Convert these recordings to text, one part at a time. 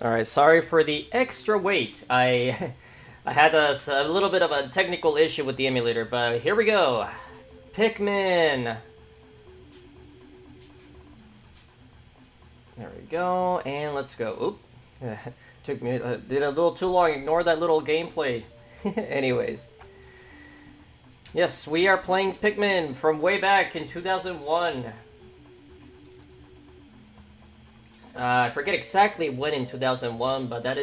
Alright, sorry for the extra wait. I I had a little bit of a technical issue with the emulator, but here we go. Pikmin. There we go, and let's go. Oop. Took me, did a little too long. Ignore that little gameplay. Anyways. Yes, we are playing Pikmin from way back in 2001. I forget exactly when in 2001, but that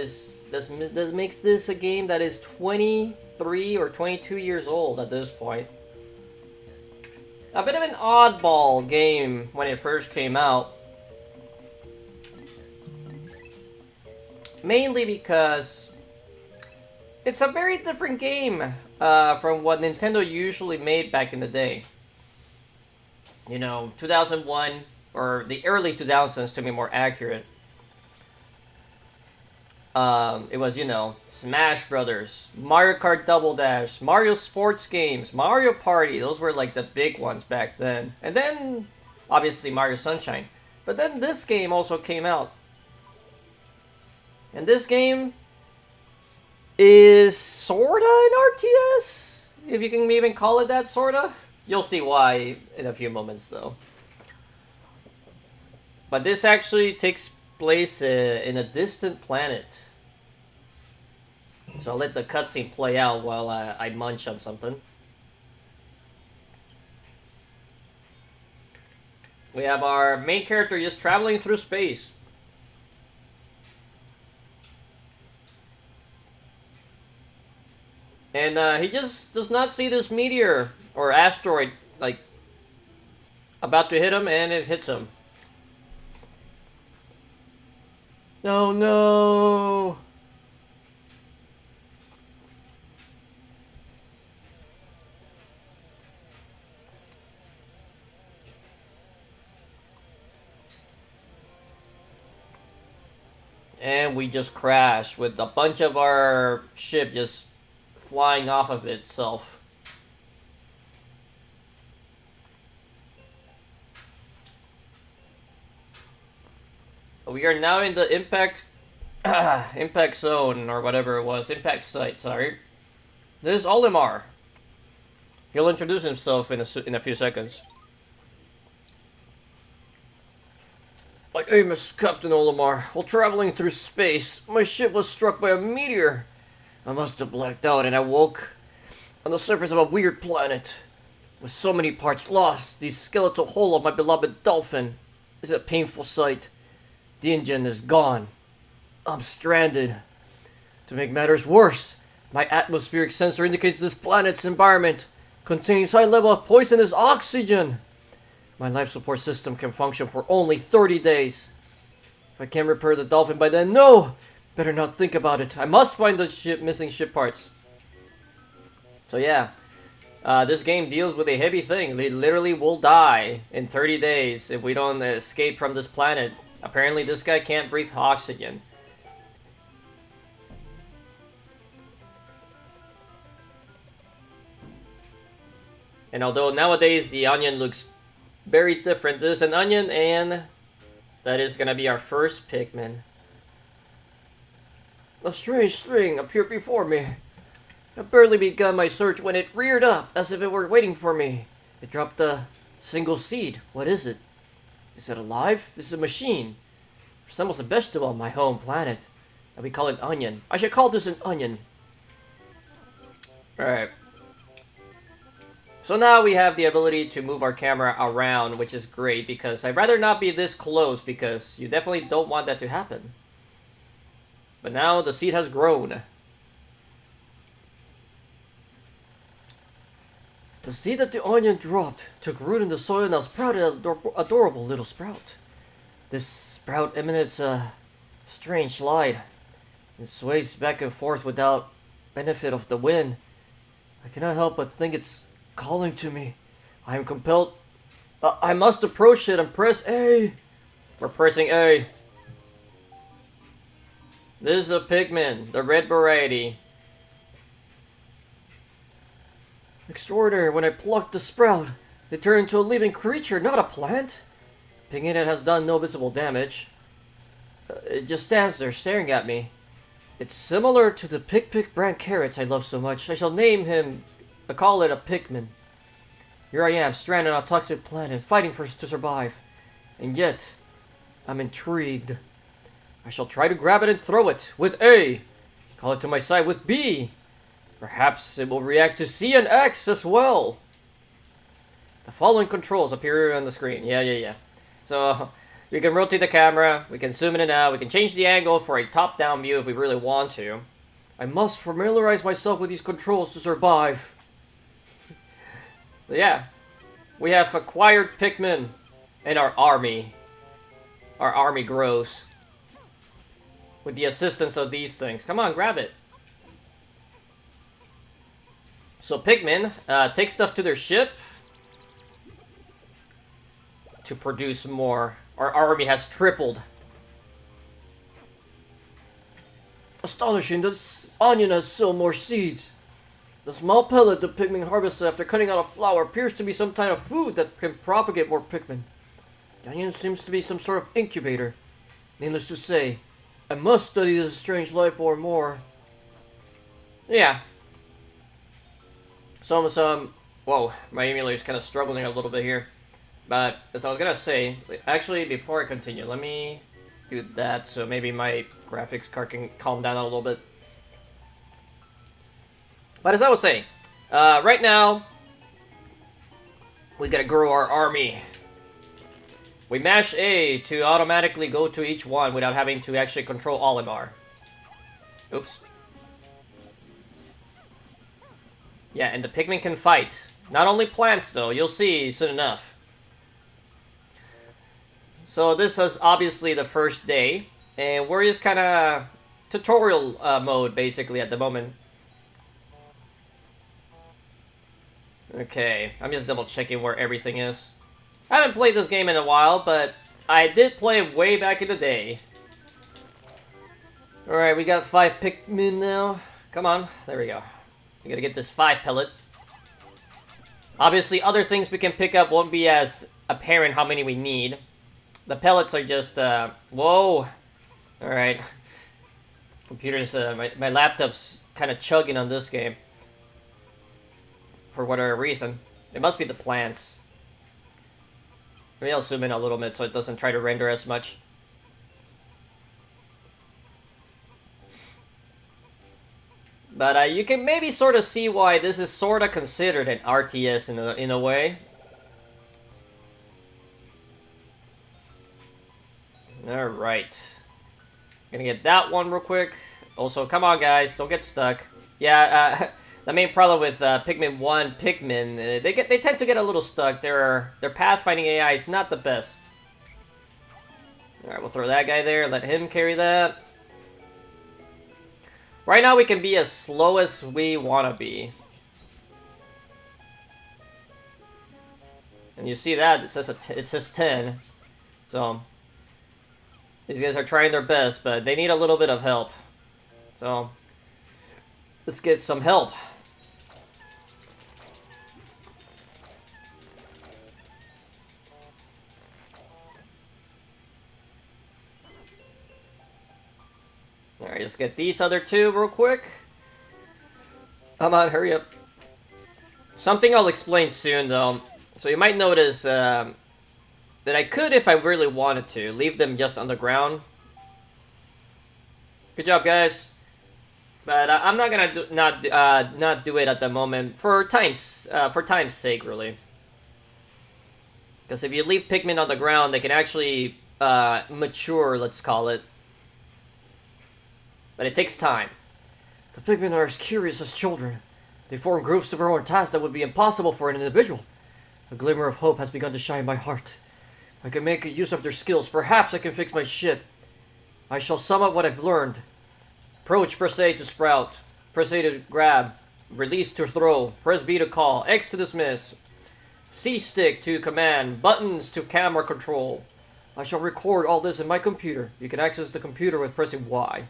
makes this a game that is 23 or 22 years old at this point. A bit of an oddball game when it first came out. Mainly because it's a very different game from what Nintendo usually made back in the day. You know, 2001, or the early 2000s to be more accurate. It was, you know, Smash Brothers, Mario Kart Double Dash, Mario Sports Games, Mario Party. Those were like the big ones back then. And then, obviously, Mario Sunshine. But then this game also came out. And this game is sorta an RTS? If you can even call it that, sorta. You'll see why in a few moments, though. But this actually takes place in a distant planet. So I'll let the cutscene play out while I munch on something. We have our main character just traveling through space. And he just does not see this meteor or asteroid, like, about to hit him, and it hits him. No, no. And we just crashed with a bunch of our ship just flying off of itself. We are now in the impact zone, or whatever it was. Impact site, sorry. This is Olimar. He'll introduce himself in a few seconds. My name is Captain Olimar. While traveling through space, my ship was struck by a meteor. I must have blacked out and I woke on the surface of a weird planet. With so many parts lost, the skeletal hull of my beloved dolphin is a painful sight. The engine is gone. I'm stranded. To make matters worse, my atmospheric sensor indicates this planet's environment contains high level of poisonous oxygen. My life support system can function for only 30 days. If I can't repair the dolphin by then, no! Better not think about it. I must find the missing ship parts. So yeah, this game deals with a heavy thing. They literally will die in 30 days if we don't escape from this planet. Apparently this guy can't breathe oxygen. And although nowadays the onion looks very different, this is an onion, and that is gonna be our first Pikmin. A strange thing appeared before me. I barely begun my search when it reared up as if it were waiting for me. It dropped a single seed. What is it? Is it alive? Is it a machine? It resembles a vegetable on my home planet. And we call it onion. I should call this an onion. Alright. So now we have the ability to move our camera around, which is great because I'd rather not be this close because you definitely don't want that to happen. But now the seed has grown. The seed that the onion dropped took root in the soil and now sprouted an adorable little sprout. This sprout emanates a strange light. It sways back and forth without benefit of the wind. I cannot help but think it's calling to me. I am compelled. I must approach it and press A. We're pressing A. This is a Pikmin, the red variety. Extraordinary, when I plucked the sprout, it turned into a living creature, not a plant. Picking it has done no visible damage. It just stands there staring at me. It's similar to the Pick brand carrots I love so much. I shall name him, I call it a Pikmin. Here I am, stranded on a toxic planet, fighting to survive. And yet, I'm intrigued. I shall try to grab it and throw it with A. Call it to my side with B. Perhaps it will react to C and X as well. The following controls appear on the screen. Yeah. So, we can rotate the camera, we can zoom in and out, we can change the angle for a top-down view if we really want to. I must familiarize myself with these controls to survive. Yeah, we have acquired Pikmin and our army. Our army grows. With the assistance of these things. Come on, grab it. So Pikmin take stuff to their ship to produce more. Our army has tripled. Astonishing, this onion has so more seeds. The small pellet the Pikmin harvested after cutting out a flower appears to be some kind of food that can propagate more Pikmin. The onion seems to be some sort of incubator. Needless to say, I must study this strange life form more. Yeah. Whoa, my emulator is kind of struggling a little bit here. But, as I was gonna say, actually, before I continue, let me do that so maybe my graphics card can calm down a little bit. But as I was saying, right now, we gotta grow our army. We mash A to automatically go to each one without having to actually control Olimar. Oops. Yeah, and the Pikmin can fight. Not only plants, though. You'll see soon enough. So this is obviously the first day, and we're just kind of tutorial mode, basically, at the moment. Okay, I'm just double-checking where everything is. I haven't played this game in a while, but I did play it way back in the day. Alright, we got 5 Pikmin now. Come on, there we go. We gotta get this 5 pellet. Obviously, other things we can pick up won't be as apparent how many we need. The pellets are just, whoa! Alright. Computer's, my laptop's kind of chugging on this game. For whatever reason. It must be the plants. Maybe I'll zoom in a little bit so it doesn't try to render as much. But you can maybe sort of see why this is sort of considered an RTS in a way. Alright. Gonna get that one real quick. Also, come on guys, don't get stuck. Yeah, the main problem with Pikmin 1 Pikmin, they tend to get a little stuck. Their pathfinding AI is not the best. Alright, we'll throw that guy there, let him carry that. Right now we can be as slow as we want to be. And you see that, it says 10. So, these guys are trying their best, but they need a little bit of help. So, let's get some help. Alright, let's get these other 2 real quick. Come on, hurry up. Something I'll explain soon, though. So you might notice that I could, if I really wanted to, leave them just on the ground. Good job, guys. But I'm not gonna not do it at the moment for time's sake, really. Because if you leave Pikmin on the ground, they can actually mature, let's call it. But it takes time. The Pikmin are as curious as children. They form groups to perform tasks that would be impossible for an individual. A glimmer of hope has begun to shine in my heart. I can make use of their skills. Perhaps I can fix my ship. I shall sum up what I've learned. Approach, press A to sprout. Press A to grab. Release to throw. Press B to call. X to dismiss. C-stick to command. Buttons to camera control. I shall record all this in my computer. You can access the computer with pressing Y.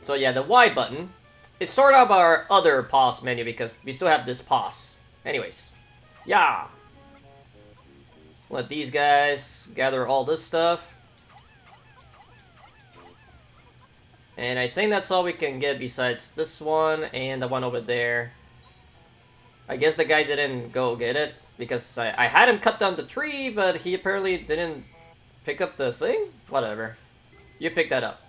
So yeah, the Y button is sort of our other pause menu because we still have this pause. Anyways. Yeah. Let these guys gather all this stuff. And I think that's all we can get besides this one and the one over there. I guess the guy didn't go get it because I had him cut down the tree, but he apparently didn't pick up the thing? Whatever. You pick that up.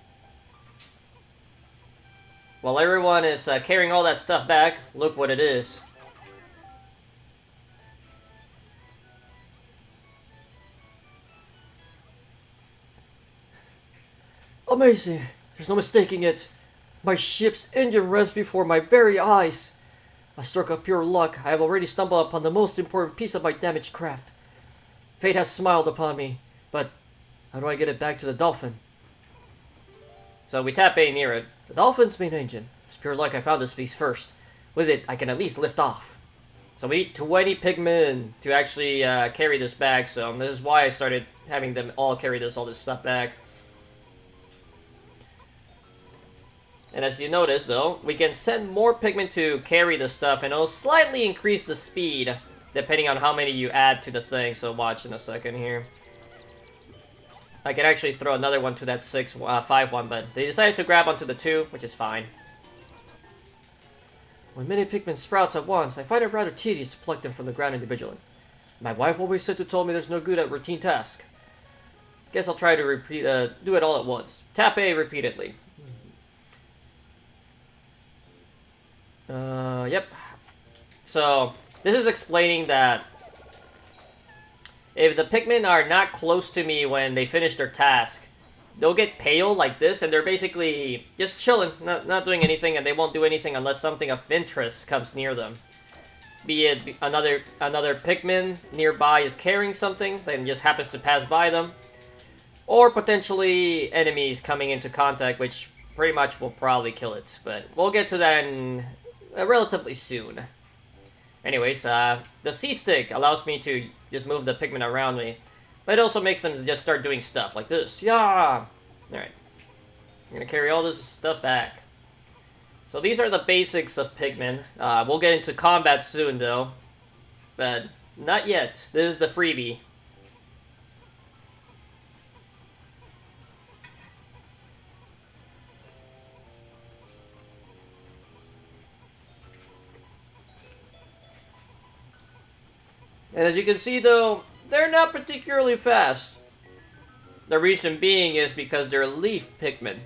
While everyone is carrying all that stuff back, look what it is. Amazing. There's no mistaking it. My ship's engine rests before my very eyes. A stroke of pure luck, I have already stumbled upon the most important piece of my damaged craft. Fate has smiled upon me, but how do I get it back to the Dolphin? So we tap A near it. The Dolphin's main engine. It's pure luck I found this piece first. With it, I can at least lift off. So we need 20 Pikmin to actually carry this back, so this is why I started having them all carry all this stuff back. And as you notice, though, we can send more Pikmin to carry the stuff, and it'll slightly increase the speed, depending on how many you add to the thing. So watch in a second here. I can actually throw another one to that 5 one, but they decided to grab onto the 2, which is fine. When many Pikmin sprouts at once, I find it rather tedious to pluck them from the ground individually. My wife always said to tell me there's no good at routine tasks. Guess I'll try to do it all at once. Tap A repeatedly. Yep. So, this is explaining that if the Pikmin are not close to me when they finish their task, they'll get pale like this, and they're basically just chilling, not doing anything, and they won't do anything unless something of interest comes near them. Be it another Pikmin nearby is carrying something, then just happens to pass by them, or potentially enemies coming into contact, which pretty much will probably kill it, but we'll get to that in relatively soon. Anyways, the C-stick allows me to just move the Pikmin around me, but it also makes them just start doing stuff like this. Yeah! Alright. I'm gonna carry all this stuff back. So these are the basics of Pikmin. We'll get into combat soon, though, but not yet. This is the freebie. And as you can see, though, they're not particularly fast. The reason being is because they're leaf Pikmin.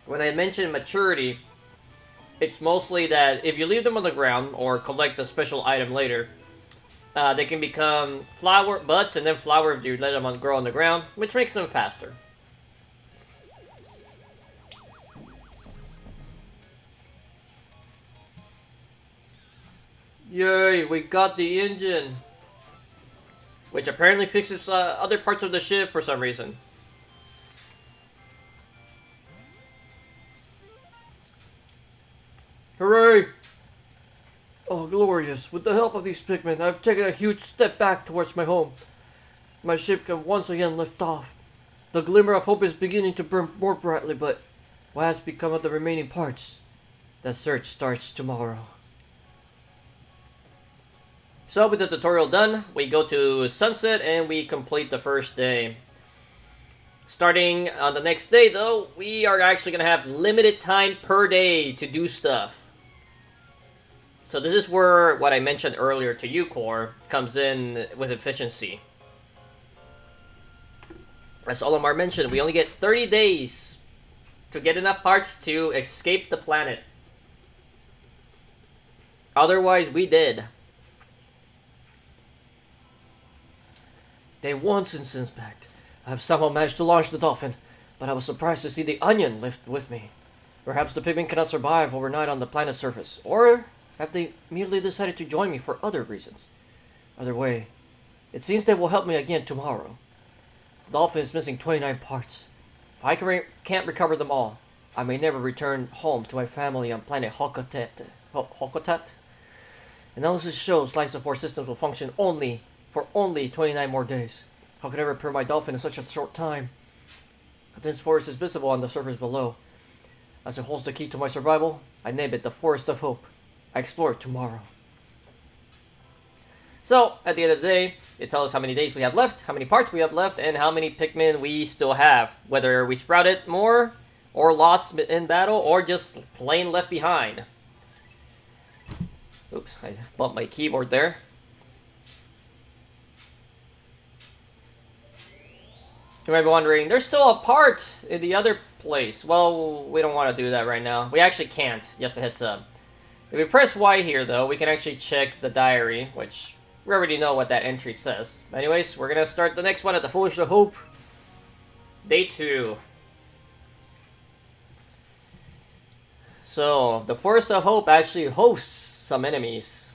When I mentioned maturity, it's mostly that if you leave them on the ground or collect a special item later, they can become flower buds and then flower if you let them grow on the ground, which makes them faster. Yay, we got the engine! Which apparently fixes other parts of the ship for some reason. Hooray! Oh, glorious. With the help of these Pikmin, I've taken a huge step back towards my home. My ship can once again lift off. The glimmer of hope is beginning to burn more brightly, but what has become of the remaining parts? The search starts tomorrow. So with the tutorial done, we go to sunset and we complete the first day. Starting on the next day, though, we are actually going to have limited time per day to do stuff. So this is where what I mentioned earlier to you, Core, comes in with efficiency. As Olimar mentioned, we only get 30 days to get enough parts to escape the planet. Otherwise, we did. Day 1 since Impact. I have somehow managed to launch the Dolphin, but I was surprised to see the Onion lift with me. Perhaps the Pikmin cannot survive overnight on the planet's surface, or have they merely decided to join me for other reasons? Either way, it seems they will help me again tomorrow. The Dolphin is missing 29 parts. If I can't recover them all, I may never return home to my family on planet Hokotat. Analysis shows life support systems will function for only 29 more days. How could I repair my Dolphin in such a short time? A dense forest is visible on the surface below. As it holds the key to my survival, I name it the Forest of Hope. I explore it tomorrow. So, at the end of the day, it tells us how many days we have left, how many parts we have left, and how many Pikmin we still have. Whether we sprouted more, or lost in battle, or just plain left behind. Oops, I bumped my keyboard there. You might be wondering, there's still a part in the other place. Well, we don't want to do that right now. We actually can't, just a heads up. If we press Y here, though, we can actually check the diary, which we already know what that entry says. Anyways, we're going to start the next one at the Forest of Hope. Day 2. So, the Forest of Hope actually hosts some enemies.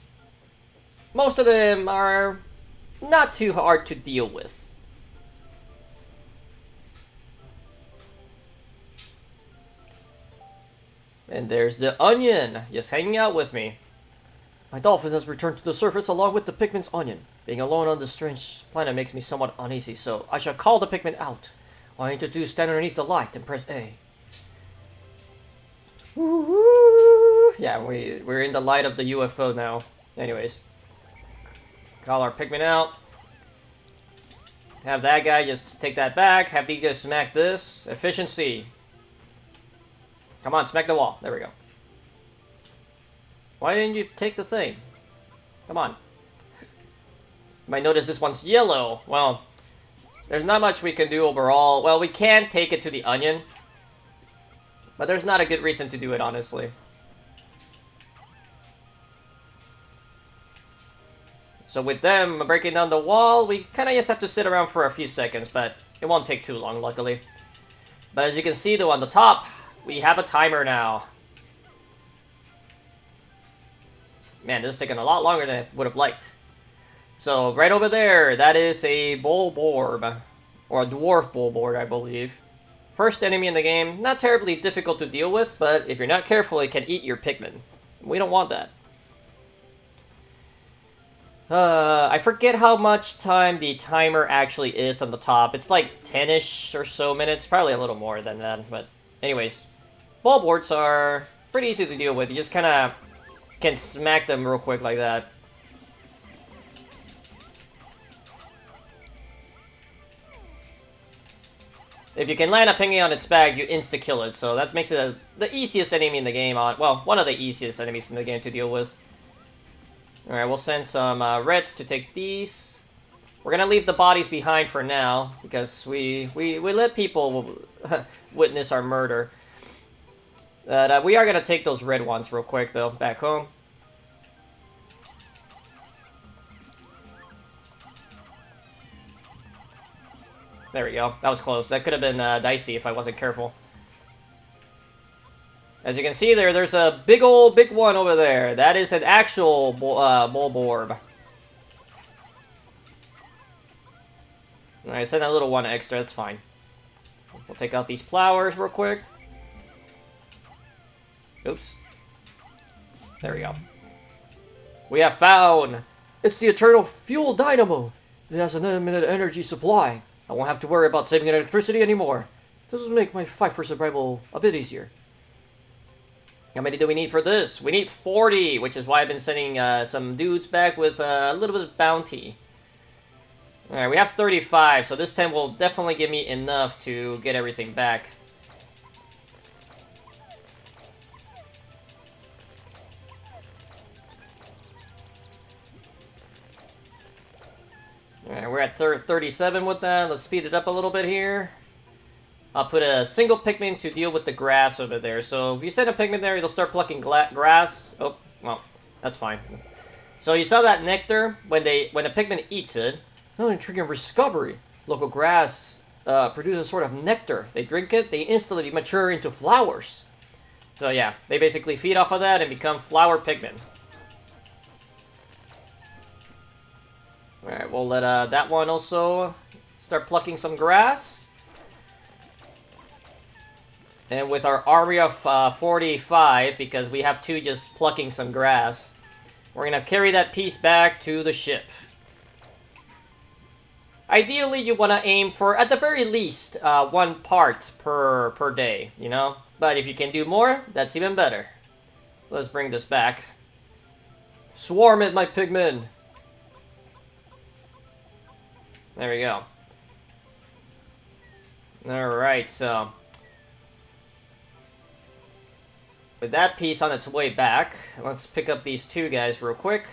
Most of them are not too hard to deal with. And there's the Onion, just hanging out with me. My dolphin has returned to the surface along with the Pikmin's Onion. Being alone on this strange planet makes me somewhat uneasy, so I shall call the Pikmin out. All I need to do is stand underneath the light and press A. Woo-hoo! Yeah, we're in the light of the UFO now. Anyways. Call our Pikmin out. Have that guy just take that back. Have these guys smack this. Efficiency. Come on, smack the wall. There we go. Why didn't you take the thing? Come on. You might notice this one's yellow. Well, there's not much we can do overall. Well, we can take it to the Onion. But there's not a good reason to do it, honestly. So with them breaking down the wall, we kind of just have to sit around for a few seconds, but it won't take too long, luckily. But as you can see, though, on the top, we have a timer now. Man, this is taking a lot longer than I would have liked. So, right over there, that is a Bulborb. Or a Dwarf Bulborb, I believe. First enemy in the game, not terribly difficult to deal with, but if you're not careful, it can eat your Pikmin. We don't want that. I forget how much time the timer actually is on the top. It's like 10-ish or so minutes, probably a little more than that, but anyways. Bulbords are pretty easy to deal with. You just kind of can smack them real quick like that. If you can land a Pikmin on its back, you insta-kill it, so that makes it the easiest enemy in the game. Well, one of the easiest enemies in the game to deal with. Alright, we'll send some Reds to take these. We're gonna leave the bodies behind for now, because we let people witness our murder. But we are gonna take those red ones real quick, though, back home. There we go. That was close. That could have been dicey if I wasn't careful. As you can see there, there's a big one over there. That is an actual Bulborb. Alright, send that little one extra. That's fine. We'll take out these flowers real quick. Oops. There we go. We have found... It's the Eternal Fuel Dynamo. It has an unlimited energy supply. I won't have to worry about saving electricity anymore. This will make my fight for survival a bit easier. How many do we need for this? We need 40, which is why I've been sending some dudes back with a little bit of bounty. Alright, we have 35, so this 10 will definitely give me enough to get everything back. Alright, we're at 37 with that. Let's speed it up a little bit here. I'll put a single Pikmin to deal with the grass over there. So if you send a Pikmin there, it'll start plucking grass. Oh, well, that's fine. So you saw that nectar, when a Pikmin eats it, oh, intriguing discovery. Local grass produces a sort of nectar. They drink it, they instantly mature into flowers. So yeah, they basically feed off of that and become flower Pikmin. Alright, we'll let that one also start plucking some grass. And with our army of 45, because we have two just plucking some grass, we're going to carry that piece back to the ship. Ideally, you want to aim for, at the very least, one part per day, you know? But if you can do more, that's even better. Let's bring this back. Swarm it, my Pikmin! There we go. Alright, so... with that piece on its way back, let's pick up these two guys real quick.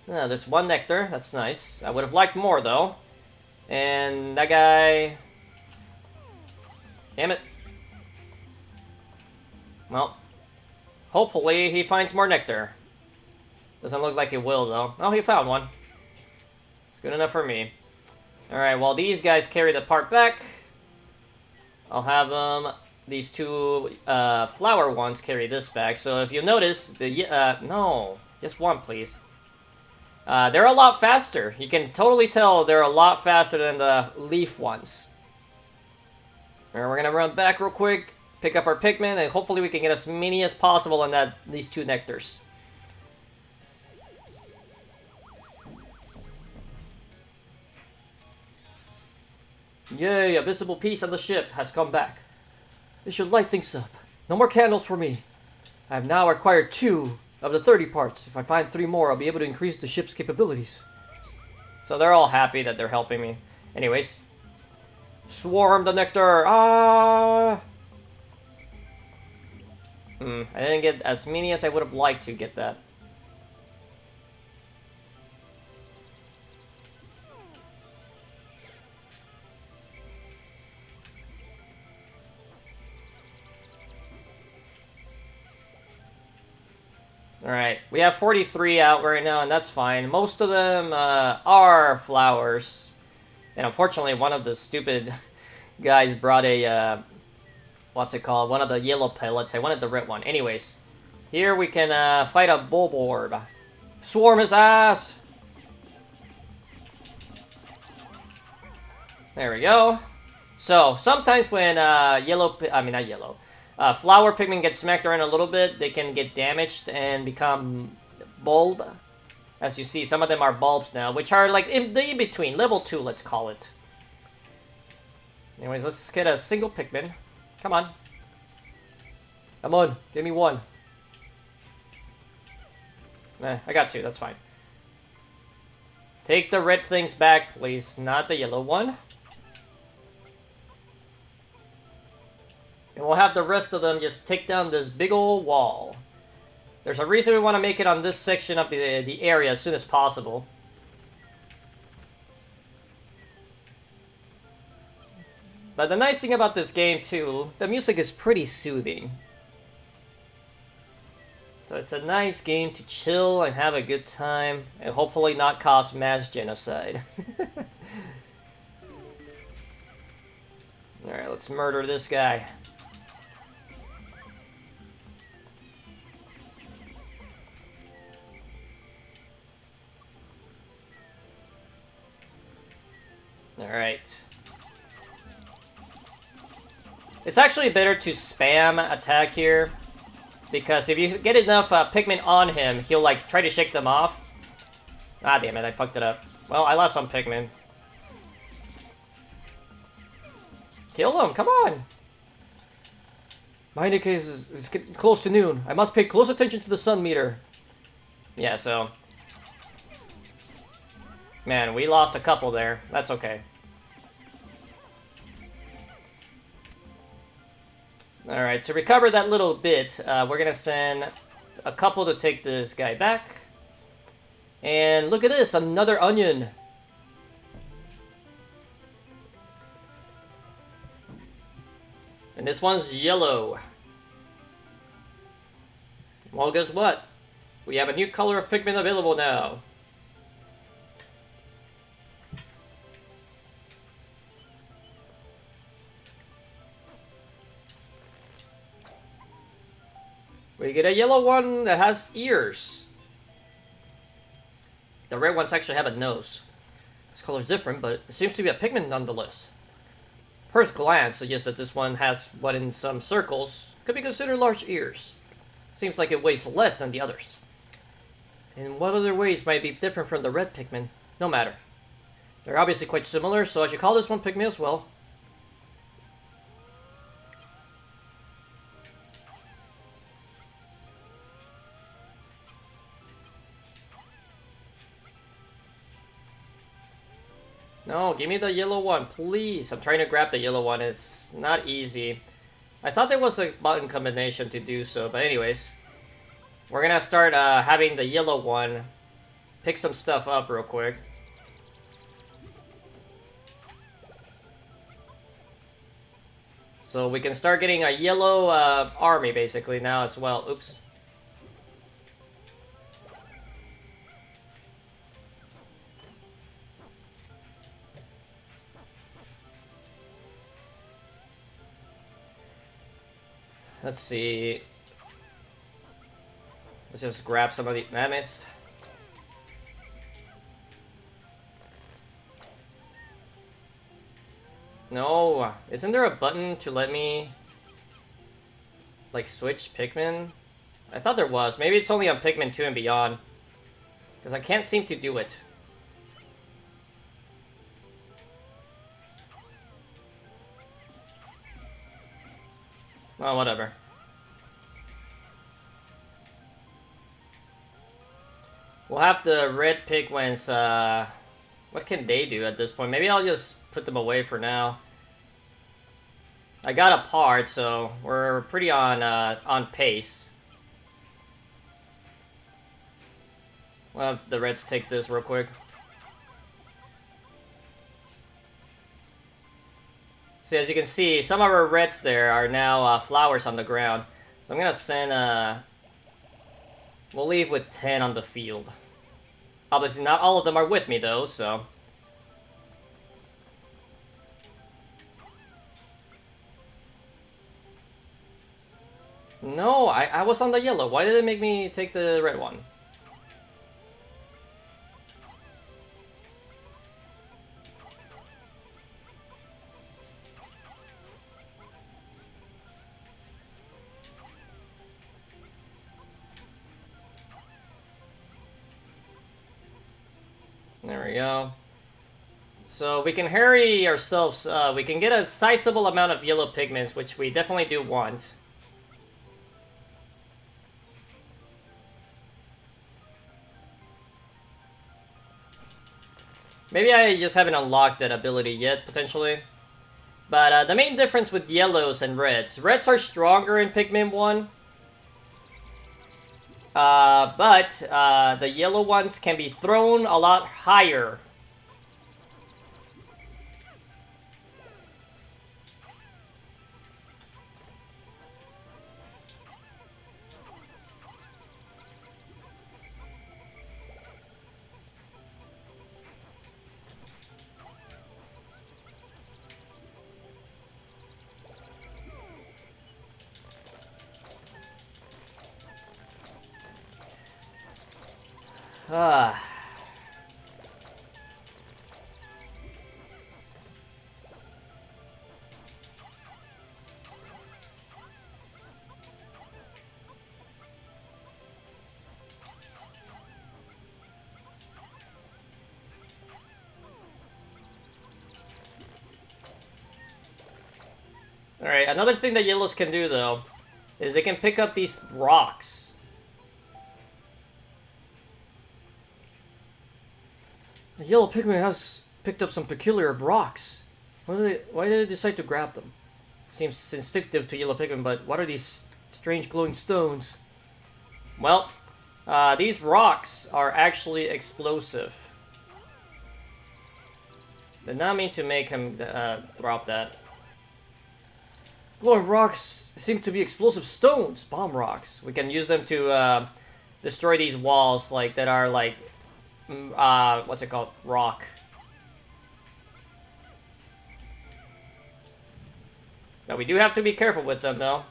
There's one nectar. That's nice. I would have liked more, though. And that guy... damn it. Well, hopefully he finds more nectar. Doesn't look like he will, though. Oh, he found one. It's good enough for me. Alright, while these guys carry the part back, I'll have these two flower ones carry this back. So if you notice, no, just one, please. They're a lot faster. You can totally tell they're a lot faster than the leaf ones. Alright, we're gonna run back real quick, pick up our Pikmin, and hopefully we can get as many as possible on these two nectars. Yay, a visible piece on the ship has come back. It should light things up. No more candles for me. I have now acquired 2 of the 30 parts. If I find 3 more, I'll be able to increase the ship's capabilities. So they're all happy that they're helping me. Anyways. Swarm the nectar! Ah! I didn't get as many as I would have liked to get that. Alright, we have 43 out right now, and that's fine. Most of them are flowers. And unfortunately, one of the stupid guys brought a, what's it called? One of the yellow pellets. I wanted the red one. Anyways, here we can fight a bulborb. Swarm his ass! There we go. So, sometimes when flower Pikmin get smacked around a little bit, they can get damaged and become bulb. As you see, some of them are bulbs now, which are like in the in-between, level 2, let's call it. Anyways, let's get a single Pikmin. Come on. Come on, give me 1. I got 2, that's fine. Take the red things back, please, not the yellow one. And we'll have the rest of them just take down this big old wall. There's a reason we want to make it on this section of the area as soon as possible. But the nice thing about this game, too, the music is pretty soothing. So it's a nice game to chill and have a good time, and hopefully not cause mass genocide. Alright, let's murder this guy. Alright. It's actually better to spam attack here, because if you get enough Pikmin on him, he'll like try to shake them off. Ah, damn it, I fucked it up. Well, I lost some Pikmin. Kill him, come on! My indicator is getting close to noon. I must pay close attention to the sun meter. Yeah, so... man, we lost a couple there. That's okay. Alright, to recover that little bit, we're gonna send a couple to take this guy back. And look at this, another onion. And this one's yellow. Well, guess what? We have a new color of Pikmin available now. We get a yellow one that has ears. The red ones actually have a nose. This color's different, but it seems to be a Pikmin nonetheless. First glance suggests that this one has what in some circles could be considered large ears. Seems like it weighs less than the others. In what other ways might be different from the red Pikmin? No matter. They're obviously quite similar, so I should call this one Pikmin as well. No, give me the yellow one, please. I'm trying to grab the yellow one. It's not easy. I thought there was a button combination to do so, but anyways. We're gonna start having the yellow one pick some stuff up real quick. So we can start getting a yellow army basically now as well. Oops. Let's see. Let's just grab some of the... That missed. No, isn't there a button to let me... like, switch Pikmin? I thought there was. Maybe it's only on Pikmin 2 and beyond. Because I can't seem to do it. Oh, whatever. We'll have the red Pikmins, what can they do at this point? Maybe I'll just put them away for now. I got a part, so we're pretty on pace. We'll have the reds take this real quick. See, as you can see, some of our reds there are now flowers on the ground. So I'm gonna send, we'll leave with 10 on the field. Obviously, not all of them are with me, though, so... No, I was on the yellow. Why did it make me take the red one? There we go. So we can hurry ourselves. We can get a sizable amount of yellow pigments, which we definitely do want. Maybe I just haven't unlocked that ability yet, potentially. But the main difference with yellows and reds. Reds are stronger in Pikmin 1. But the yellow ones can be thrown a lot higher. Ah. Alright, another thing that yellows can do, though, is they can pick up these rocks. The yellow Pikmin has picked up some peculiar rocks. Why did they decide to grab them? Seems instinctive to yellow Pikmin, but what are these strange glowing stones? Well, these rocks are actually explosive. Did not mean to make him drop that. Glowing rocks seem to be explosive stones, bomb rocks. We can use them to destroy these walls, like that are like, what's it called? Rock. Now we do have to be careful with them, though.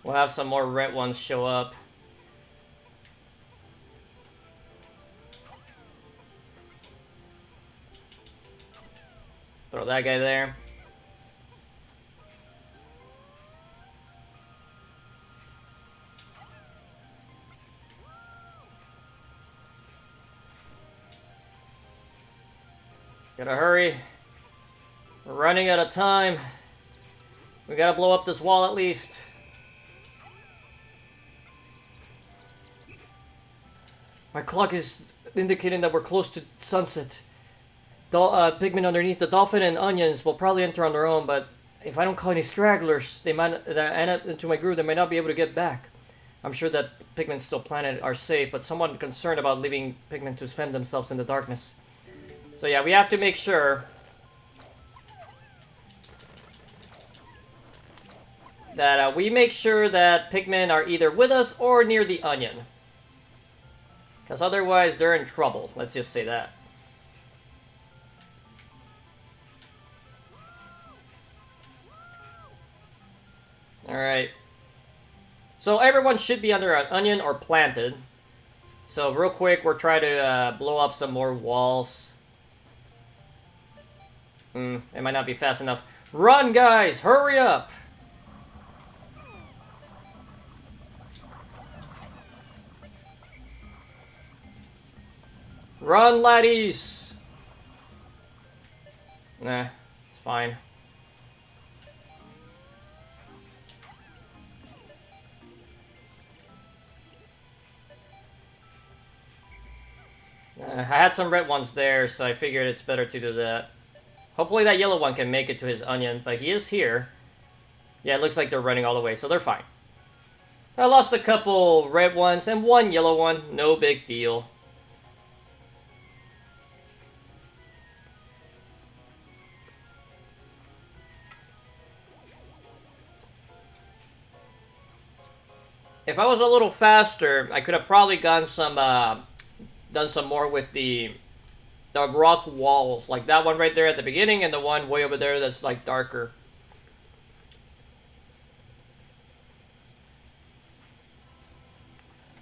We'll have some more red ones show up. that guy there. Gotta hurry. We're running out of time. We gotta blow up this wall at least. My clock is indicating that we're close to sunset. Pikmin underneath the dolphin and onions will probably enter on their own, but if I don't call any stragglers, they might end up into my group. They might not be able to get back. I'm sure that Pikmin still planet are safe, but somewhat concerned about leaving Pikmin to fend themselves in the darkness. So yeah, we have to make sure that that Pikmin are either with us or near the onion. Because otherwise they're in trouble. Let's just say that. Alright. So everyone should be under an onion or planted. So real quick, we're trying to blow up some more walls. It might not be fast enough. Run, guys! Hurry up! Run, laddies! Nah, it's fine. I had some red ones there, so I figured it's better to do that. Hopefully that yellow one can make it to his onion, but he is here. Yeah, it looks like they're running all the way, so they're fine. I lost a couple red ones and one yellow one. No big deal. If I was a little faster, I could have probably done some more with the rock walls, like that one right there at the beginning, and the one way over there that's like darker.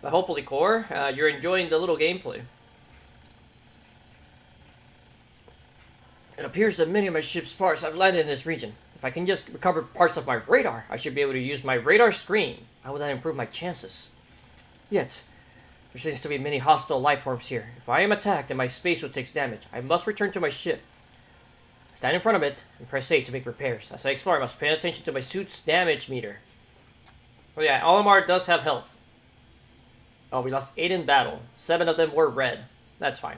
But hopefully, Core, you're enjoying the little gameplay. It appears that many of my ship's parts have landed in this region. If I can just recover parts of my radar, I should be able to use my radar screen. How would that improve my chances? Yet, there seems to be many hostile life forms here. If I am attacked and my spacesuit takes damage, I must return to my ship. I stand in front of it and press A to make repairs. As I explore, I must pay attention to my suit's damage meter. Oh yeah, Olimar does have health. Oh, we lost 8 in battle. 7 of them were red. That's fine.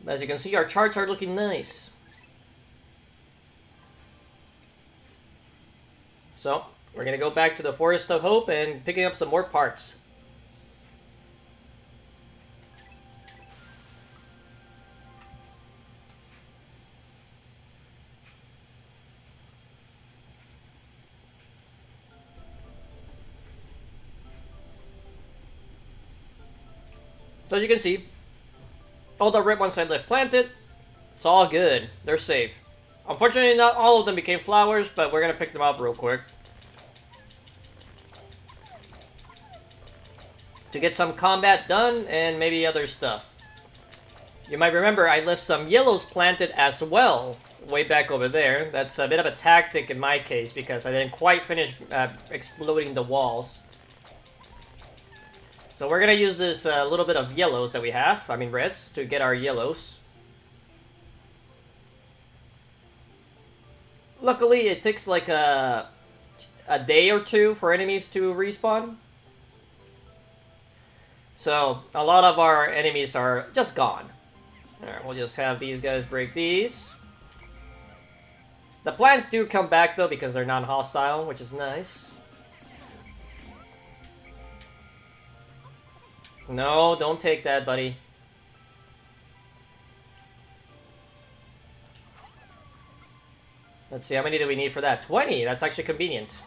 As you can see, our charts are looking nice. So, we're going to go back to the Forest of Hope and picking up some more parts. So as you can see, all the red ones I left planted, it's all good. They're safe. Unfortunately, not all of them became flowers, but we're going to pick them up real quick. To get some combat done, and maybe other stuff. You might remember I left some yellows planted as well, way back over there. That's a bit of a tactic in my case, because I didn't quite finish exploding the walls. So we're going to use this little bit of yellows that we have, I mean reds, to get our yellows. Luckily, it takes like a day or two for enemies to respawn. So, a lot of our enemies are just gone. Alright, we'll just have these guys break these. The plants do come back though because they're non-hostile, which is nice. No, don't take that, buddy. Let's see, how many do we need for that? 20! That's actually convenient.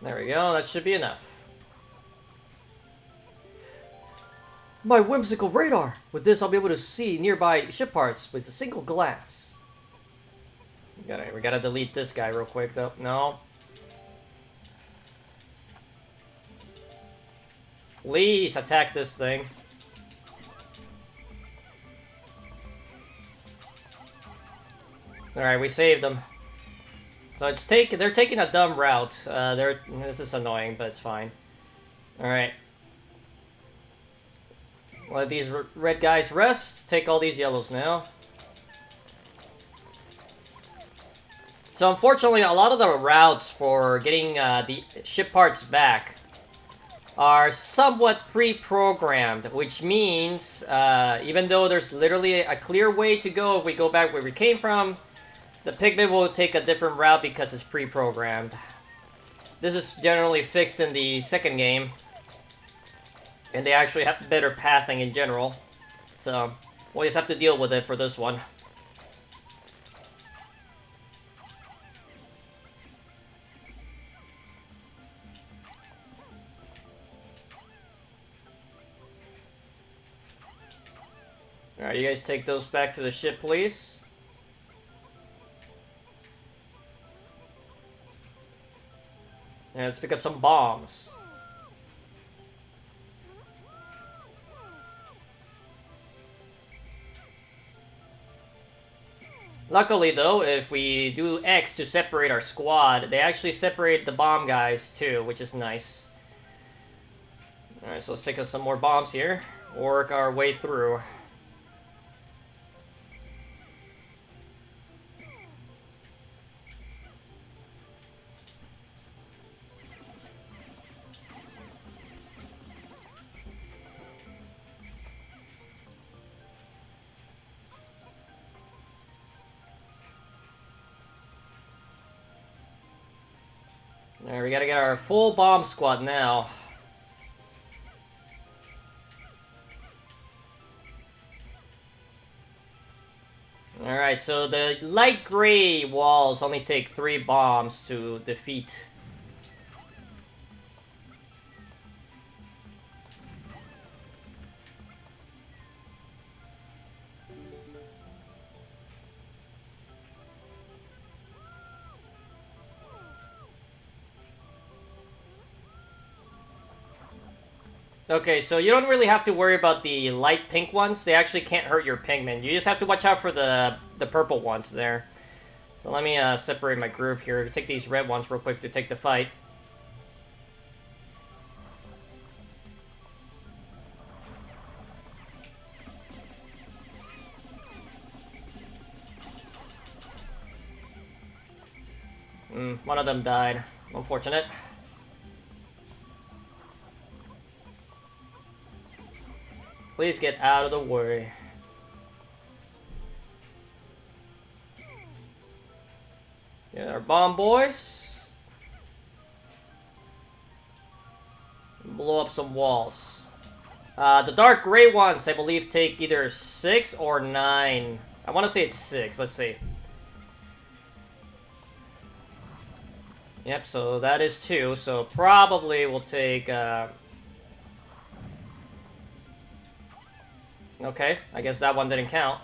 There we go, that should be enough. My whimsical radar! With this, I'll be able to see nearby ship parts with a single glance. We gotta delete this guy real quick, though. No. Please attack this thing. Alright, we saved them. So they're taking a dumb route. This is annoying, but it's fine. Alright. Let these red guys rest. Take all these yellows now. So unfortunately, a lot of the routes for getting the ship parts back are somewhat pre-programmed, which means even though there's literally a clear way to go if we go back where we came from, the Pikmin will take a different route because it's pre-programmed. This is generally fixed in the second game, and they actually have better pathing in general. So we'll just have to deal with it for this one. Alright, you guys take those back to the ship, please. And let's pick up some bombs. Luckily, though, if we do X to separate our squad, they actually separate the bomb guys, too, which is nice. Alright, so let's take us some more bombs here. Work our way through. Alright, we gotta get our full bomb squad now. Alright, so the light gray walls only take 3 bombs to defeat. Okay, so you don't really have to worry about the light pink ones. They actually can't hurt your Pikmin. You just have to watch out for the purple ones there. So let me separate my group here. Take these red ones real quick to take the fight. One of them died. Unfortunate. Please get out of the way. Yeah, our bomb boys. Blow up some walls. The dark gray ones, I believe, take either 6 or 9. I want to say it's 6. Let's see. Yep, so that is 2. So probably we'll take... Okay, I guess that one didn't count.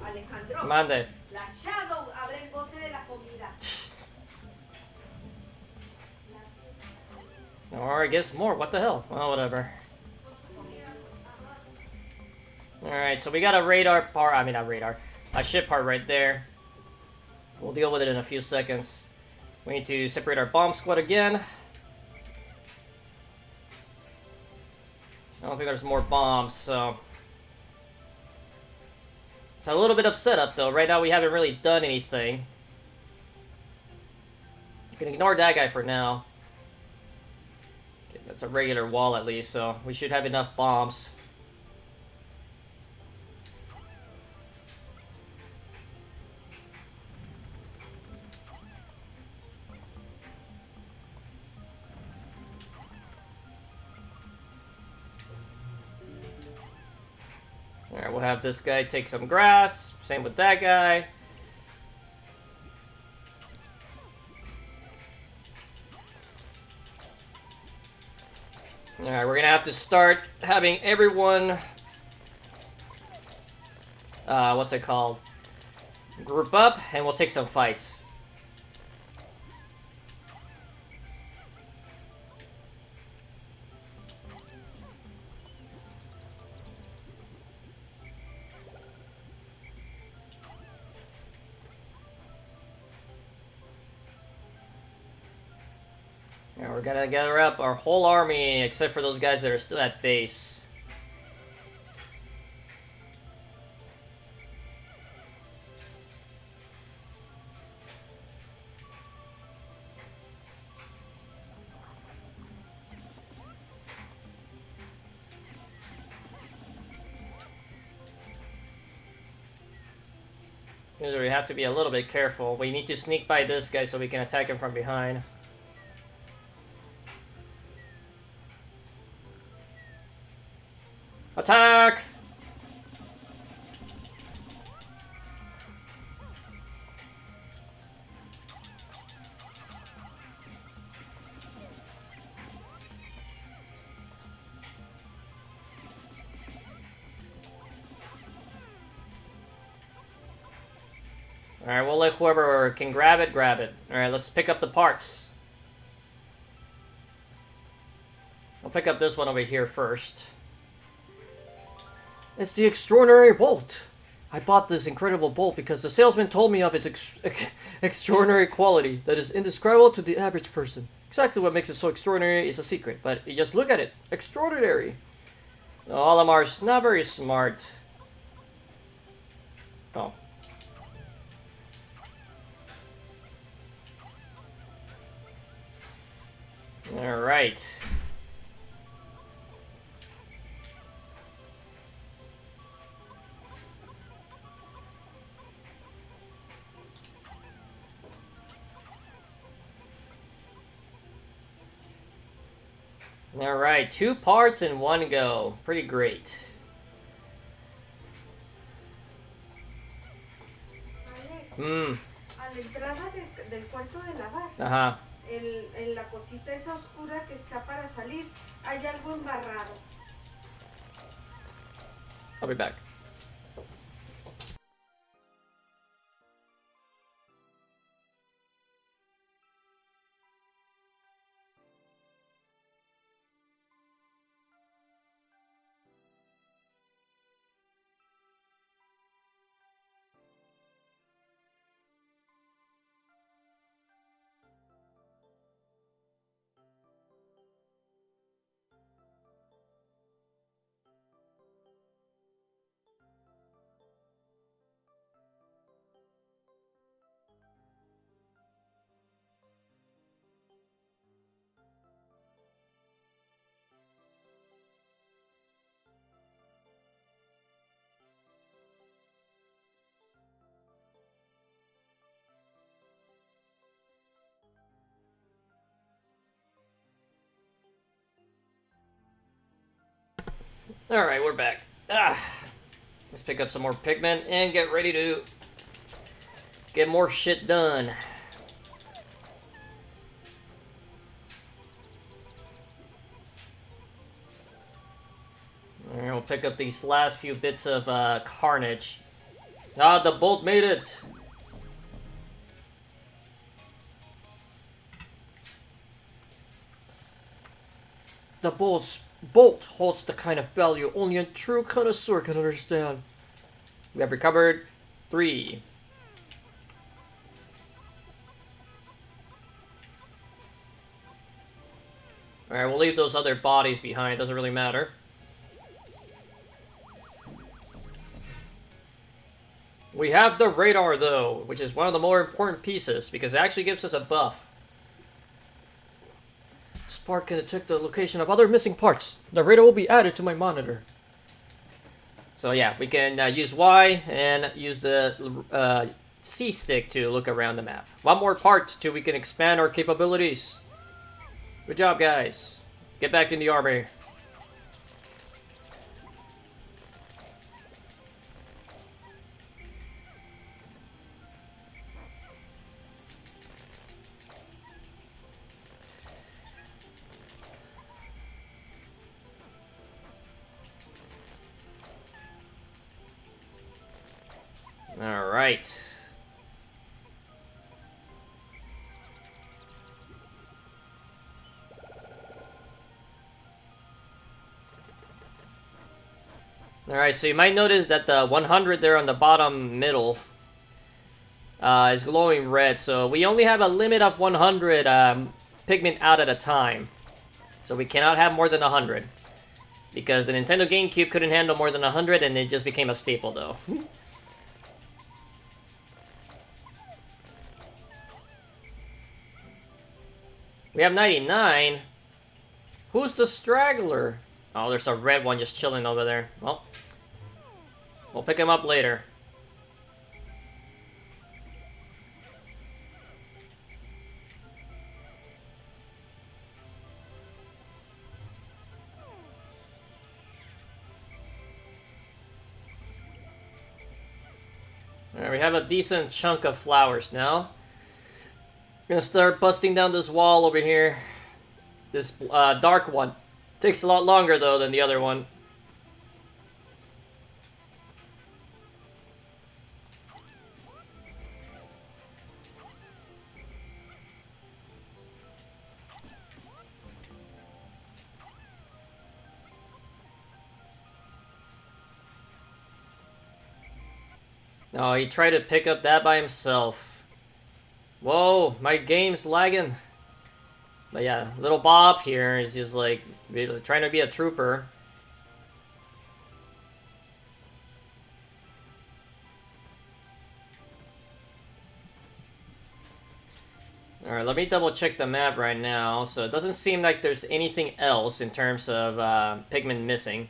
Alejandro, Mande. la Shadow abre el bote de la comida. Or I guess more, what the hell? Well, whatever. Alright, so we got a radar part, I mean not radar, a ship part right there. We'll deal with it in a few seconds. We need to separate our bomb squad again. I don't think there's more bombs, so... It's a little bit of setup, though. Right now, we haven't really done anything. You can ignore that guy for now. Okay, that's a regular wall, at least, so we should have enough bombs. Alright, we'll have this guy take some grass. Same with that guy. Alright, we're gonna have to start having everyone what's it called? Group up, and we'll take some fights. Yeah, we're gonna gather up our whole army, except for those guys that are still at base. Usually we have to be a little bit careful. We need to sneak by this guy so we can attack him from behind. Attack! Alright, we'll let whoever can grab it, grab it. Alright, let's pick up the parts. I'll pick up this one over here first. It's the extraordinary bolt. I bought this incredible bolt because the salesman told me of its extraordinary quality that is indescribable to the average person. Exactly what makes it so extraordinary is a secret, but you just look at it. Extraordinary. Olimar's not very smart. Oh. Alright. Alright, 2 parts in 1 go. Pretty great. Alex, Mmm. a la entrada del cuarto de lavar, Uh-huh. en la cosita esa oscura que está para salir, hay algo embarrado. I'll be back. Alright, we're back. Let's pick up some more Pikmin and get ready to get more shit done. And we'll pick up these last few bits of carnage. Ah, the bolt made it! The bolt holds the kind of value only a true connoisseur can understand. We have recovered 3. Alright, we'll leave those other bodies behind, doesn't really matter. We have the radar though, which is one of the more important pieces because it actually gives us a buff. Spark can detect the location of other missing parts. The radar will be added to my monitor. So yeah, we can use Y and use the C stick to look around the map. 1 more part till we can expand our capabilities. Good job, guys. Get back in the army. Alright. Alright, so you might notice that the 100 there on the bottom middle is glowing red. So we only have a limit of 100 Pikmin out at a time. So we cannot have more than 100. Because the Nintendo GameCube couldn't handle more than 100 and it just became a staple though. We have 99. Who's the straggler? Oh, there's a red one just chilling over there. Well, we'll pick him up later. Alright, we have a decent chunk of flowers now. Gonna start busting down this wall over here. This dark one. Takes a lot longer though than the other one. Oh, he tried to pick up that by himself. Whoa, my game's lagging. But yeah, little Bob here is just like trying to be a trooper. Alright, let me double check the map right now. So it doesn't seem like there's anything else in terms of Pikmin missing.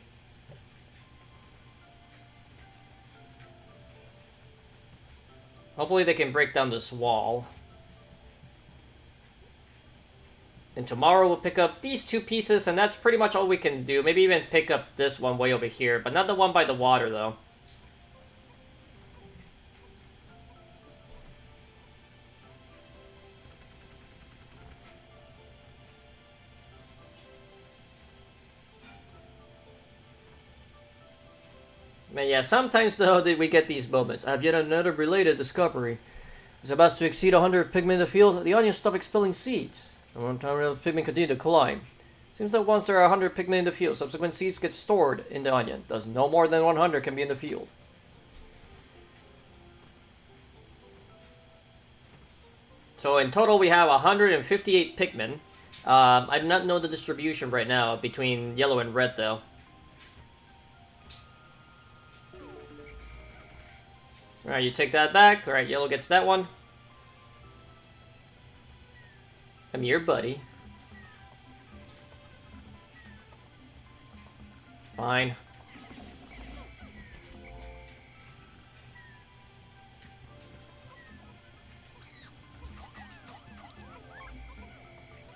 Hopefully they can break down this wall. And tomorrow we'll pick up these two pieces, and that's pretty much all we can do. Maybe even pick up this one way over here, but not the one by the water, though. But yeah, sometimes, though, we get these moments. I have yet another related discovery. It's about to exceed 100 Pikmin in the field. The onions stop expelling seeds. And one time the Pikmin continue to climb. Seems that once there are 100 Pikmin in the field, subsequent seeds get stored in the onion. Thus, no more than 100 can be in the field. So in total, we have 158 Pikmin. I do not know the distribution right now between yellow and red, though. Alright, you take that back. Alright, yellow gets that one. Come here, buddy. Fine.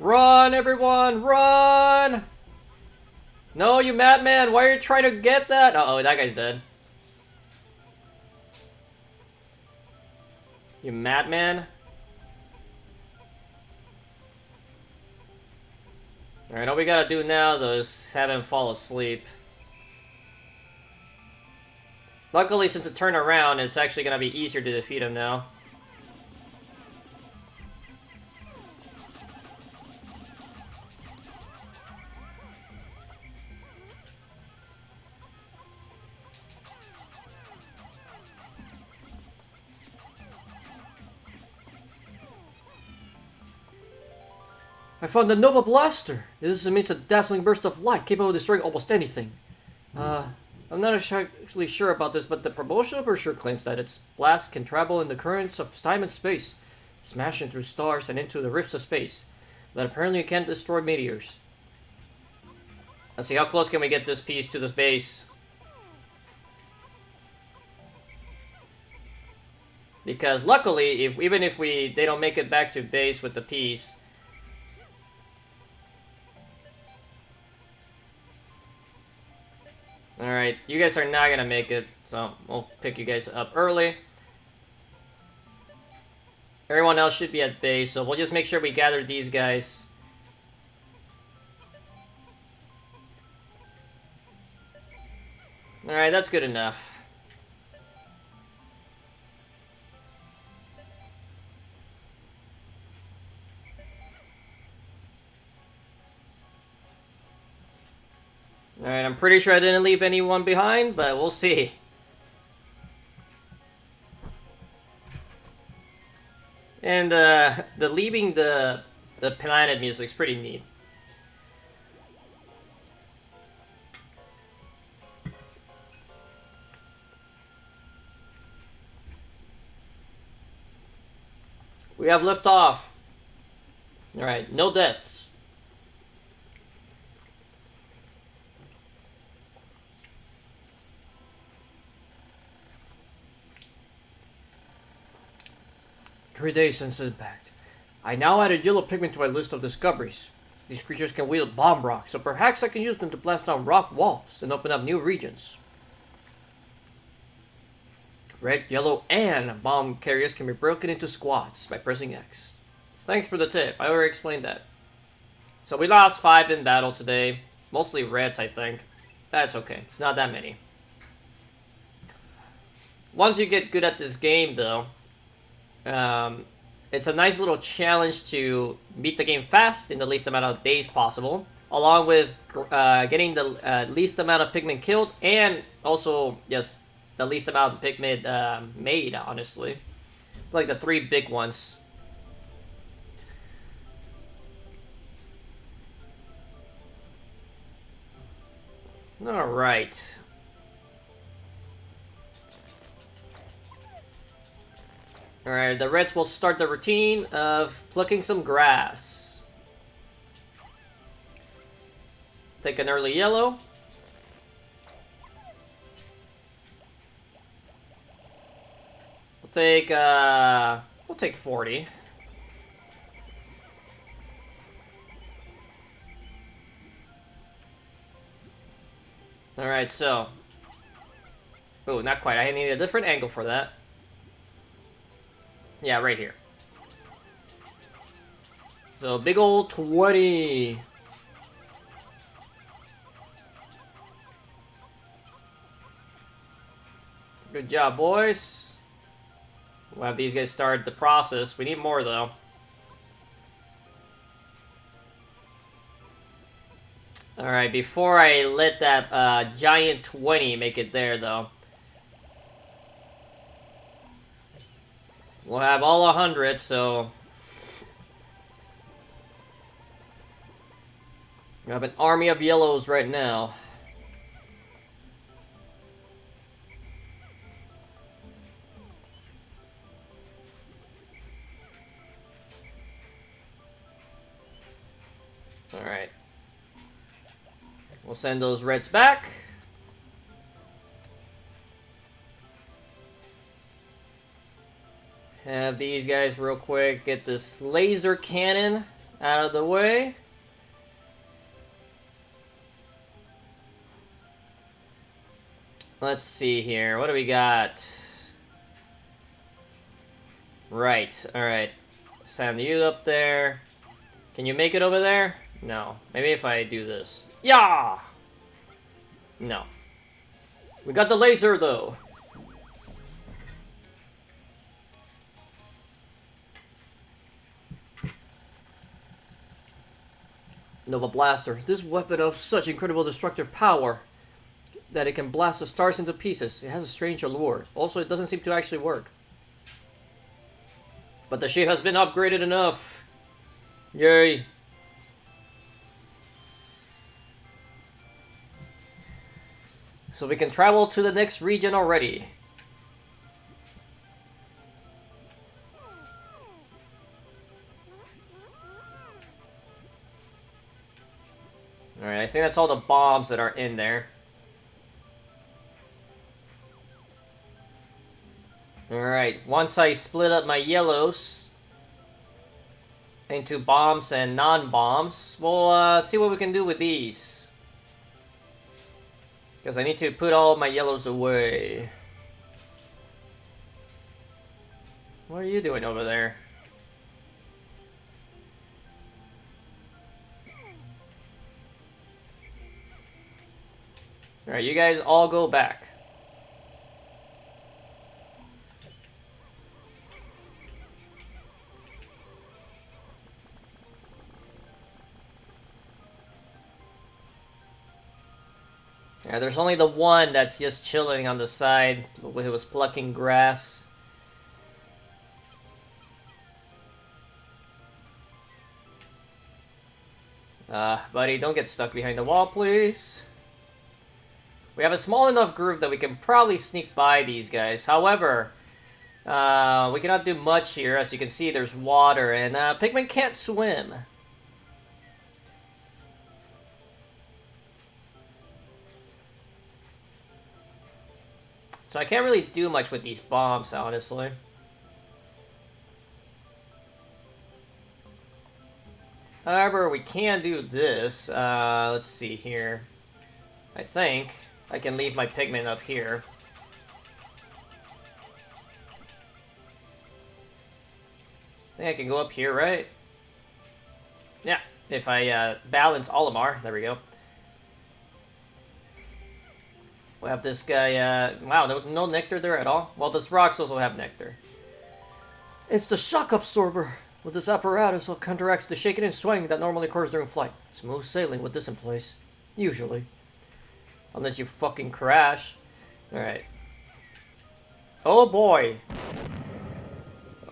Run, everyone! Run! No, you madman! Why are you trying to get that? Uh-oh, that guy's dead. You madman. Alright, all we gotta do now, though, is have him fall asleep. Luckily, since it turned around, it's actually gonna be easier to defeat him now. I found the Nova Blaster! This emits a dazzling burst of light capable of destroying almost anything. I'm not actually sure about this, but the promotional brochure claims that its blast can travel in the currents of time and space, smashing through stars and into the rifts of space. But apparently it can't destroy meteors. Let's see, how close can we get this piece to this base? Because luckily, even if they don't make it back to base with the piece, alright, you guys are not gonna make it, so we'll pick you guys up early. Everyone else should be at base, so we'll just make sure we gather these guys. Alright, that's good enough. Alright, I'm pretty sure I didn't leave anyone behind, but we'll see. And the leaving the planet music's pretty neat. We have liftoff. Alright, no deaths. Three days since impact. I now added yellow Pikmin to my list of discoveries. These creatures can wield bomb rocks, so perhaps I can use them to blast down rock walls and open up new regions. Red, yellow, and bomb carriers can be broken into squads by pressing X. Thanks for the tip. I already explained that. So we lost 5 in battle today. Mostly reds, I think. That's okay. It's not that many. Once you get good at this game, though, it's a nice little challenge to beat the game fast in the least amount of days possible, along with getting the least amount of Pikmin killed, and also, yes, the least amount of Pikmin made, honestly. It's like the 3 big ones. Alright. Alright, the Reds will start the routine of plucking some grass. Take an early yellow. We'll take 40. Alright, so. Oh, not quite. I need a different angle for that. Yeah, right here. So, big old 20. Good job, boys. We'll have these guys start the process. We need more, though. Alright, before I let that giant 20 make it there, though. We'll have all 100, so... We have an army of yellows right now. Alright. We'll send those reds back. Have these guys real quick get this laser cannon out of the way. Let's see here. What do we got? Right. Alright. Send you up there. Can you make it over there? No. Maybe if I do this. Yeah! No. We got the laser, though. Nova Blaster. This weapon of such incredible destructive power that it can blast the stars into pieces. It has a strange allure. Also, it doesn't seem to actually work. But the ship has been upgraded enough. Yay. So we can travel to the next region already. Alright, I think that's all the bombs that are in there. Alright, once I split up my yellows into bombs and non-bombs, we'll see what we can do with these. Because I need to put all my yellows away. What are you doing over there? Alright, you guys all go back. Yeah, there's only the one that's just chilling on the side. Who was plucking grass. Buddy, don't get stuck behind the wall, please. We have a small enough group that we can probably sneak by these guys. However, we cannot do much here. As you can see, there's water, and Pikmin can't swim. So I can't really do much with these bombs, honestly. However, we can do this. Let's see here. I think I can leave my Pikmin up here. I think I can go up here, right? Yeah, if I balance Olimar. There we go. We'll have this guy, wow, there was no nectar there at all? Well, this rocks also have nectar. It's the shock absorber. With this apparatus, it counteracts the shaking and swaying that normally occurs during flight. Smooth sailing with this in place. Usually. Unless you fucking crash. Alright. Oh boy.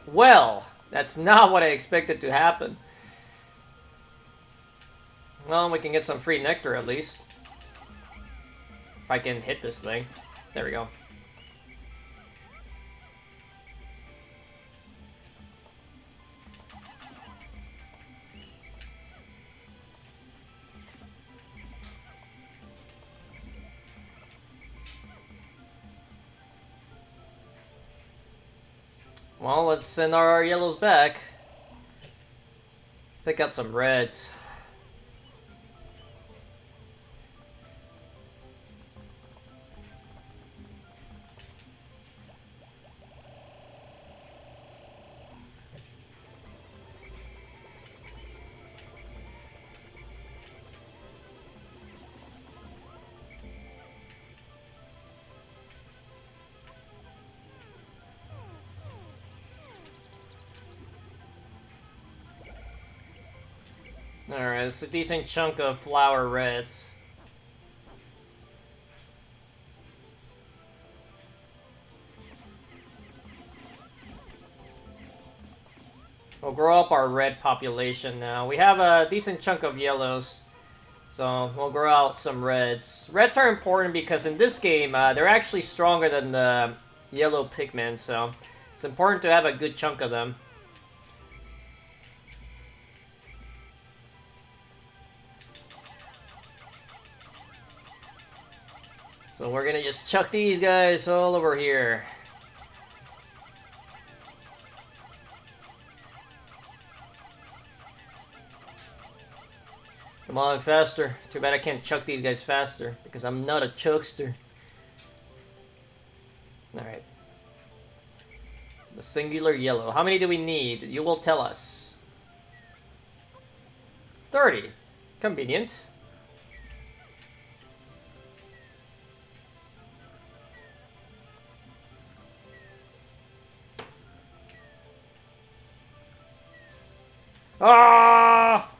Well, that's not what I expected to happen. Well, we can get some free nectar at least. If I can hit this thing. There we go. Well, let's send our yellows back. Pick out some reds. Alright, it's a decent chunk of flower reds. We'll grow up our red population now. We have a decent chunk of yellows, so we'll grow out some reds. Reds are important because in this game, they're actually stronger than the yellow Pikmin, so it's important to have a good chunk of them. So we're gonna just chuck these guys all over here. Come on, faster. Too bad I can't chuck these guys faster, because I'm not a chuckster. Alright. The singular yellow. How many do we need? You will tell us. 30. Convenient. Ah!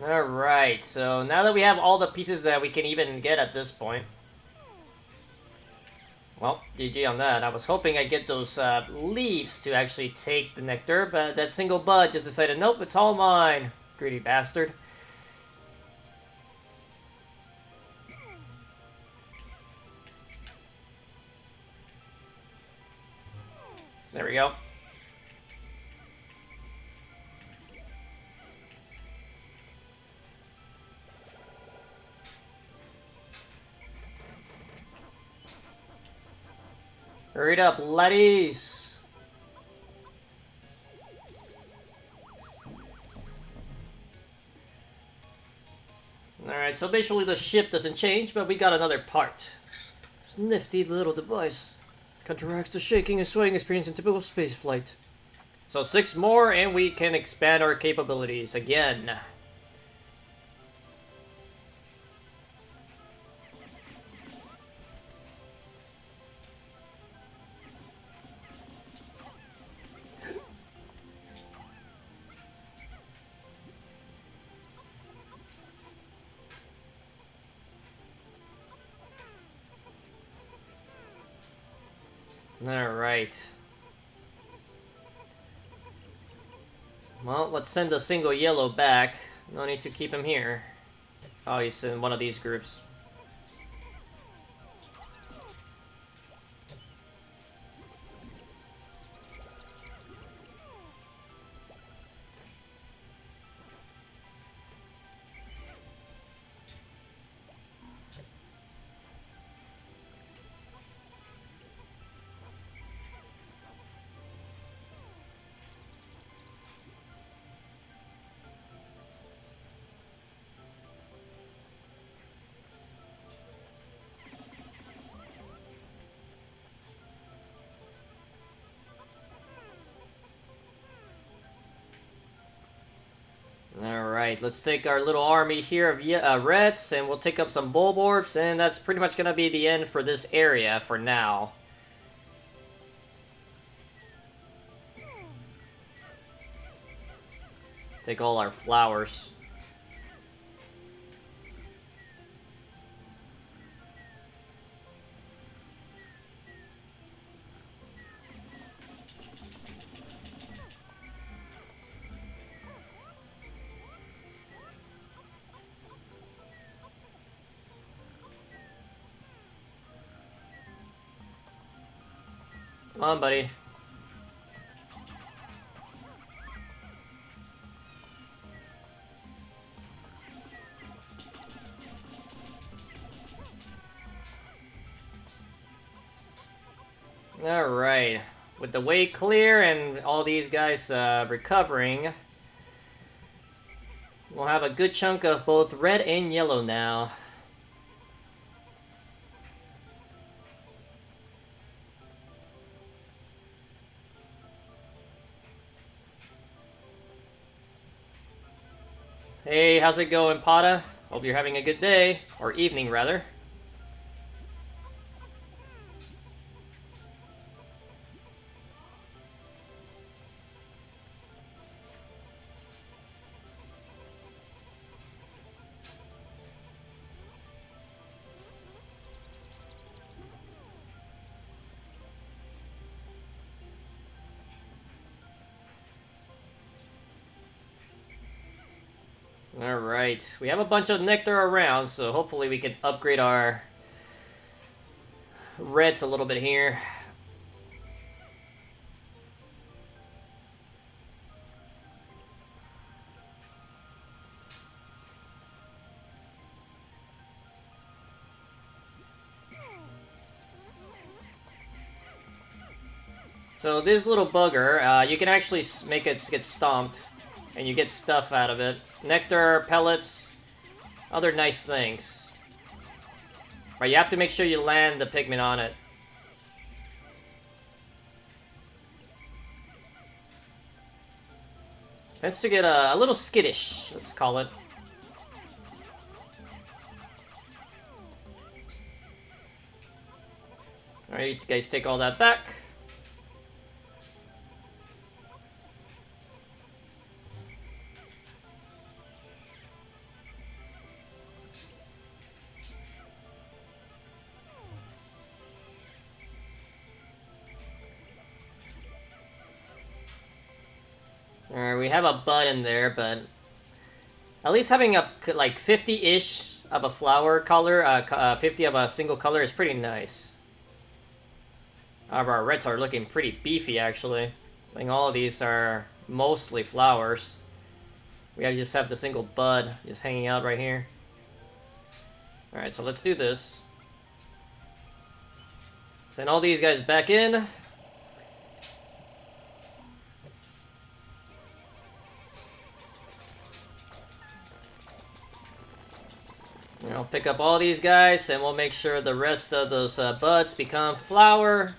Alright, so now that we have all the pieces that we can even get at this point. Well, GG on that. I was hoping I'd get those leaves to actually take the nectar, but that single bud just decided, nope, it's all mine. Greedy bastard. There we go. Hurry up, laddies! Alright, so basically the ship doesn't change, but we got another part. This nifty little device counteracts the shaking and swaying experience in typical spaceflight. So 6 more and we can expand our capabilities again. Alright. Well, let's send a single yellow back. No need to keep him here. Oh, he's in one of these groups. Alright, let's take our little army here of Reds, and we'll take up some Bulborbs, and that's pretty much going to be the end for this area for now. Take all our flowers. Come on, buddy. Alright. With the way clear and all these guys recovering, we'll have a good chunk of both red and yellow now. Hey, how's it going, Pata? Hope you're having a good day. Or evening, rather. Alright, we have a bunch of nectar around, so hopefully we can upgrade our reds a little bit here. So this little bugger, you can actually make it get stomped, and you get stuff out of it. Nectar, pellets, other nice things. Right, you have to make sure you land the Pikmin on it. Tends to get a little skittish, let's call it. Alright, you guys take all that back. Alright, we have a bud in there, but at least having a like 50-ish of a flower color, 50 of a single color is pretty nice. Our reds are looking pretty beefy, actually. I think all of these are mostly flowers. We just have the single bud just hanging out right here. Alright, so let's do this. Send all these guys back in. I'll pick up all these guys, and we'll make sure the rest of those buds become flower.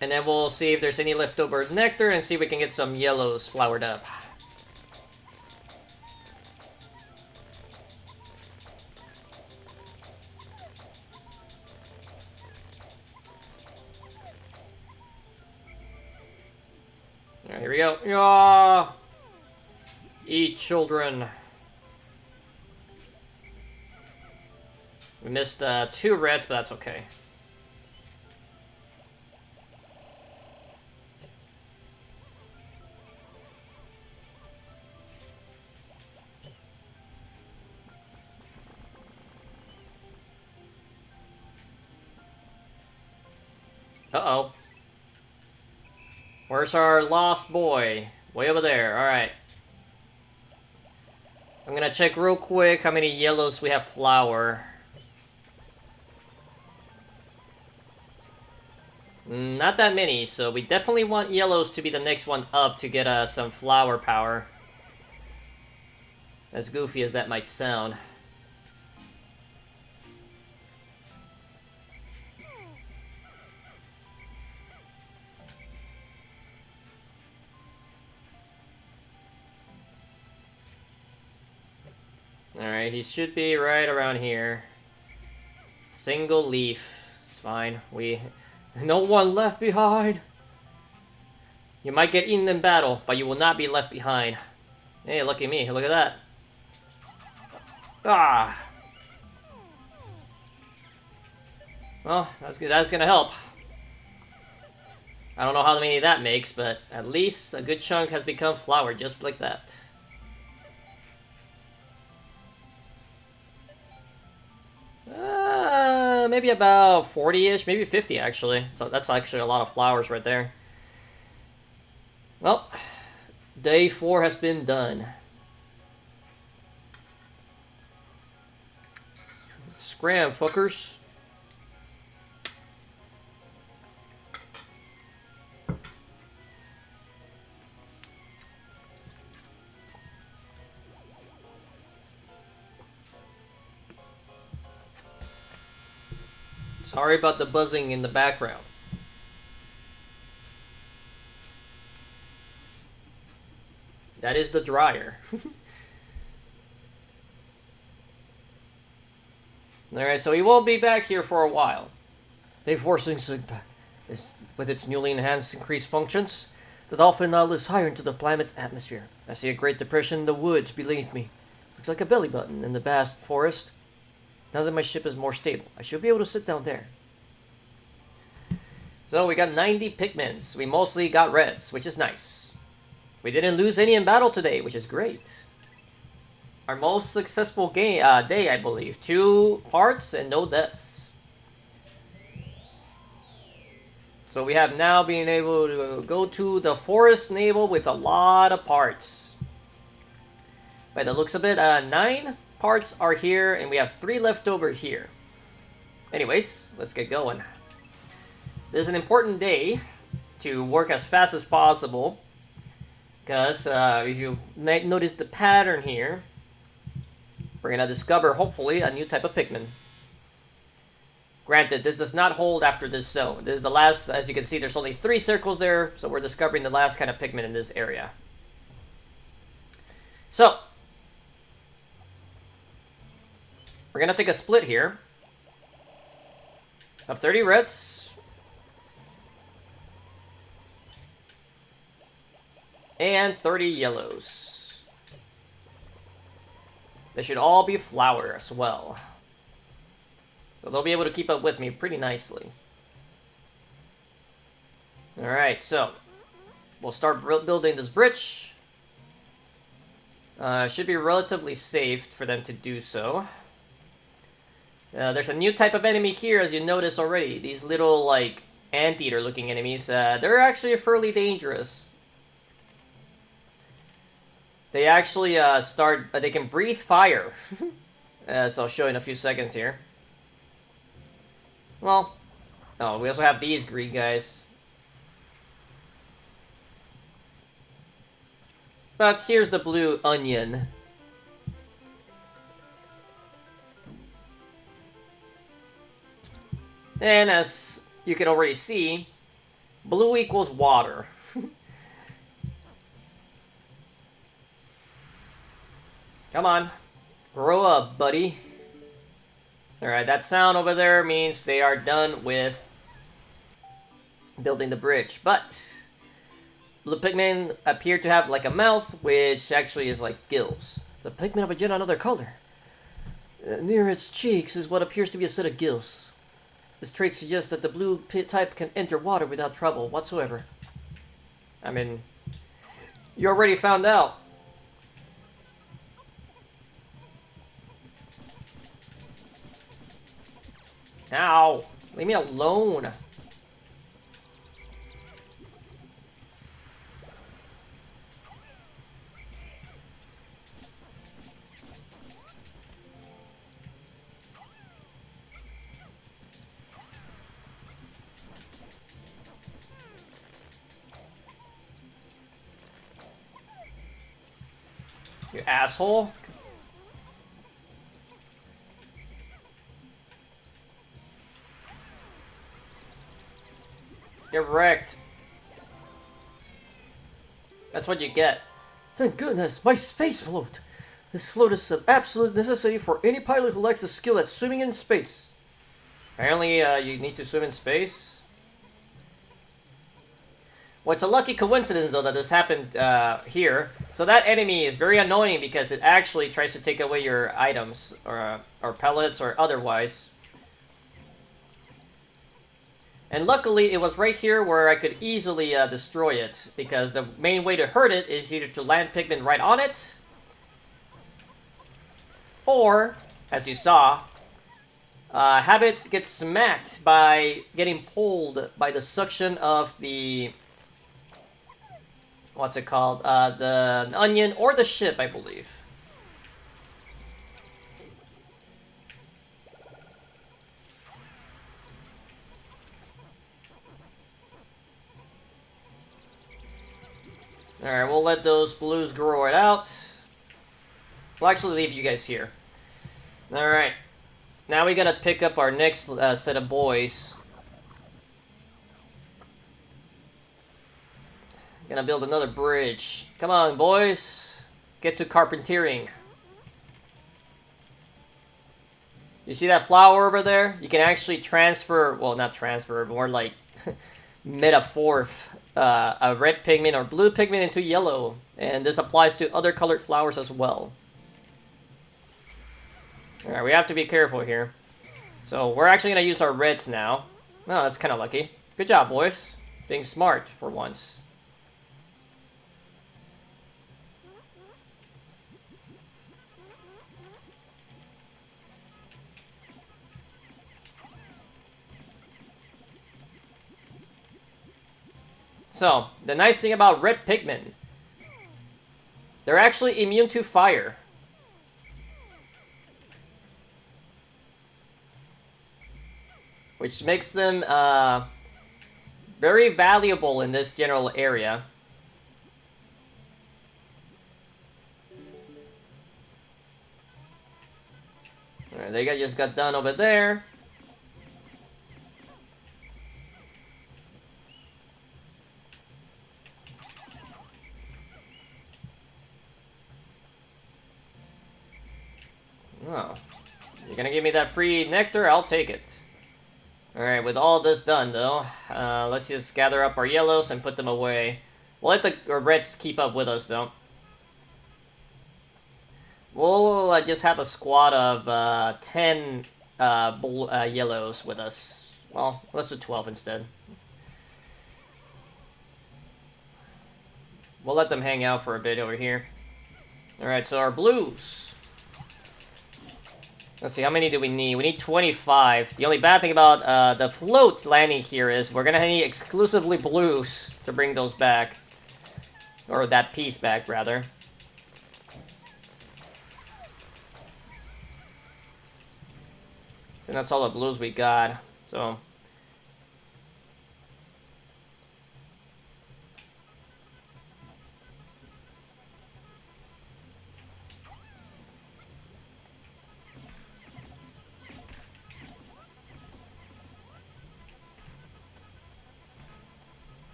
And then we'll see if there's any leftover nectar, and see if we can get some yellows flowered up. Alright, here we go. Yeah. Eat, children. We missed 2 reds, but that's okay. Uh-oh. Where's our lost boy? Way over there. Alright. I'm gonna check real quick how many yellows we have flower. Not that many, so we definitely want yellows to be the next one up to get some flower power. As goofy as that might sound. Alright, he should be right around here. Single leaf. It's fine. No one left behind. You might get eaten in battle, but you will not be left behind. Hey, look at me. Look at that. Ah. Well, that's good. That's gonna help. I don't know how many that makes, but at least a good chunk has become flower just like that. Maybe about 40-ish, maybe 50 actually. So that's actually a lot of flowers right there. Well, day 4 has been done. Scram, fuckers. Sorry about the buzzing in the background. That is the dryer. Alright, so he won't be back here for a while. Day 4 sinks back. With its newly enhanced increased functions, the dolphin now lives higher into the planet's atmosphere. I see a great depression in the woods beneath me. Looks like a belly button in the vast forest. Now that my ship is more stable, I should be able to sit down there. So we got 90 Pikmins. We mostly got reds, which is nice. We didn't lose any in battle today, which is great. Our most successful day, I believe. 2 parts and no deaths. So we have now been able to go to the forest navel with a lot of parts. By the looks of it, 9 parts are here, and we have 3 left over here. Anyways, let's get going. This is an important day to work as fast as possible, because if you notice the pattern here, we're gonna discover, hopefully, a new type of Pikmin. Granted, this does not hold after this zone. This is the last, as you can see, there's only 3 circles there, so we're discovering the last kind of Pikmin in this area. So, we're gonna take a split here of 30 reds and 30 yellows. They should all be flower as well, so they'll be able to keep up with me pretty nicely. Alright, so we'll start building this bridge. Should be relatively safe for them to do so. There's a new type of enemy here, as you notice already. These little, like, anteater looking enemies. They're actually fairly dangerous. They actually they can breathe fire. So I'll show you in a few seconds here. Well, oh, we also have these green guys. But here's the blue onion. And as you can already see, blue equals water. Come on, grow up, buddy. Alright, that sound over there means they are done with building the bridge. But the Pikmin appear to have like a mouth, which actually is like gills. The Pikmin of yet another color. Near its cheeks is what appears to be a set of gills. This trait suggests that the blue type can enter water without trouble whatsoever. I mean, you already found out. Ow! Leave me alone. You asshole. Get wrecked. That's what you get. Thank goodness, my space float. This float is an absolute necessity for any pilot who likes the skill at swimming in space. Apparently, you need to swim in space. Well, it's a lucky coincidence, though, that this happened here. So that enemy is very annoying because it actually tries to take away your items, or pellets, or otherwise. And luckily, it was right here where I could easily destroy it, because the main way to hurt it is either to land Pikmin right on it, or, as you saw, have it get smacked by getting pulled by the suction of the... what's it called? The onion or the ship, I believe. Alright, we'll let those blues grow it out. We'll actually leave you guys here. Alright. Now we gotta pick up our next set of boys. Gonna build another bridge. Come on, boys. Get to carpentering. You see that flower over there? You can actually transfer, well, not transfer, more like metamorph a red pigment or blue pigment into yellow. And this applies to other colored flowers as well. Alright, we have to be careful here. So we're actually gonna use our reds now. Oh, that's kind of lucky. Good job, boys. Being smart for once. So, the nice thing about red Pikmin, they're actually immune to fire. Which makes them very valuable in this general area. Alright, they just got done over there. Oh, you're gonna give me that free nectar? I'll take it. Alright, with all this done, though, let's just gather up our yellows and put them away. We'll let the reds keep up with us, though. We'll just have a squad of 10 yellows with us. Well, let's do 12 instead. We'll let them hang out for a bit over here. Alright, so our blues. Let's see, how many do we need? We need 25. The only bad thing about the float landing here is we're gonna need exclusively blues to bring those back. Or that piece back, rather. And that's all the blues we got, so...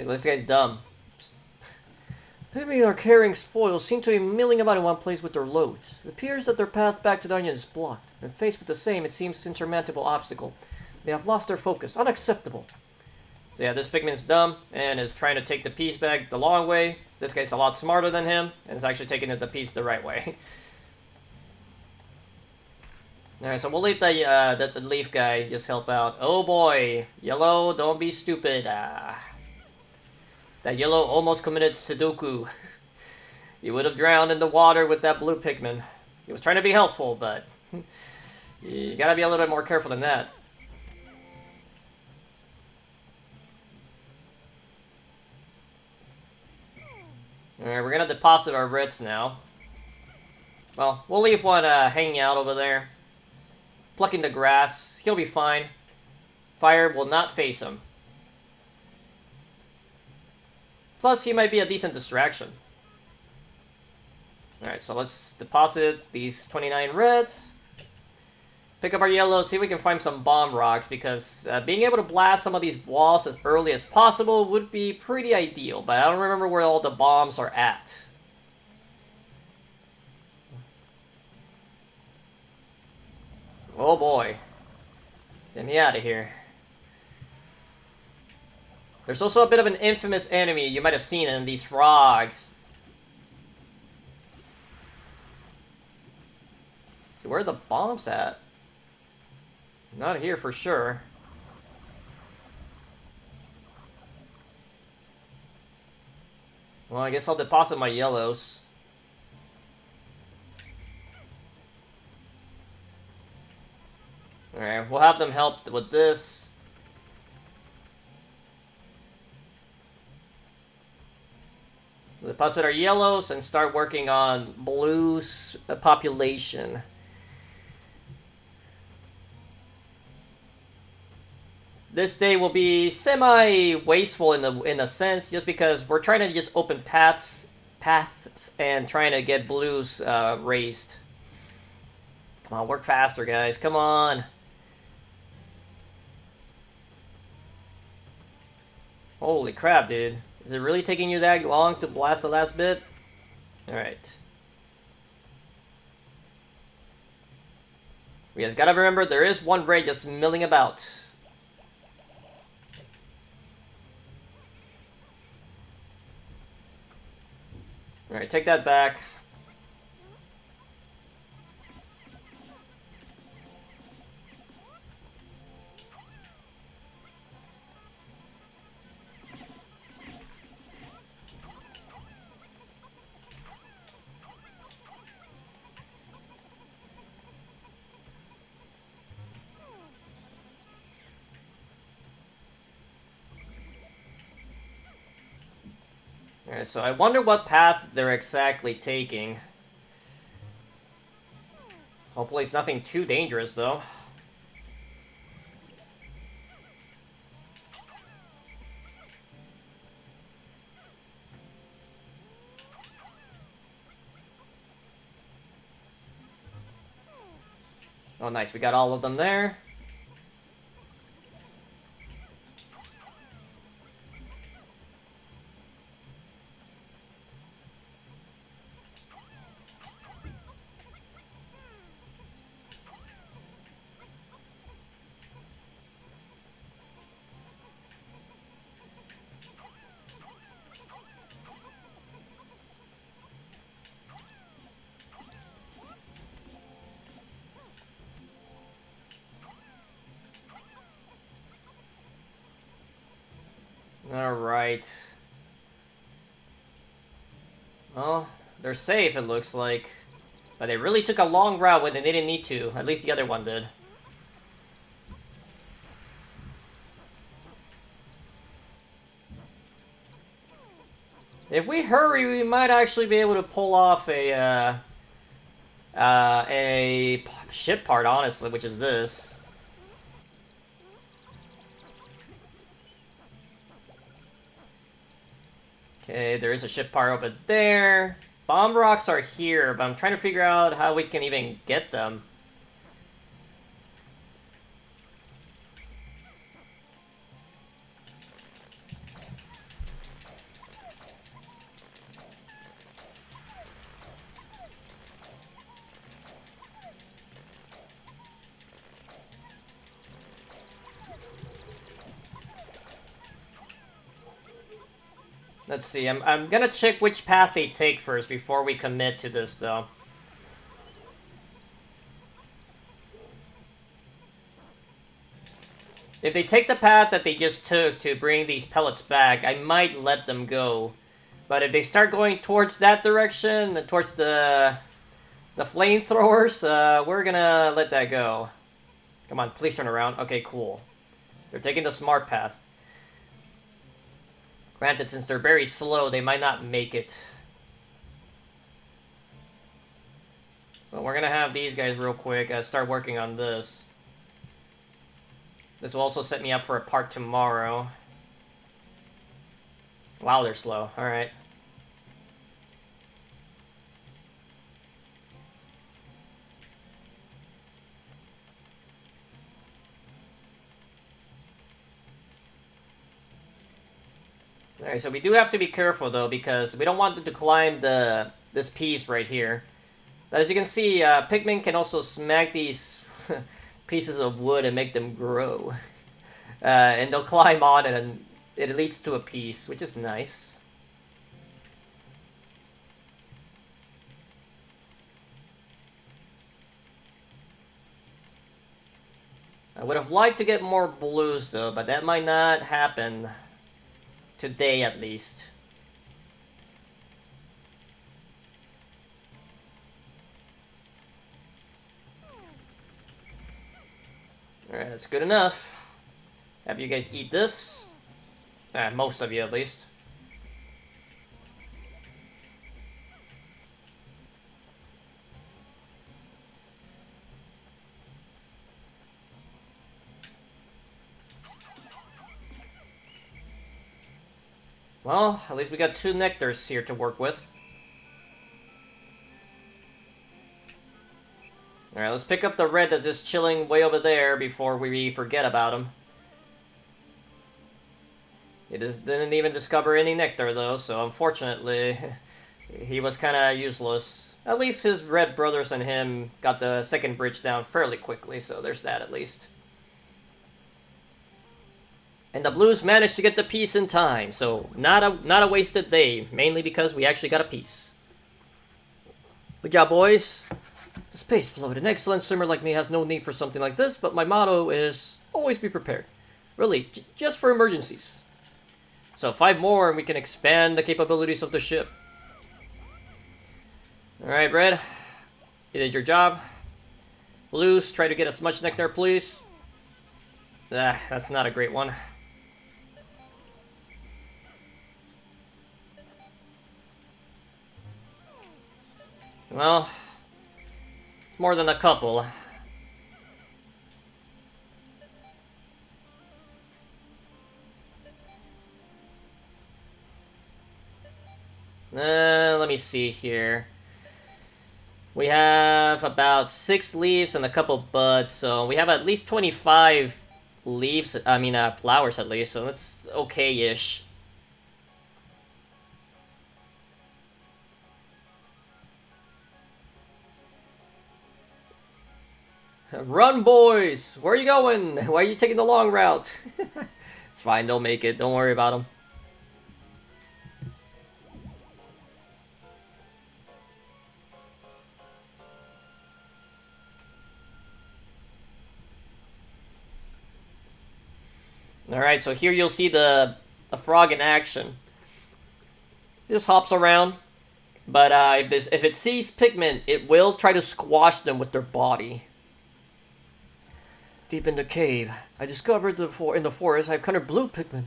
This guy's dumb. Maybe our carrying spoils seem to be milling about in one place with their loads. It appears that their path back to the onion is blocked, and faced with the same, it seems, insurmountable obstacle. They have lost their focus. Unacceptable. So yeah, this Pikmin's dumb and is trying to take the piece back the long way. This guy's a lot smarter than him and is actually taking the piece the right way. Alright, so we'll let the leaf guy just help out. Oh boy, Yellow, don't be stupid. That Yellow almost committed Sudoku. He would have drowned in the water with that blue Pikmin. He was trying to be helpful, but you gotta be a little bit more careful than that. Alright, we're gonna deposit our Ritz now. Well, we'll leave one hanging out over there. Plucking the grass. He'll be fine. Fire will not face him. Plus, he might be a decent distraction. Alright, so let's deposit these 29 reds. Pick up our yellows, see if we can find some bomb rocks, because being able to blast some of these walls as early as possible would be pretty ideal, but I don't remember where all the bombs are at. Oh boy. Get me out of here. There's also a bit of an infamous enemy you might have seen in these frogs. So where are the bombs at? Not here for sure. Well, I guess I'll deposit my yellows. Alright, we'll have them help with this. We'll deposit our yellows and start working on blue's population. This day will be semi-wasteful in a sense, just because we're trying to just open paths and trying to get blues raised. Come on, work faster, guys. Come on. Holy crap, dude. Is it really taking you that long to blast the last bit? Alright. We just gotta remember there is one ray just milling about. Alright, take that back. Alright, so I wonder what path they're exactly taking. Hopefully it's nothing too dangerous, though. Oh, nice. We got all of them there. Alright. Well, they're safe, it looks like. But they really took a long route when they didn't need to. At least the other one did. If we hurry, we might actually be able to pull off a ship part, honestly, which is this. Okay, there is a ship part over there. Bomb rocks are here, but I'm trying to figure out how we can even get them. Let's see. I'm gonna check which path they take first before we commit to this, though. If they take the path that they just took to bring these pellets back, I might let them go. But if they start going towards that direction, towards the flamethrowers, we're gonna let that go. Come on, please turn around. Okay, cool. They're taking the smart path. Granted, since they're very slow, they might not make it. So we're gonna have these guys real quick start working on this. This will also set me up for a part tomorrow. Wow, they're slow. Alright. Alright, so we do have to be careful, though, because we don't want them to climb this piece right here. But as you can see, Pikmin can also smack these pieces of wood and make them grow. And they'll climb on it, and it leads to a piece, which is nice. I would have liked to get more blues, though, but that might not happen today, at least. Alright, that's good enough. Have you guys eat this? Most of you, at least. Well, at least we got 2 nectars here to work with. Alright, let's pick up the red that's just chilling way over there before we forget about him. It didn't even discover any nectar, though, so unfortunately, he was kind of useless. At least his red brothers and him got the second bridge down fairly quickly, so there's that at least. And the blues managed to get the piece in time, so not a wasted day, mainly because we actually got a piece. Good job, boys. The space float. An excellent swimmer like me has no need for something like this, but my motto is always be prepared. Really, just for emergencies. So 5 more and we can expand the capabilities of the ship. Alright, Red. You did your job. Blues, try to get as much nectar, please. That's not a great one. Well, it's more than a couple. Let me see here. We have about 6 leaves and a couple buds, so we have at least 25 leaves, flowers at least, so that's okay-ish. Run, boys! Where are you going? Why are you taking the long route? It's fine, they'll make it, don't worry about them. Alright, so here you'll see the frog in action. It just hops around, but if it sees Pikmin, it will try to squash them with their body. Deep in the cave, I discovered in the forest I've encountered blue Pikmin.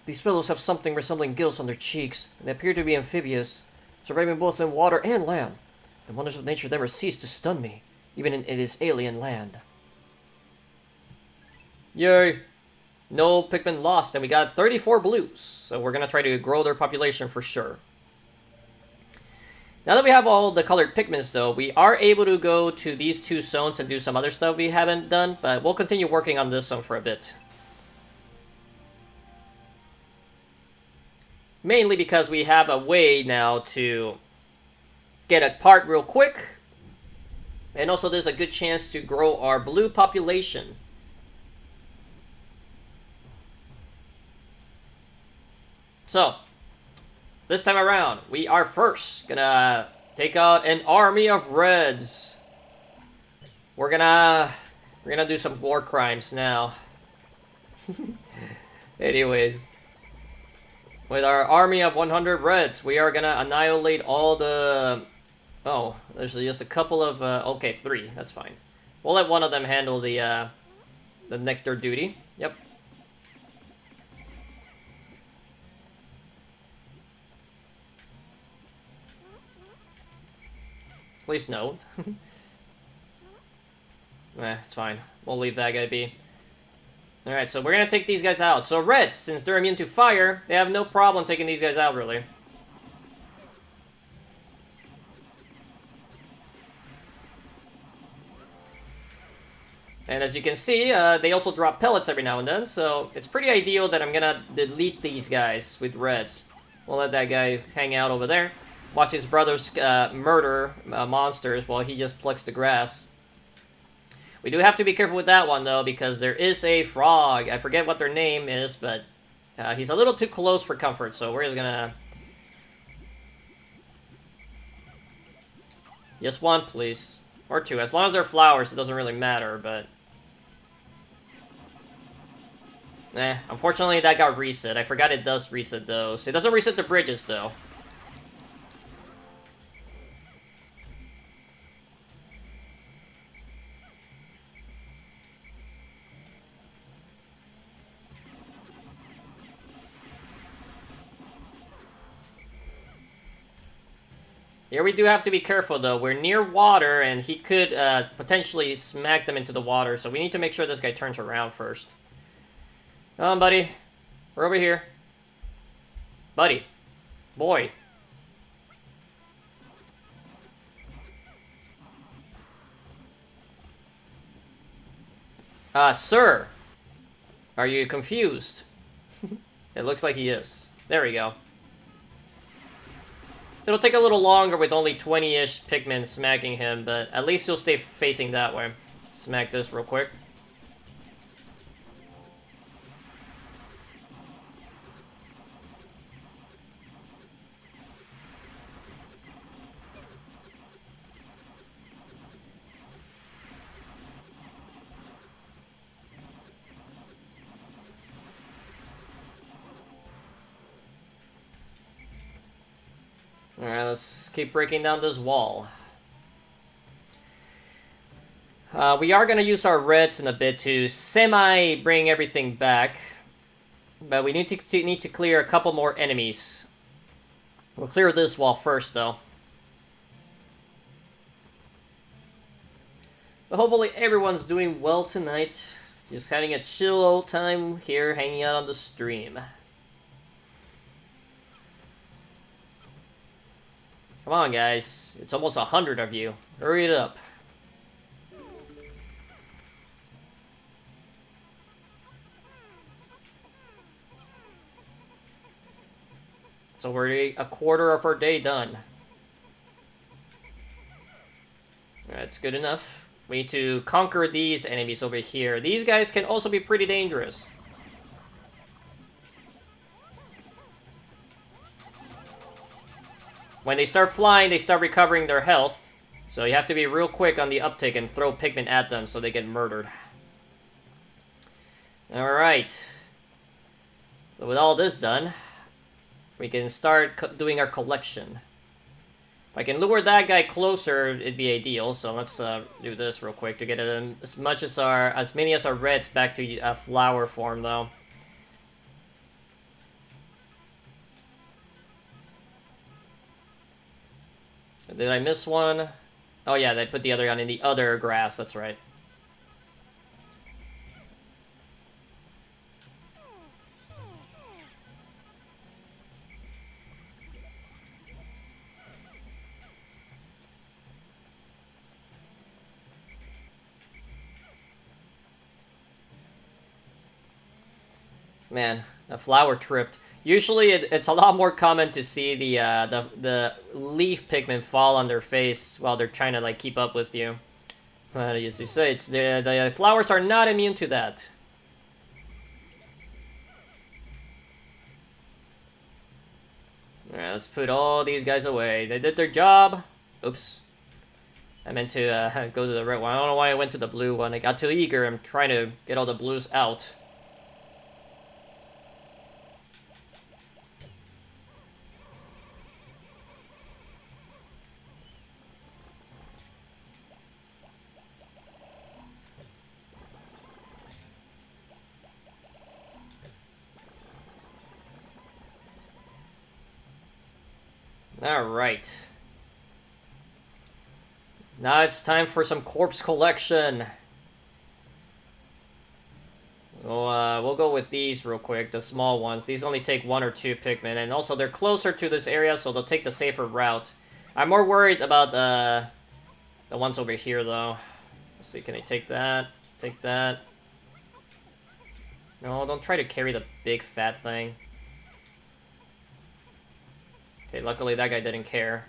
These fellows have something resembling gills on their cheeks, and they appear to be amphibious, surviving both in water and land. The wonders of nature never cease to stun me, even in this alien land. Yay! No Pikmin lost, and we got 34 blues. So we're going to try to grow their population for sure. Now that we have all the colored Pikmins, though, we are able to go to these 2 zones and do some other stuff we haven't done, but we'll continue working on this zone for a bit. Mainly because we have a way now to get a part real quick, and also there's a good chance to grow our blue population. So, this time around, we are first gonna take out an army of reds. We're gonna do some war crimes now. Anyways, with our army of 100 reds, we are gonna annihilate all the... Oh, there's just a couple of... okay, 3. That's fine. We'll let one of them handle the nectar duty. Yep. Please no. It's fine. We'll leave that guy be. Alright, so we're gonna take these guys out. So reds, since they're immune to fire, they have no problem taking these guys out, really. And as you can see, they also drop pellets every now and then, so it's pretty ideal that I'm gonna delete these guys with reds. We'll let that guy hang out over there. Watch his brothers murder monsters while he just plucks the grass. We do have to be careful with that one, though, because there is a frog. I forget what their name is, but he's a little too close for comfort, so we're just gonna... Just one, please. Or 2. As long as they're flowers, it doesn't really matter, but... unfortunately that got reset. I forgot it does reset those. It doesn't reset the bridges, though. Here we do have to be careful, though. We're near water, and he could potentially smack them into the water, so we need to make sure this guy turns around first. Come on, buddy. We're over here. Buddy. Boy. Sir. Are you confused? It looks like he is. There we go. It'll take a little longer with only 20-ish Pikmin smacking him, but at least he'll stay facing that way. Smack this real quick. Alright, let's keep breaking down this wall. We are going to use our reds in a bit to semi-bring everything back. But we need to clear a couple more enemies. We'll clear this wall first, though. But hopefully everyone's doing well tonight. Just having a chill old time here, hanging out on the stream. Come on, guys. It's almost 100 of you. Hurry it up. So we're a quarter of our day done. That's good enough. We need to conquer these enemies over here. These guys can also be pretty dangerous. When they start flying, they start recovering their health. So you have to be real quick on the uptick and throw Pikmin at them so they get murdered. Alright. So with all this done, we can start doing our collection. If I can lure that guy closer, it'd be ideal. So let's do this real quick to get as many as our reds back to flower form, though. Did I miss one? Oh yeah, they put the other one in the other grass, that's right. Man, a flower tripped. Usually, it's a lot more common to see the leaf Pikmin fall on their face while they're trying to like keep up with you. But as you say, it's the flowers are not immune to that. Alright, let's put all these guys away. They did their job. Oops. I meant to go to the red one. I don't know why I went to the blue one. I got too eager. I'm trying to get all the blues out. Alright. Now it's time for some corpse collection. We'll go with these real quick, the small ones. These only take 1 or 2 Pikmin, and also they're closer to this area, so they'll take the safer route. I'm more worried about the ones over here, though. Let's see, can I take that? Take that. No, don't try to carry the big fat thing. Okay, luckily that guy didn't care.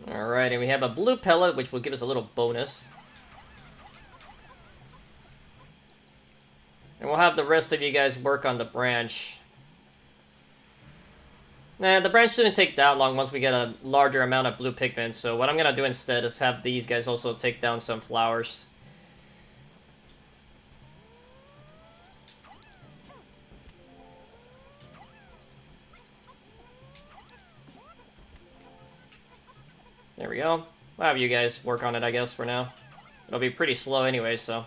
Alright, and we have a blue pellet, which will give us a little bonus. And we'll have the rest of you guys work on the branch. Nah, the branch shouldn't take that long once we get a larger amount of blue Pikmin, so what I'm gonna do instead is have these guys also take down some flowers. There we go. I'll have you guys work on it, I guess, for now. It'll be pretty slow anyway, so...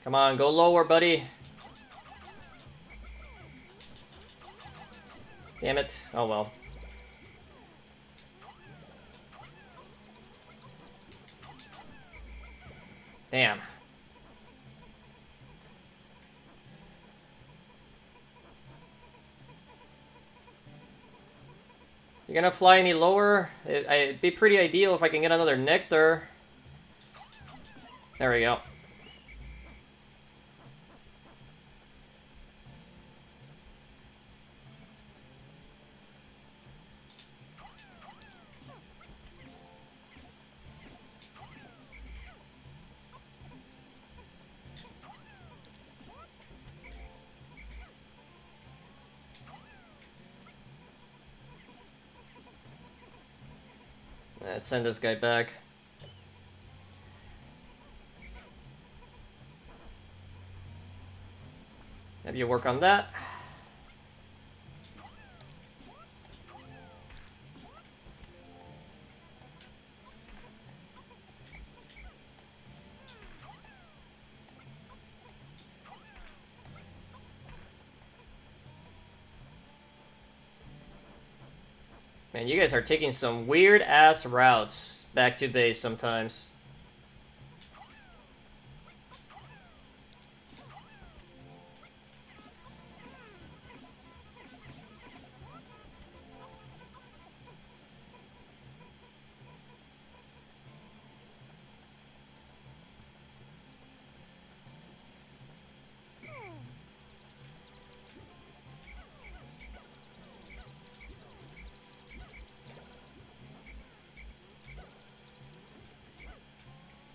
Come on, go lower, buddy. Damn it. Oh well. Damn. You're gonna fly any lower? It'd be pretty ideal if I can get another nectar. There we go. Let's send this guy back. Have you work on that. Man, you guys are taking some weird-ass routes back to base sometimes.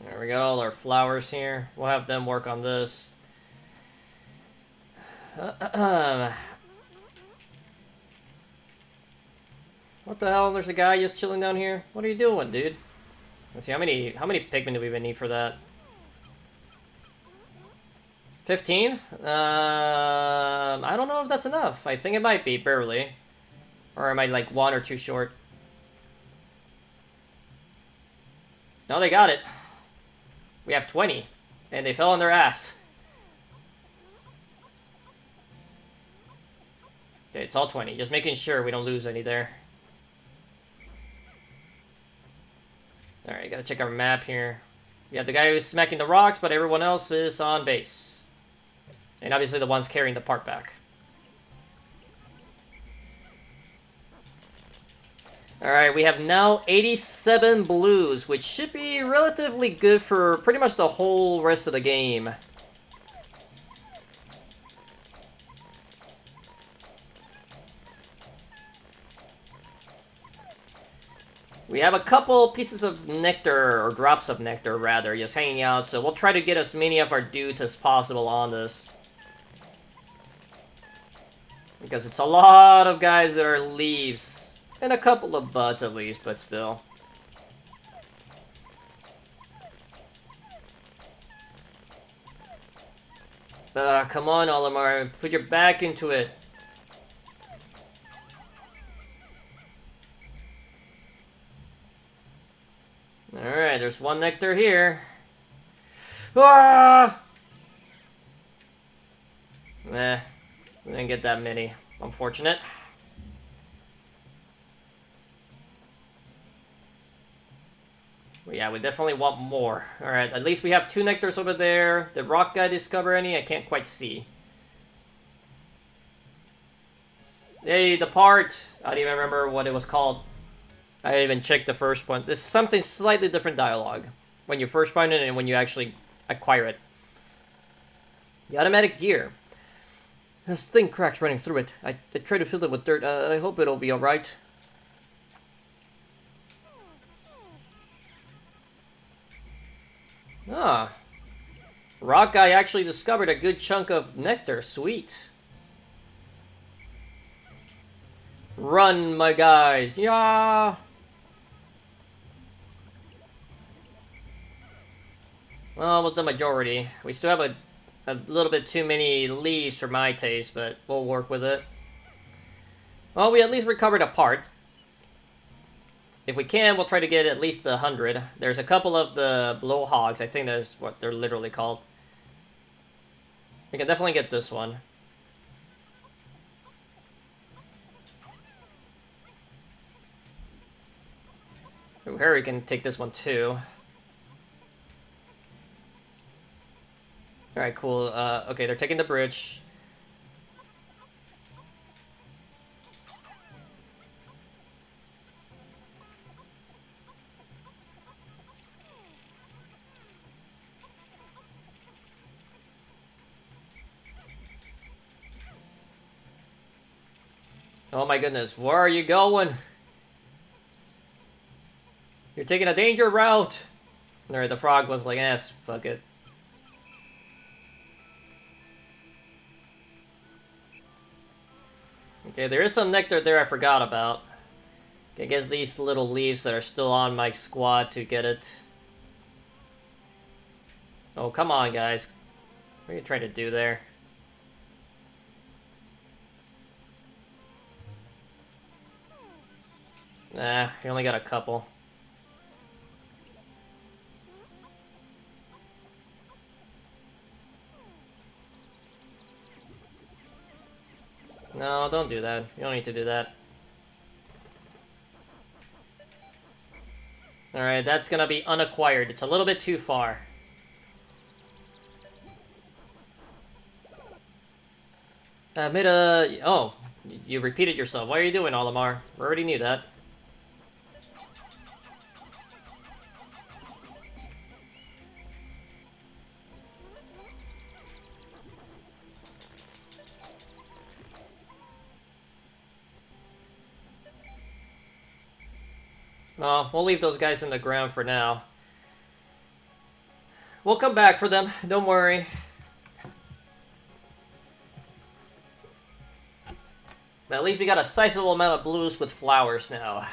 There, we got all our flowers here. We'll have them work on this. What the hell? There's a guy just chilling down here. What are you doing, dude? Let's see, how many Pikmin do we even need for that? 15? I don't know if that's enough. I think it might be, barely. Or am I like 1 or 2 short? No, they got it. We have 20. And they fell on their ass. Okay, it's all 20. Just making sure we don't lose any there. Alright, gotta check our map here. We have the guy who's smacking the rocks, but everyone else is on base. And obviously the ones carrying the part back. Alright, we have now 87 blues, which should be relatively good for pretty much the whole rest of the game. We have a couple pieces of nectar, or drops of nectar rather, just hanging out, so we'll try to get as many of our dudes as possible on this. Because it's a lot of guys that are leaves. And a couple of buds at least, but still. Come on, Olimar. Put your back into it. Alright, there's one nectar here. Ah! We didn't get that many. Unfortunate. But yeah, we definitely want more. Alright, at least we have 2 nectars over there. Did rock guy discover any? I can't quite see. Hey, the part! I don't even remember what it was called. I didn't even check the first one. This is something slightly different dialogue. When you first find it and when you actually acquire it. The automatic gear. This thing cracks running through it. I tried to fill it with dirt. I hope it'll be alright. Ah. Rock guy actually discovered a good chunk of nectar. Sweet. Run, my guys. Yeah. Well, almost the majority. We still have a little bit too many leaves for my taste, but we'll work with it. Well, we at least recovered a part. If we can, we'll try to get at least 100. There's a couple of the blowhogs. I think that's what they're literally called. We can definitely get this one. Ooh, Harry can take this one too. Alright, cool. Okay, they're taking the bridge. Oh my goodness, where are you going? You're taking a danger route! Alright, the frog was like, fuck it. Okay, there is some nectar there I forgot about. I guess these little leaves that are still on my squad to get it. Oh, come on, guys. What are you trying to do there? Nah, you only got a couple. No, don't do that. You don't need to do that. Alright, that's gonna be unacquired. It's a little bit too far. Made a... Oh, you repeated yourself. What are you doing, Olimar? We already knew that. Well, we'll leave those guys in the ground for now. We'll come back for them. Don't worry. But at least we got a sizable amount of blues with flowers now.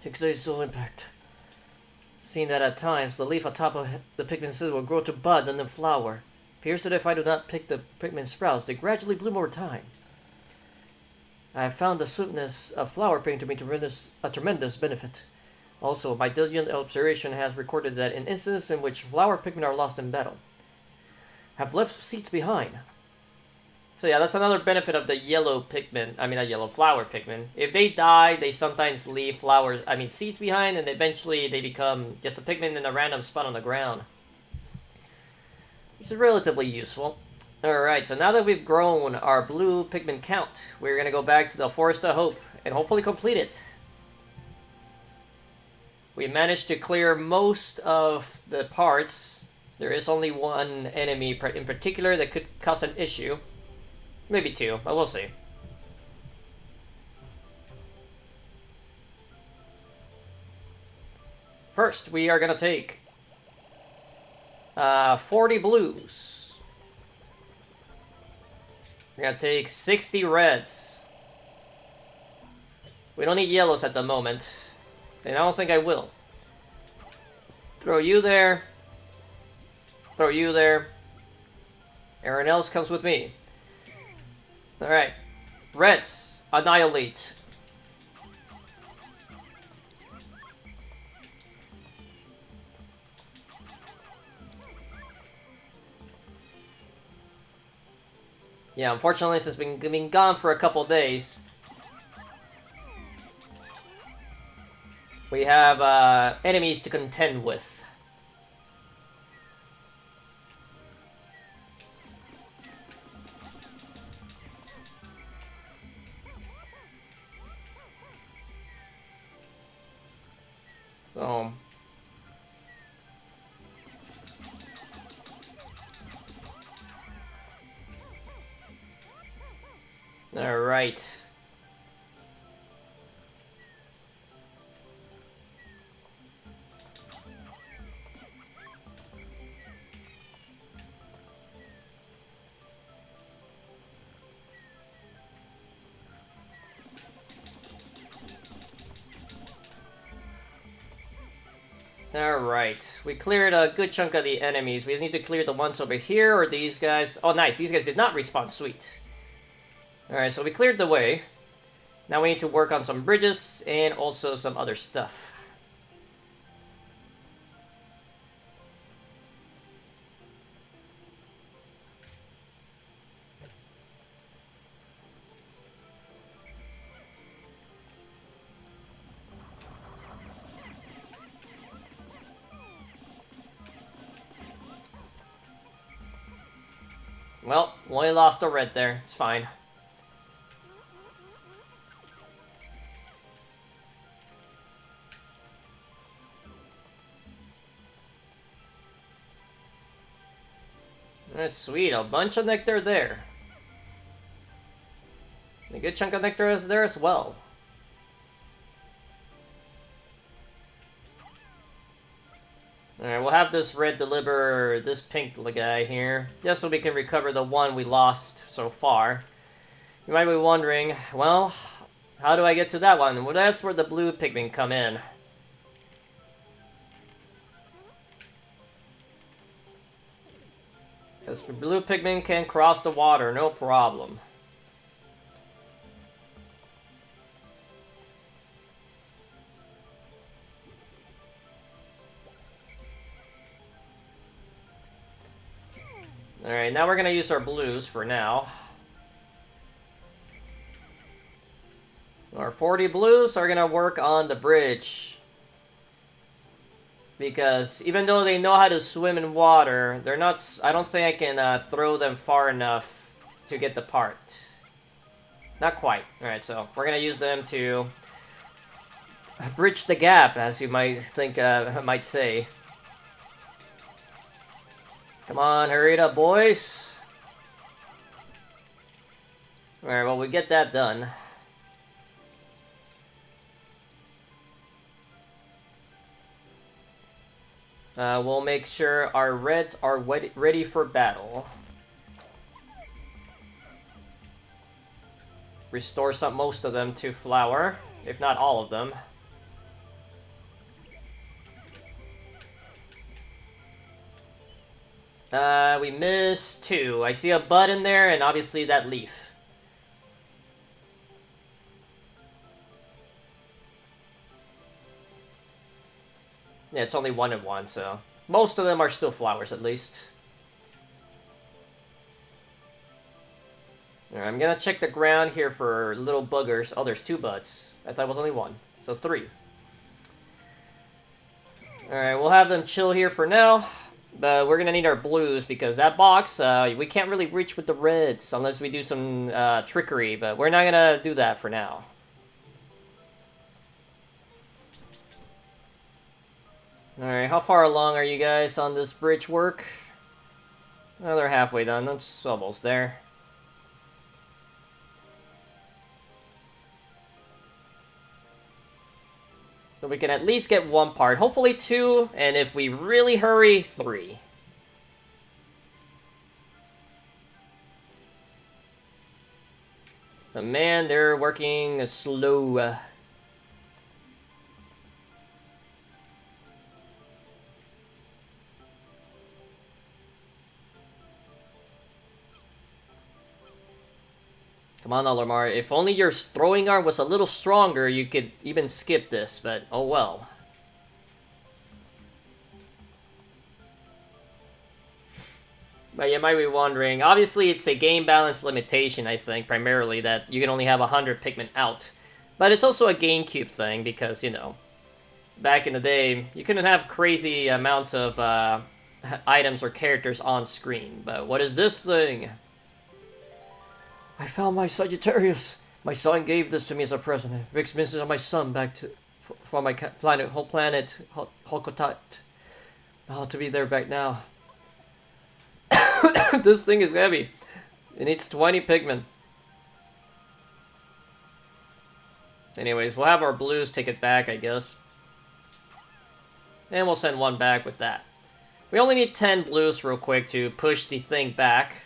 Exasol impact. Seeing that at times, the leaf atop of the Pikmin seed will grow to bud and then flower. Appears that if I do not pick the Pikmin sprouts, they gradually bloom over time. I have found the sweetness of flower picking to be a tremendous benefit. Also, my diligent observation has recorded that in instances in which flower Pikmin are lost in battle, have left seeds behind. So yeah, that's another benefit of the yellow Pikmin. I mean, not yellow flower Pikmin. If they die, they sometimes leave seeds behind, and eventually they become just a Pikmin in a random spot on the ground. Which is relatively useful. Alright, so now that we've grown our blue Pikmin count, we're gonna go back to the Forest of Hope and hopefully complete it. We managed to clear most of the parts. There is only one enemy in particular that could cause an issue. Maybe two, but we'll see. First, we are gonna take 40 blues. We're gonna take 60 reds. We don't need yellows at the moment, and I don't think I will. Throw you there. Throw you there. Everyone else comes with me. Alright. Reds, annihilate. Yeah, unfortunately, since it's been gone for a couple days, we have enemies to contend with. So, all right. Alright, we cleared a good chunk of the enemies. We just need to clear the ones over here, or these guys. Oh, nice, these guys did not respawn, sweet. Alright, so we cleared the way. Now we need to work on some bridges, and also some other stuff. Well, only lost a red there. It's fine. That's sweet. A bunch of nectar there. A good chunk of nectar is there as well. Alright, we'll have this red deliver this pink guy here, just so we can recover the one we lost so far. You might be wondering, well, how do I get to that one? Well, that's where the blue Pikmin come in. Because blue Pikmin can cross the water, no problem. Alright, now we're gonna use our blues for now. Our 40 blues are gonna work on the bridge. Because even though they know how to swim in water, they're not. I don't think I can throw them far enough to get the part. Not quite. Alright, so we're gonna use them to bridge the gap, as you might think, might say. Come on, hurry it up, boys. Alright, well, we get that done. We'll make sure our reds are ready for battle. Restore most of them to flower, if not all of them. We missed 2. I see a bud in there, and obviously that leaf. Yeah, it's only 1 and 1, so... Most of them are still flowers, at least. Alright, I'm gonna check the ground here for little buggers. Oh, there's 2 buds. I thought it was only 1. So 3. Alright, we'll have them chill here for now. But we're gonna need our blues because that box, we can't really reach with the reds unless we do some trickery. But we're not gonna do that for now. Alright, how far along are you guys on this bridge work? Oh, they're halfway done. That's almost there. So we can at least get 1 part. Hopefully 2, and if we really hurry, 3. But man, they're working slow. Come on, Olimar. If only your throwing arm was a little stronger, you could even skip this, but oh well. But you might be wondering, obviously it's a game balance limitation, I think, primarily, that you can only have 100 Pikmin out. But it's also a GameCube thing, because, you know, back in the day, you couldn't have crazy amounts of items or characters on screen. But what is this thing? I found my Sagittarius. My son gave this to me as a present. It brings message of my son back to for my planet, whole planet, Hokotat. Oh, to be there back now. This thing is heavy. It needs 20 Pikmin. Anyways, we'll have our blues take it back, I guess. And we'll send 1 back with that. We only need 10 blues real quick to push the thing back.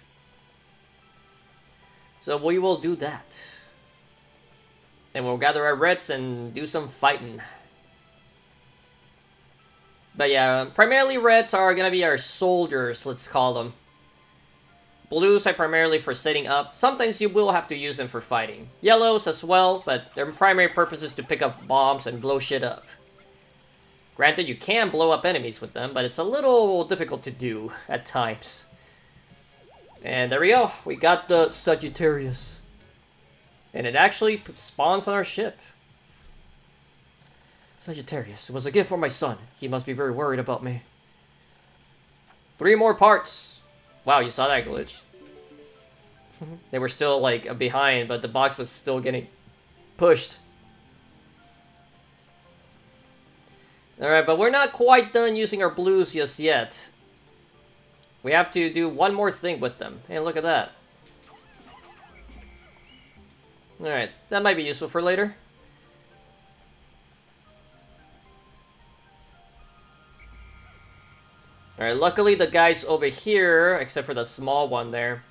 So we will do that. And we'll gather our reds and do some fighting. But yeah, primarily reds are going to be our soldiers, let's call them. Blues are primarily for setting up. Sometimes you will have to use them for fighting. Yellows as well, but their primary purpose is to pick up bombs and blow shit up. Granted, you can blow up enemies with them, but it's a little difficult to do at times. And there we go. We got the Sagittarius. And it actually spawns on our ship. Sagittarius. It was a gift for my son. He must be very worried about me. 3 more parts. Wow, you saw that glitch. They were still, like, behind, but the box was still getting pushed. Alright, but we're not quite done using our blues just yet. We have to do 1 more thing with them. Hey, look at that. Alright, that might be useful for later. Alright, luckily the guys over here, except for the small one there.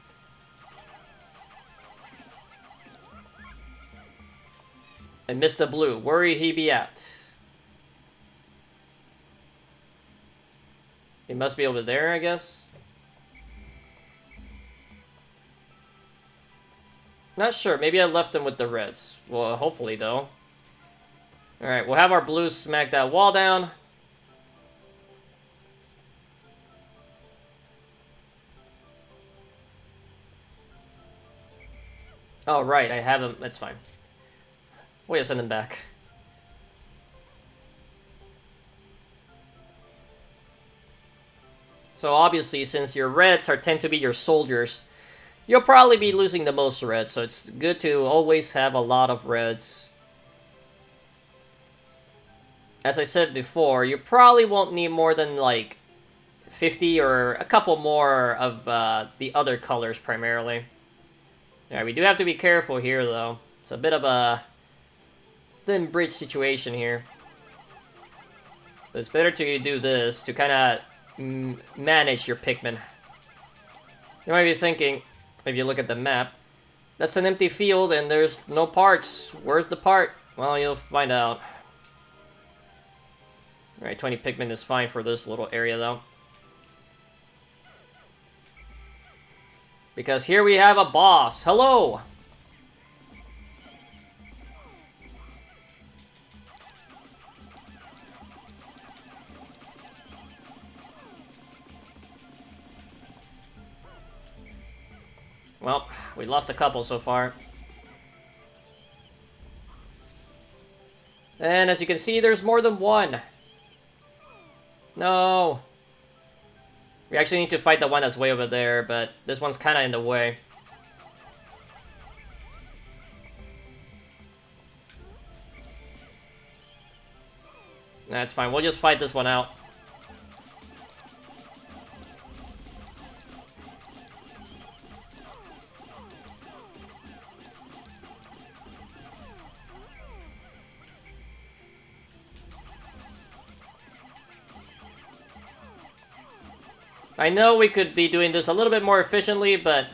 And Mr. Blue, where he be at? He must be over there, I guess. Not sure. Maybe I left them with the reds. Well, hopefully, though. Alright, we'll have our blues smack that wall down. Oh, right. I have them. That's fine. We'll send them back. So, obviously, since your reds tend to be your soldiers, you'll probably be losing the most reds, so it's good to always have a lot of reds. As I said before, you probably won't need more than, like, 50 or a couple more of the other colors, primarily. Yeah, we do have to be careful here, though. It's a bit of a thin bridge situation here. So it's better to do this to kind of manage your Pikmin. You might be thinking, if you look at the map, that's an empty field and there's no parts. Where's the part? Well, you'll find out. Alright, 20 Pikmin is fine for this little area, though. Because here we have a boss. Hello! Well, we lost a couple so far. And as you can see, there's more than one. No. We actually need to fight the one that's way over there, but this one's kind of in the way. That's fine. We'll just fight this one out. I know we could be doing this a little bit more efficiently, but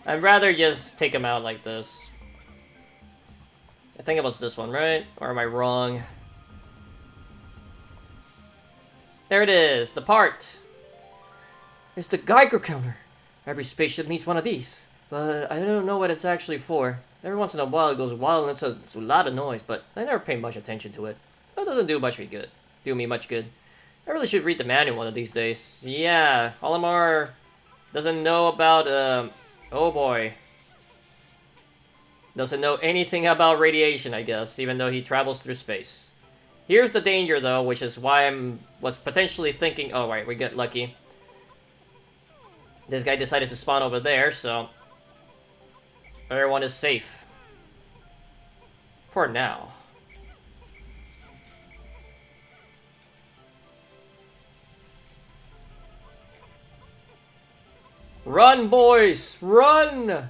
I'd rather just take him out like this. I think it was this one, right? Or am I wrong? There it is, the part. It's the Geiger counter. Every spaceship needs one of these, but I don't know what it's actually for. Every once in a while it goes wild and it's a lot of noise, but I never pay much attention to it. So it doesn't do me much good. I really should read the manual one of these days. Yeah, Olimar doesn't know about, oh boy. Doesn't know anything about radiation, I guess, even though he travels through space. Here's the danger, though, which is why was potentially thinking, oh, right, we get lucky. This guy decided to spawn over there, so everyone is safe. For now. Run, boys! Run!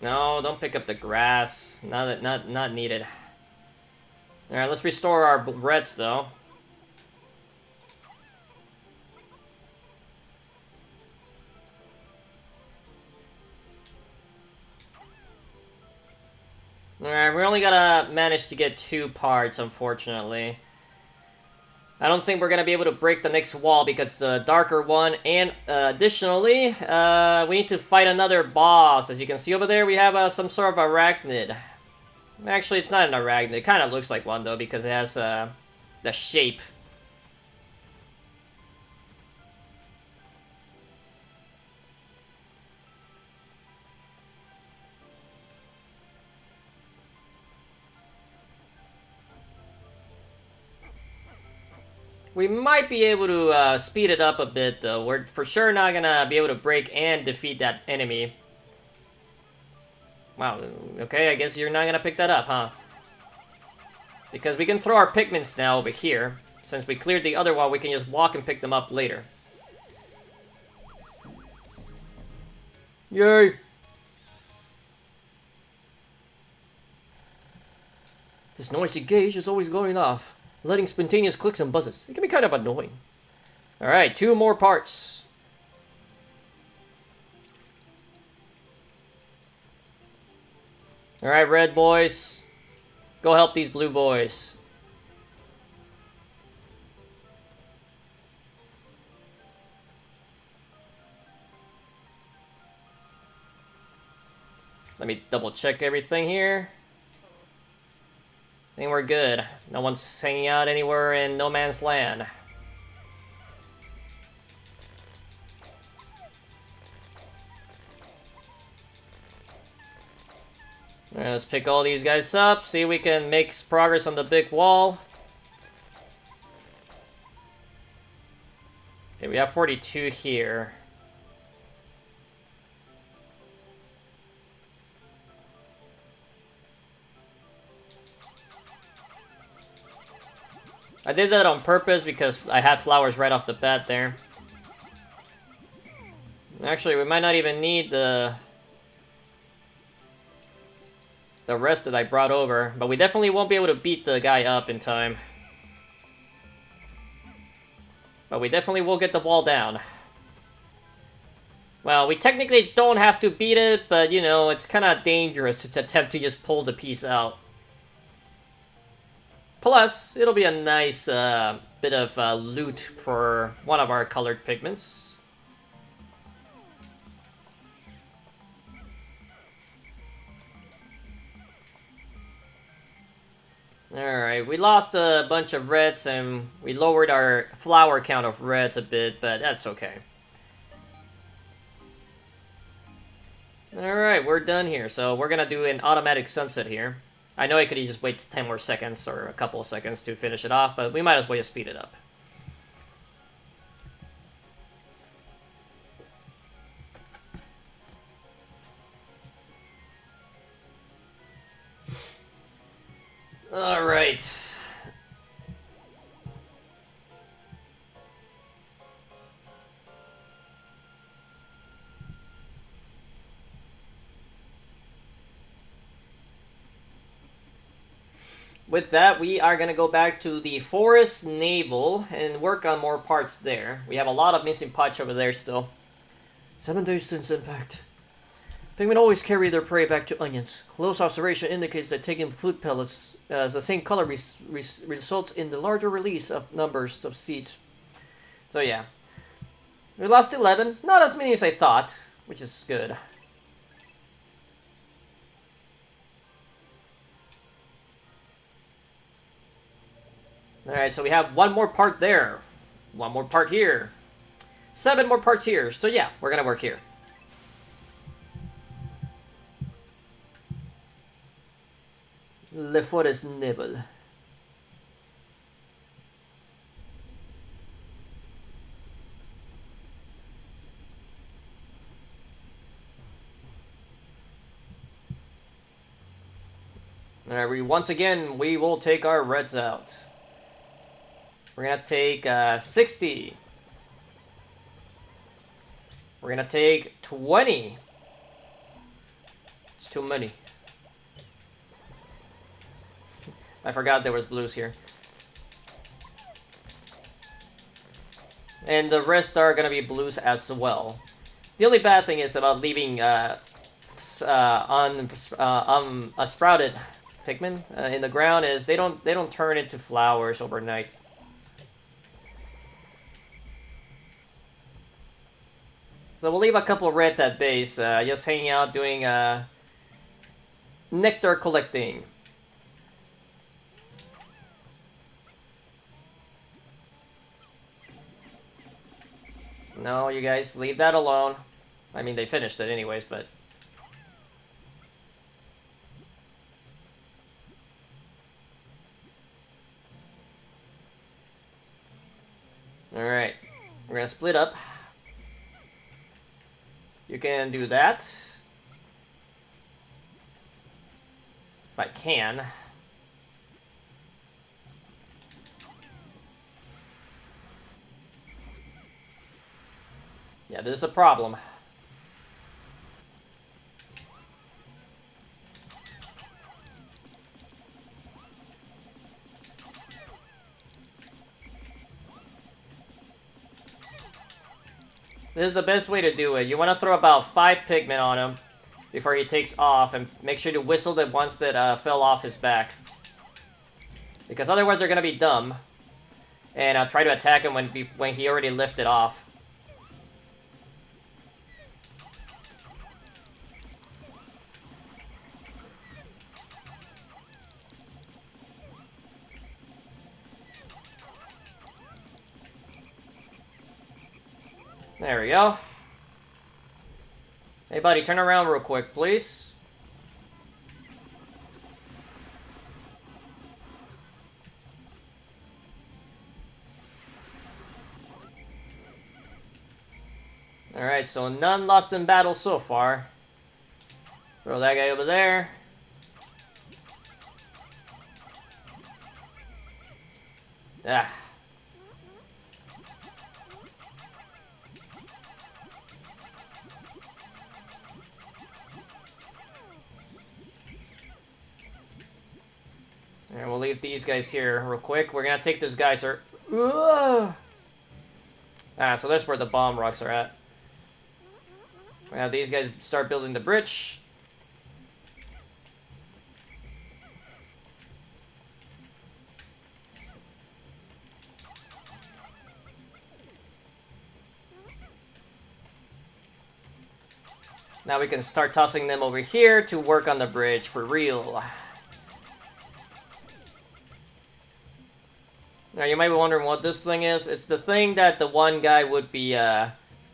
No, don't pick up the grass. Not needed. Alright, let's restore our reds, though. Alright, we only gotta manage to get 2 parts, unfortunately. I don't think we're going to be able to break the next wall because it's the darker one. And additionally, we need to fight another boss. As you can see over there, we have some sort of arachnid. Actually, it's not an arachnid. It kind of looks like one, though, because it has the shape. We might be able to speed it up a bit, though. We're for sure not gonna be able to break and defeat that enemy. Wow, okay, I guess you're not gonna pick that up, huh? Because we can throw our Pikmins now over here. Since we cleared the other one, we can just walk and pick them up later. Yay! This noisy gauge is always going off, letting spontaneous clicks and buzzes. It can be kind of annoying. Alright, 2 more parts. Alright, red boys. Go help these blue boys. Let me double check everything here. I think we're good. No one's hanging out anywhere in no man's land. Let's pick all these guys up, see if we can make progress on the big wall. Okay, we have 42 here. I did that on purpose because I had flowers right off the bat there. Actually, we might not even need the rest that I brought over, but we definitely won't be able to beat the guy up in time. But we definitely will get the wall down. Well, we technically don't have to beat it, but you know, it's kind of dangerous to attempt to just pull the piece out. Plus, it'll be a nice bit of loot for one of our colored pigments. Alright, we lost a bunch of reds and we lowered our flower count of reds a bit, but that's okay. Alright, we're done here, so we're gonna do an automatic sunset here. I know I could just wait 10 more seconds or a couple of seconds to finish it off, but we might as well just speed it up. Alright. With that, we are going to go back to the Forest Naval and work on more parts there. We have a lot of missing parts over there still. 7 days since impact. Pikmin always carry their prey back to onions. Close observation indicates that taking food pellets as the same color results in the larger release of numbers of seeds. So yeah. We lost 11. Not as many as I thought, which is good. Alright, so we have one more part there. One more part here. 7 more parts here. So yeah, we're gonna work here. Le Forest Naval. Alright, once again, we will take our reds out. We're gonna take 60. We're gonna take 20. It's too many. I forgot there was blues here. And the rest are gonna be blues as well. The only bad thing is about leaving sprouted Pikmin in the ground is they don't turn into flowers overnight. So we'll leave a couple of reds at base, just hanging out doing nectar collecting. No, you guys, leave that alone. I mean, they finished it anyways, but... Alright, we're gonna split up. You can do that. If I can. Yeah, this is a problem. This is the best way to do it. You want to throw about 5 Pikmin on him before he takes off, and make sure to whistle the ones that fell off his back. Because otherwise they're going to be dumb. And I'll try to attack him when he already lifted off. There we go. Hey, buddy, turn around real quick, please. Alright, so none lost in battle so far. Throw that guy over there. Ah. And we'll leave these guys here real quick. We're gonna take this guy, sir. So that's where the bomb rocks are at. We'll have these guys start building the bridge. Now we can start tossing them over here to work on the bridge for real. Now you might be wondering what this thing is. It's the thing that the one guy would be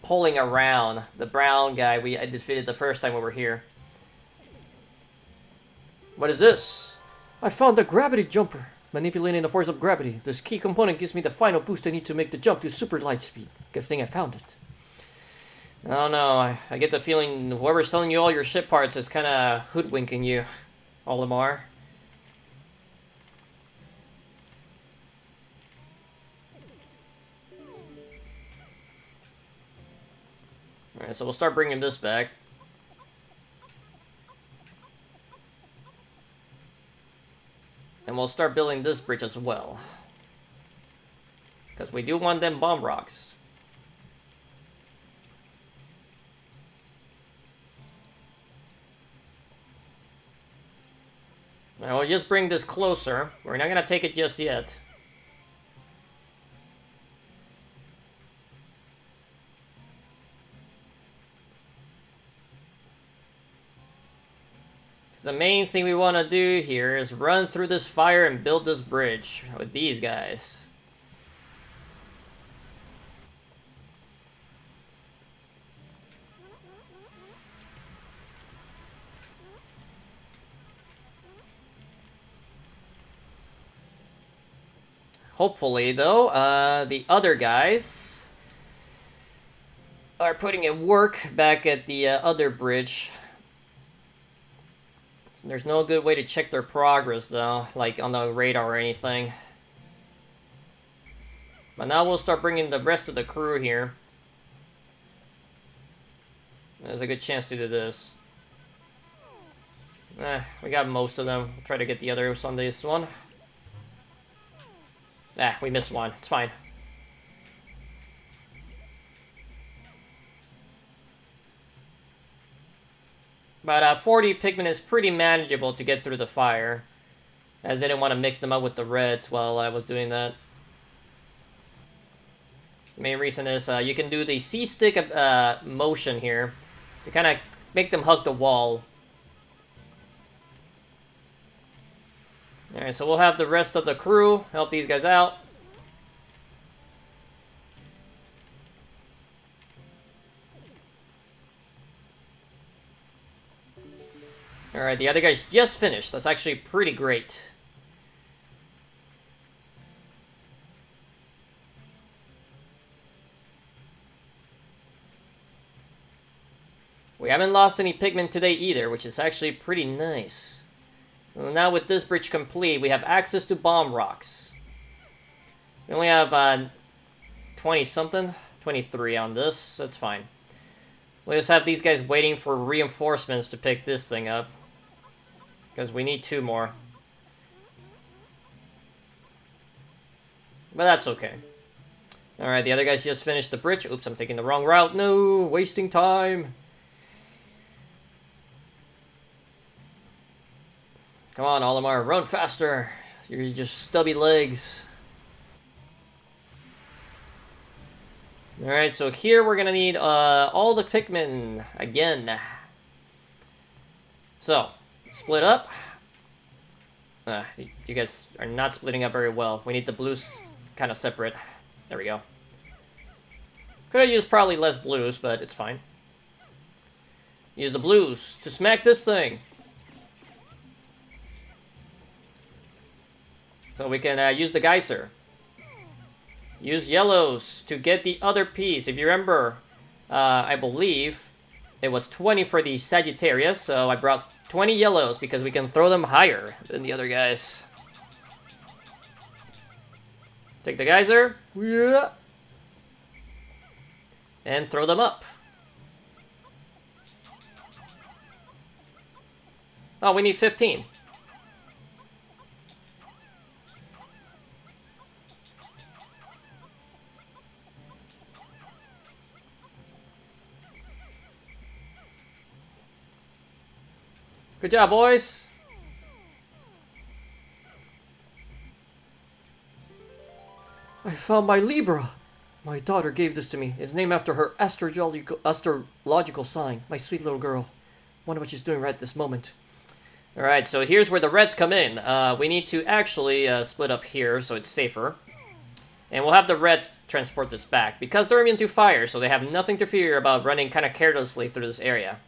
pulling around. The brown guy I defeated the first time we were here. What is this? I found the gravity jumper. Manipulating the force of gravity. This key component gives me the final boost I need to make the jump to super light speed. Good thing I found it. I don't know. I get the feeling whoever's selling you all your ship parts is kind of hoodwinking you, Olimar. Alright, so we'll start bringing this back. And we'll start building this bridge as well. Because we do want them bomb rocks. Now we'll just bring this closer. We're not going to take it just yet. The main thing we want to do here is run through this fire and build this bridge with these guys. Hopefully, though, the other guys are putting in work back at the other bridge. There's no good way to check their progress, though, like on the radar or anything. But now we'll start bringing the rest of the crew here. There's a good chance to do this. We got most of them. We'll try to get the others on this one. We missed one. It's fine. But 40 Pikmin is pretty manageable to get through the fire, as I didn't want to mix them up with the reds while I was doing that. The main reason is you can do the C-stick motion here to kind of make them hug the wall. Alright, so we'll have the rest of the crew help these guys out. Alright, the other guy's just finished. That's actually pretty great. We haven't lost any Pikmin today either, which is actually pretty nice. So now with this bridge complete, we have access to bomb rocks. We only have 20-something, 23 on this. That's fine. We'll just have these guys waiting for reinforcements to pick this thing up. Because we need 2 more. But that's okay. Alright, the other guys just finished the bridge. Oops, I'm taking the wrong route. No, wasting time. Come on, Olimar, run faster. You're just stubby legs. Alright, so here we're gonna need all the Pikmin again. So, split up. You guys are not splitting up very well. We need the blues kind of separate. There we go. Could have used probably less blues, but it's fine. Use the blues to smack this thing. So we can use the geyser. Use yellows to get the other piece. If you remember, I believe it was 20 for the Sagittarius, so I brought 20 yellows because we can throw them higher than the other guys. Take the geyser. Yeah. And throw them up. Oh, we need 15. Good job, boys. I found my Libra. My daughter gave this to me. It's named after her astrological sign. My sweet little girl. Wonder what she's doing right this moment. Alright, so here's where the reds come in. We need to actually split up here so it's safer. And we'll have the reds transport this back. Because they're immune to fire, so they have nothing to fear about running kind of carelessly through this area.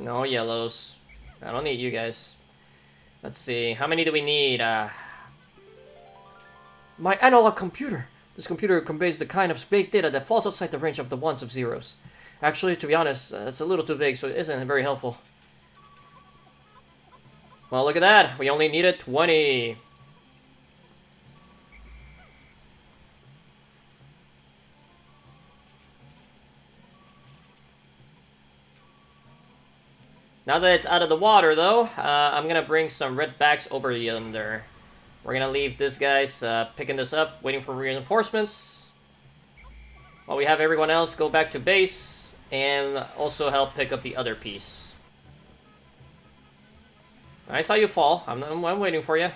No yellows. I don't need you guys. Let's see. How many do we need? My analog computer. This computer conveys the kind of baked data that falls outside the range of the ones of zeros. Actually, to be honest, it's a little too big, so it isn't very helpful. Well, look at that. We only needed 20. Now that it's out of the water, though, I'm gonna bring some red backs over yonder. We're gonna leave this guys picking this up, waiting for reinforcements. While we have everyone else go back to base, and also help pick up the other piece. I saw you fall. I'm waiting for you.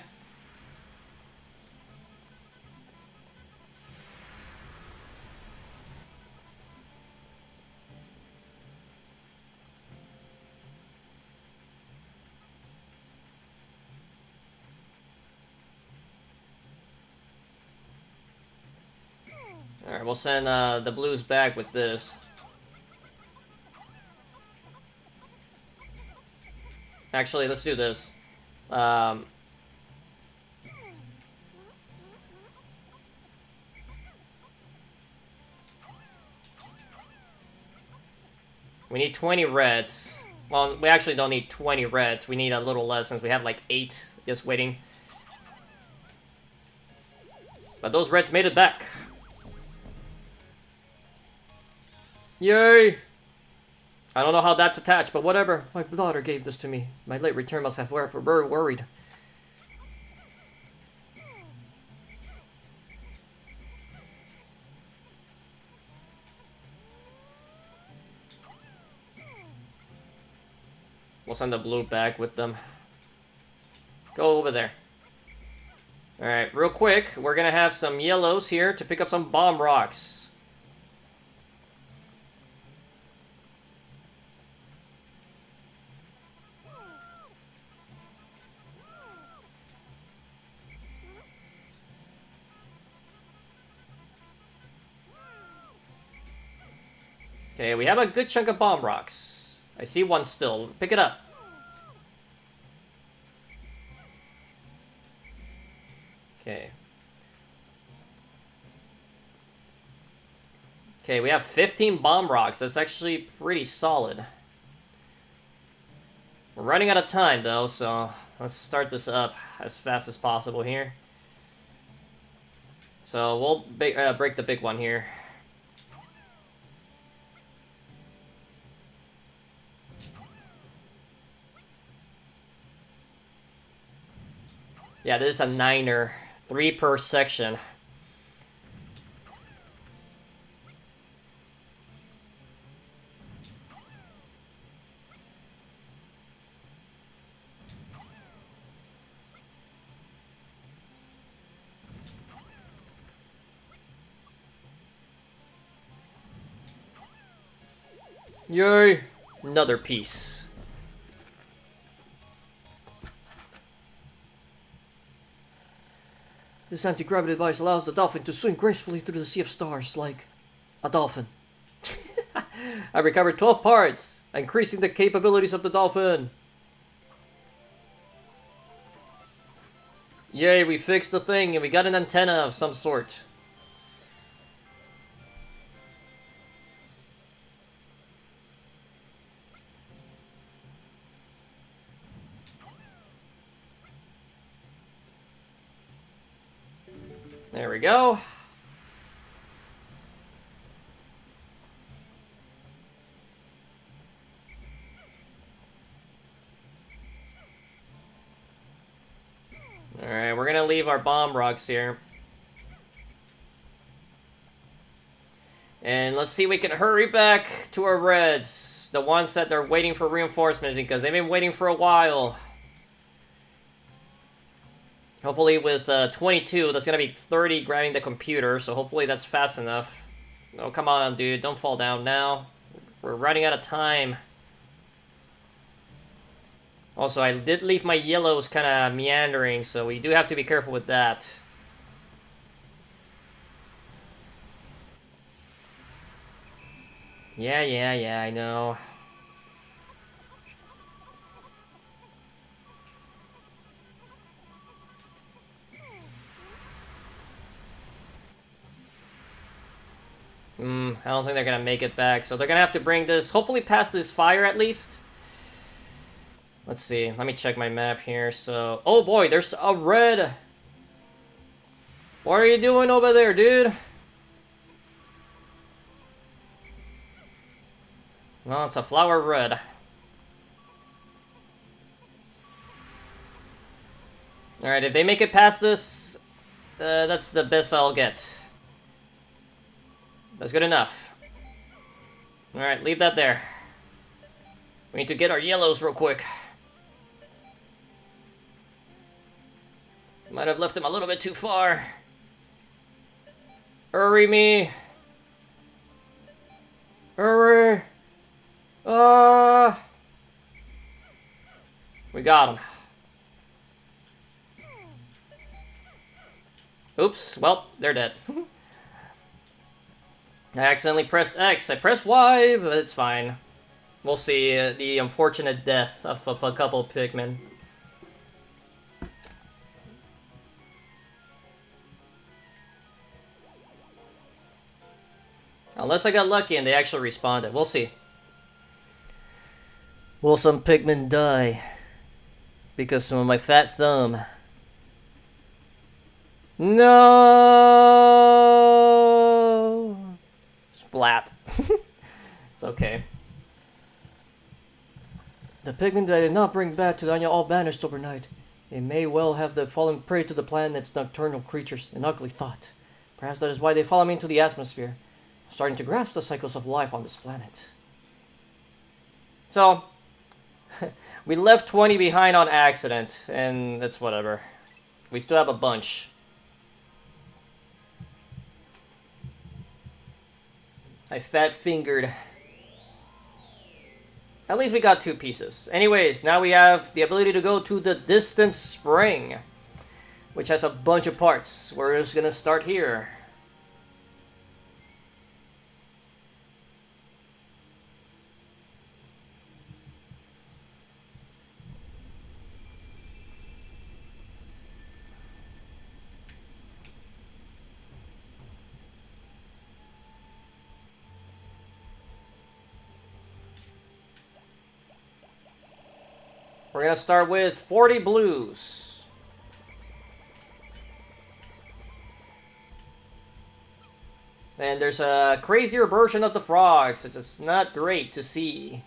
Alright, we'll send the blues back with this. Actually, let's do this. We need 20 reds. Well, we actually don't need 20 reds. We need a little less since we have like 8 just waiting. But those reds made it back. Yay! I don't know how that's attached, but whatever. My daughter gave this to me. My late return must have very worried. We'll send the blue back with them. Go over there. Alright, real quick, we're gonna have some yellows here to pick up some bomb rocks. Okay, we have a good chunk of bomb rocks. I see one still. Pick it up. Okay. Okay, we have 15 bomb rocks. That's actually pretty solid. We're running out of time, though, so let's start this up as fast as possible here. So we'll break the big one here. Yeah, this is a 9er. 3 per section. Yay! Another piece. This anti-gravity device allows the dolphin to swim gracefully through the sea of stars, like a dolphin. I recovered 12 parts, increasing the capabilities of the dolphin. Yay, we fixed the thing and we got an antenna of some sort. There we go. leave our bomb rocks here. And let's see if we can hurry back to our reds. The ones that are waiting for reinforcements because they've been waiting for a while. Hopefully with 22, that's gonna be 30 grabbing the computer, so hopefully that's fast enough. Oh, come on, dude, don't fall down now. We're running out of time. Also, I did leave my yellows kind of meandering, so we do have to be careful with that. Yeah, I know. I don't think they're gonna make it back, so they're gonna have to bring this, hopefully past this fire at least. Let's see, let me check my map here, so... Oh boy, there's a red! What are you doing over there, dude? Well, it's a flower red. Alright, if they make it past this, that's the best I'll get. That's good enough. Alright, leave that there. We need to get our yellows real quick. Might have left him a little bit too far. Hurry me. Hurry. We got him. Oops, well, they're dead. I accidentally pressed X. I pressed Y, but it's fine. We'll see the unfortunate death of a couple of Pikmin. Unless I got lucky and they actually responded. We'll see. Will some Pikmin die because of my fat thumb? No! Splat. It's okay. The Pikmin that I did not bring back to Danya all vanished overnight. They may well have fallen prey to the planet's nocturnal creatures, an ugly thought. Perhaps that is why they follow me into the atmosphere. I'm starting to grasp the cycles of life on this planet. So, we left 20 behind on accident, and that's whatever. We still have a bunch. I fat-fingered. At least we got 2 pieces. Anyways, now we have the ability to go to the distant spring, which has a bunch of parts. We're just gonna start here. We're gonna start with 40 blues. And there's a crazier version of the frogs. It's just not great to see.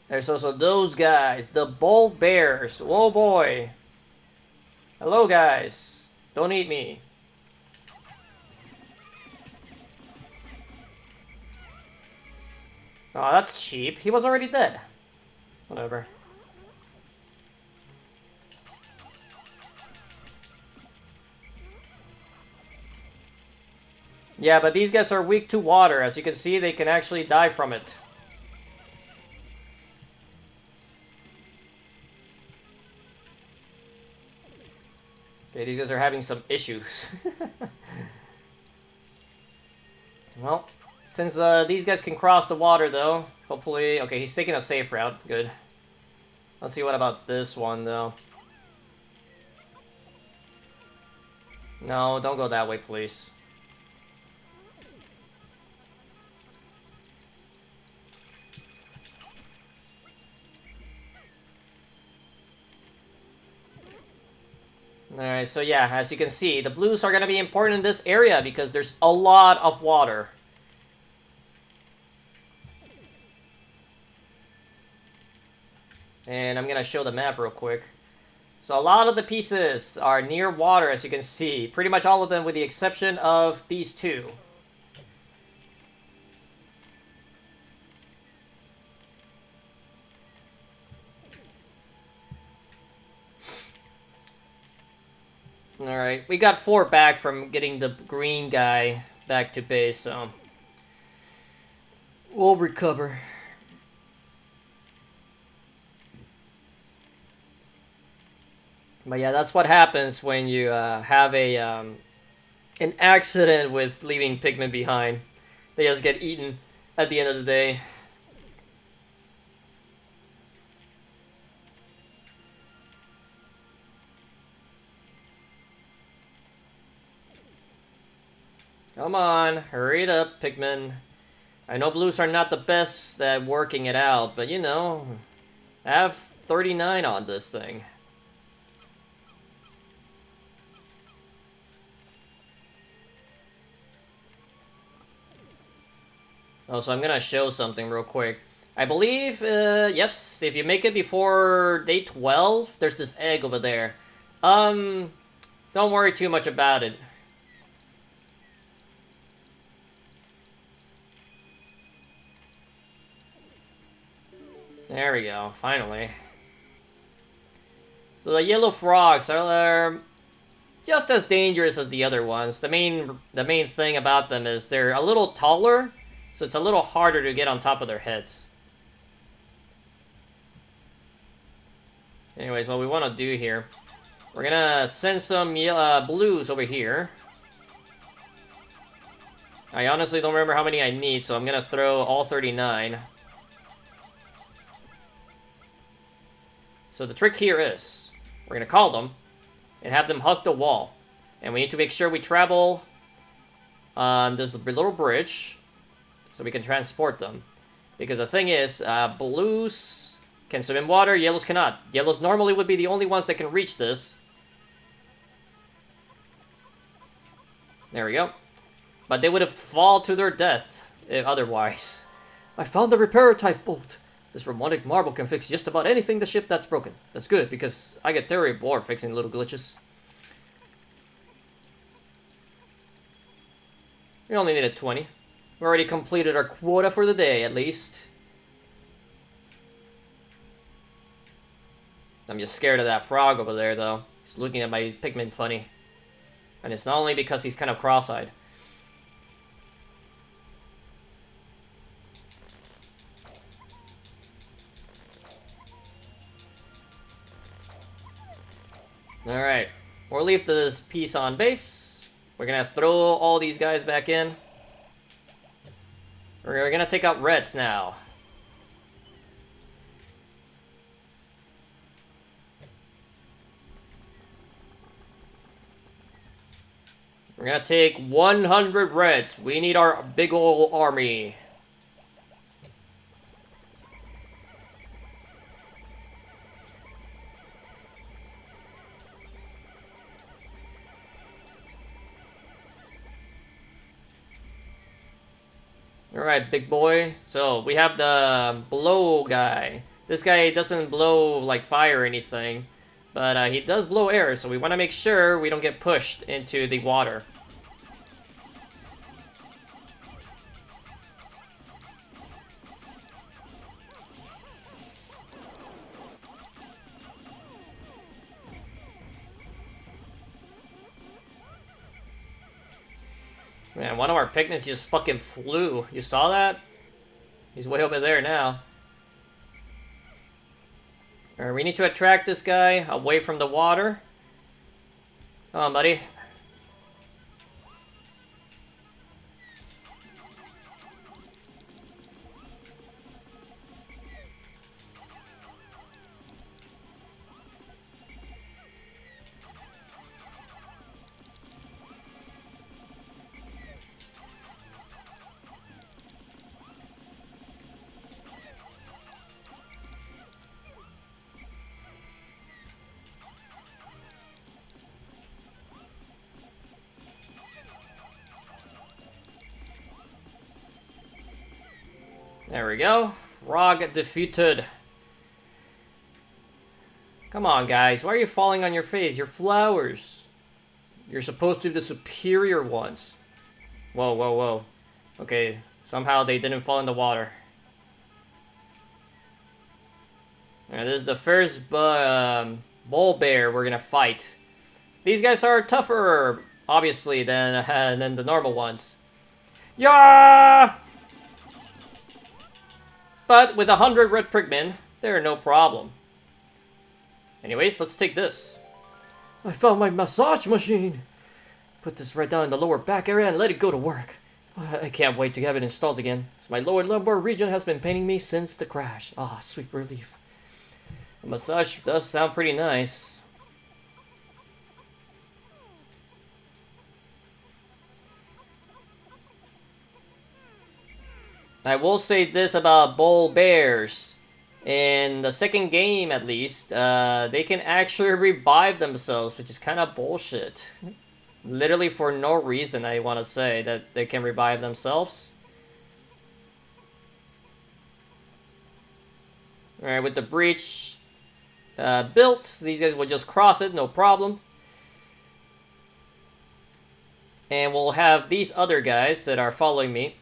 There's also those guys, the bull bears. Oh boy. Hello guys. Don't eat me. Oh, that's cheap. He was already dead. Whatever. Yeah, but these guys are weak to water. As you can see, they can actually die from it. Okay, these guys are having some issues. Well... Since these guys can cross the water, though, hopefully... Okay, he's taking a safe route. Good. Let's see what about this one, though. No, don't go that way, please. Alright, so yeah, as you can see, the blues are going to be important in this area because there's a lot of water. And I'm gonna show the map real quick. So a lot of the pieces are near water, as you can see. Pretty much all of them, with the exception of these two. Alright, we got 4 back from getting the green guy back to base, so we'll recover. But yeah, that's what happens when you have an accident with leaving Pikmin behind. They just get eaten at the end of the day. Come on, hurry it up, Pikmin. I know blues are not the best at working it out, but you know, I have 39 on this thing. Oh, so I'm gonna show something real quick. I believe, yes, if you make it before day 12, there's this egg over there. Don't worry too much about it. There we go, finally. So the yellow frogs are just as dangerous as the other ones. The main thing about them is they're a little taller, so it's a little harder to get on top of their heads. Anyways, what we want to do here, we're gonna send some blues over here. I honestly don't remember how many I need, so I'm gonna throw all 39. So the trick here is, we're gonna call them and have them hug the wall. And we need to make sure we travel on this little bridge so we can transport them. Because the thing is, blues can swim in water, yellows cannot. Yellows normally would be the only ones that can reach this. There we go. But they would have fallen to their death otherwise. I found the repair type bolt. This robotic marble can fix just about anything the ship that's broken. That's good, because I get terribly bored fixing little glitches. We only needed 20. We already completed our quota for the day, at least. I'm just scared of that frog over there, though. He's looking at my Pikmin funny. And it's not only because he's kind of cross-eyed. Alright, we'll leave this piece on base. We're gonna throw all these guys back in. We're gonna take out reds now. We're gonna take 100 reds. We need our big ol' army. Alright, big boy. So, we have the blow guy. This guy doesn't blow, like, fire or anything. But he does blow air, so we want to make sure we don't get pushed into the water. Man, one of our Pikmins just fucking flew. You saw that? He's way over there now. Alright, we need to attract this guy away from the water. Come on, buddy. There we go. Frog defeated. Come on, guys. Why are you falling on your face? You're flowers. You're supposed to be the superior ones. Whoa, whoa, whoa. Okay, somehow they didn't fall in the water. Alright, this is the first bull bear we're gonna fight. These guys are tougher, obviously, than the normal ones. Yeah! But with 100 red Pikmin, they're no problem. Anyways, let's take this. I found my massage machine. Put this right down in the lower back area and let it go to work. I can't wait to have it installed again, as my lower lumbar region has been paining me since the crash. Ah, sweet relief. The massage does sound pretty nice. I will say this about bull bears. In the second game, at least, they can actually revive themselves, which is kind of bullshit. Literally for no reason, I want to say, that they can revive themselves. Alright, with the breach built, these guys will just cross it, no problem. And we'll have these other guys that are following me.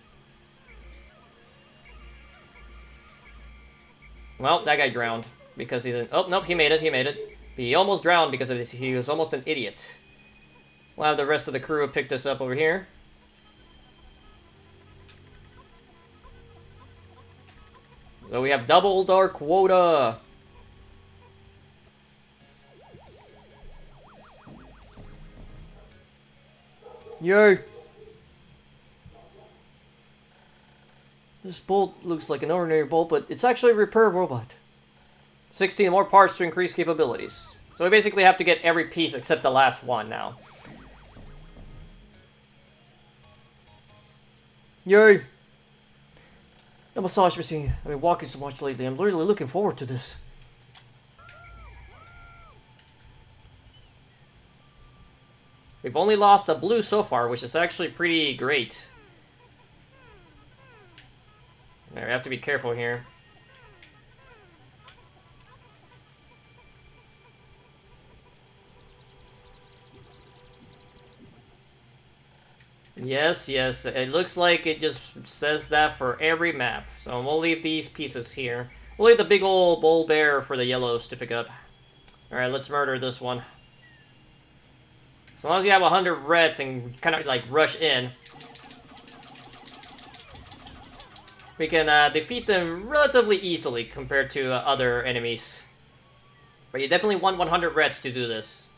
Well, that guy drowned because he's an... Oh, nope, he made it, he made it. He almost drowned because of this. He was almost an idiot. We'll have the rest of the crew pick this up over here. So we have double our quota. Yay! This bolt looks like an ordinary bolt, but it's actually a repair robot. 16 more parts to increase capabilities. So we basically have to get every piece except the last one now. Yay! The massage machine. I've been walking so much lately. I'm really looking forward to this. We've only lost a blue so far, which is actually pretty great. We have to be careful here. Yes, yes, it looks like it just says that for every map. So we'll leave these pieces here. We'll leave the big old bull bear for the yellows to pick up. Alright, let's murder this one. As long as you have 100 reds and kind of like rush in, we can defeat them relatively easily compared to other enemies. But you definitely want 100 reds to do this.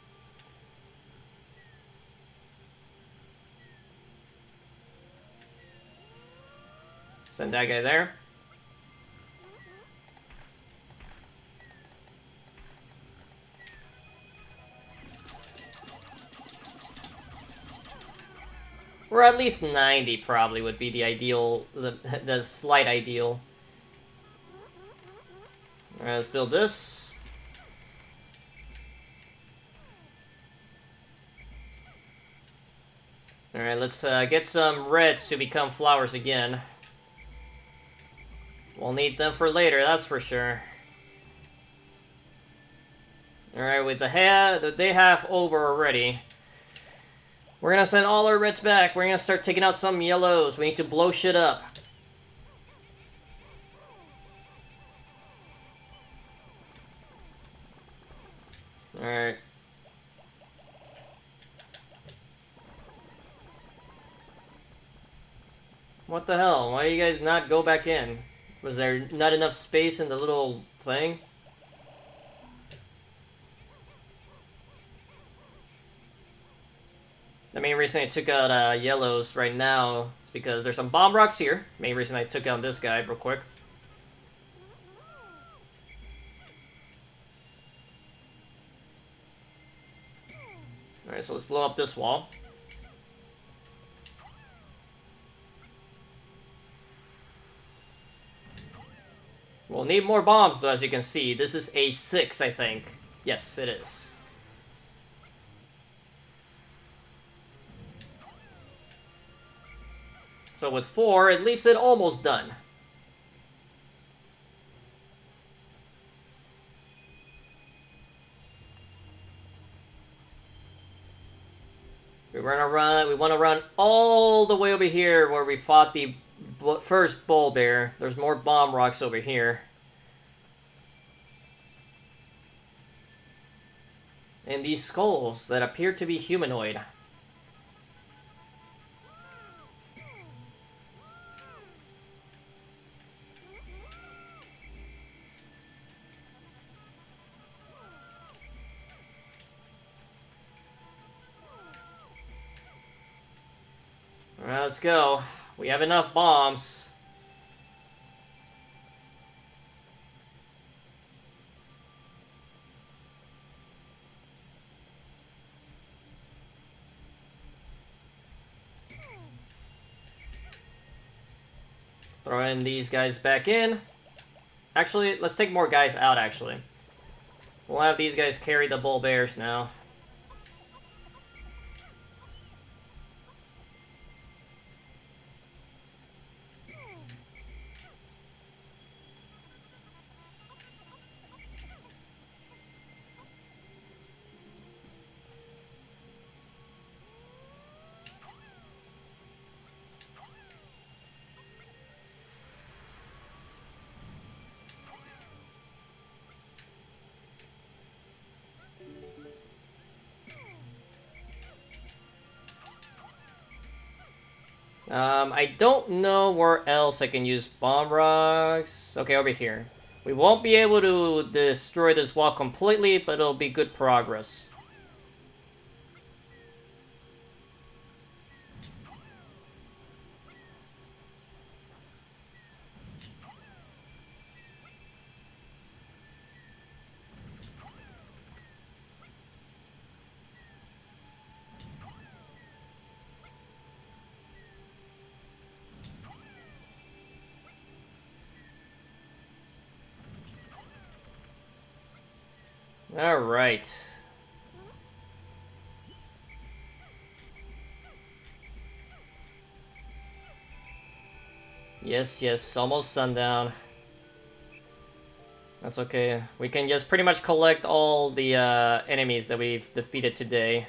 Send that guy there. Or at least 90 probably would be the ideal, the slight ideal. Alright, let's build this. Alright, let's get some reds to become flowers again. We'll need them for later, that's for sure. Alright, with the day half over already, we're gonna send all our reds back. We're gonna start taking out some yellows. We need to blow shit up. Alright. What the hell? Why do you guys not go back in? Was there not enough space in the little thing? The main reason I took out yellows right now is because there's some bomb rocks here. Main reason I took out this guy real quick. Alright, so let's blow up this wall. We'll need more bombs though, as you can see. This is a 6, I think. Yes, it is. So with 4, it leaves it almost done. We want to run all the way over here where we fought the first bull bear. There's more bomb rocks over here. And these skulls that appear to be humanoid. Alright, let's go. We have enough bombs. Throwing these guys back in. Actually, let's take more guys out, actually. We'll have these guys carry the bull bears now. I don't know where else I can use bomb rocks. Okay, over here. We won't be able to destroy this wall completely, but it'll be good progress. All right. Yes, almost sundown. That's okay. We can just pretty much collect all the enemies that we've defeated today.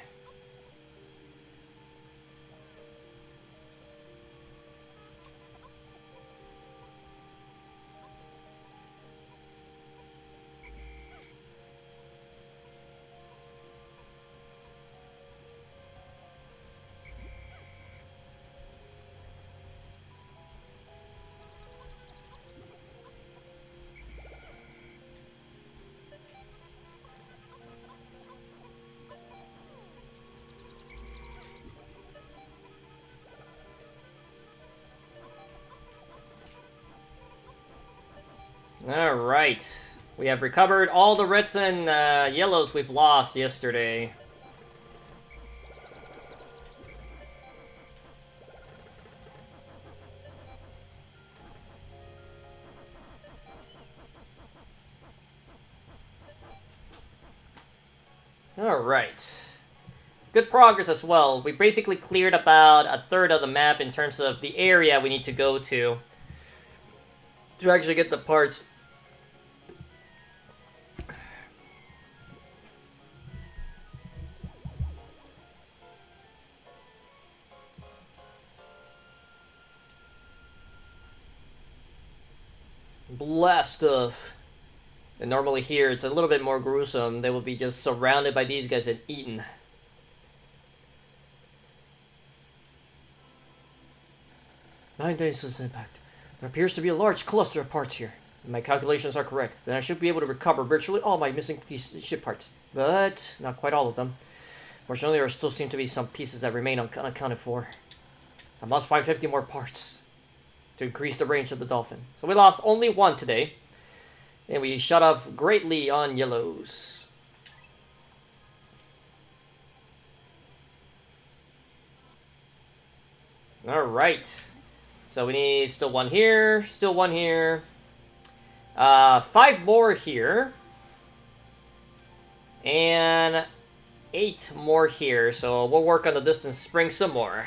Alright. We have recovered all the reds and yellows we've lost yesterday. Alright. Good progress as well. We basically cleared about a third of the map in terms of the area we need to go to actually get the parts. Blast stuff. And normally here it's a little bit more gruesome. They will be just surrounded by these guys and eaten. Nine days since impact. There appears to be a large cluster of parts here. If my calculations are correct, then I should be able to recover virtually all my missing ship parts. But not quite all of them. Fortunately, there still seem to be some pieces that remain unaccounted for. I must find 50 more parts to increase the range of the dolphin. So we lost only one today. And we shut off greatly on yellows. Alright. So we need still one here, still one here. 5 more here. And 8 more here. So we'll work on the distance spring some more.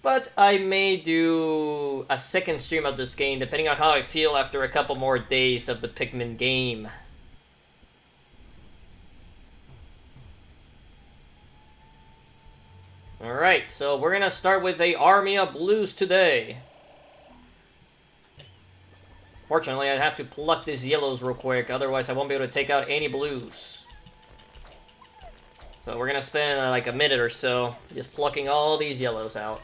But I may do a second stream of this game, depending on how I feel after a couple more days of the Pikmin game. Alright, so we're gonna start with a army of blues today. Fortunately, I'd have to pluck these yellows real quick, otherwise I won't be able to take out any blues. So we're gonna spend like a minute or so just plucking all these yellows out.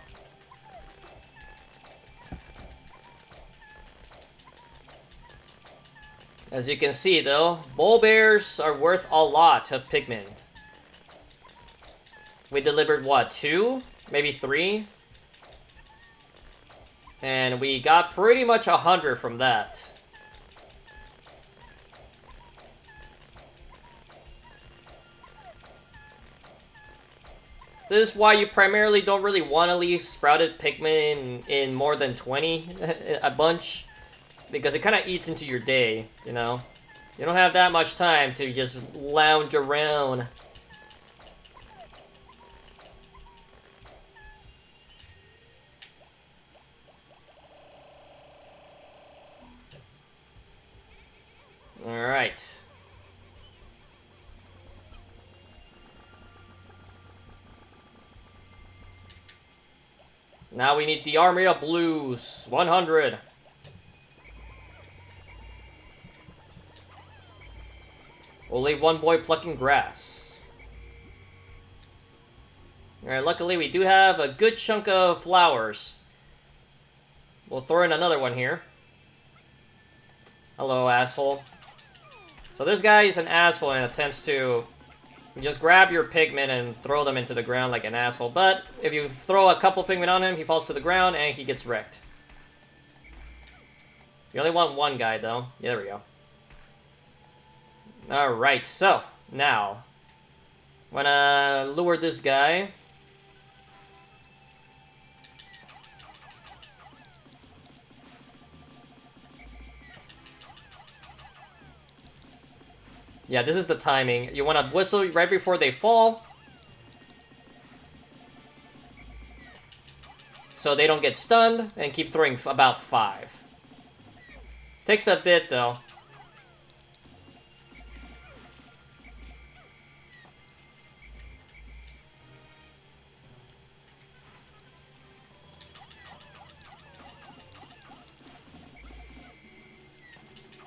As you can see though, bull bears are worth a lot of Pikmin. We delivered what, 2? Maybe 3? And we got pretty much 100 from that. This is why you primarily don't really want to leave sprouted Pikmin in more than 20 a bunch. Because it kind of eats into your day, you know? You don't have that much time to just lounge around. Alright. Now we need the army of blues. 100. We'll leave one boy plucking grass. Alright, luckily we do have a good chunk of flowers. We'll throw in another one here. Hello, asshole. So this guy is an asshole and attempts to just grab your Pikmin and throw them into the ground like an asshole. But if you throw a couple Pikmin on him, he falls to the ground and he gets wrecked. You only want one guy, though. Yeah, there we go. Alright, so, now. I'm gonna lure this guy. Yeah, this is the timing. You want to whistle right before they fall. So they don't get stunned, and keep throwing about 5. Takes a bit, though.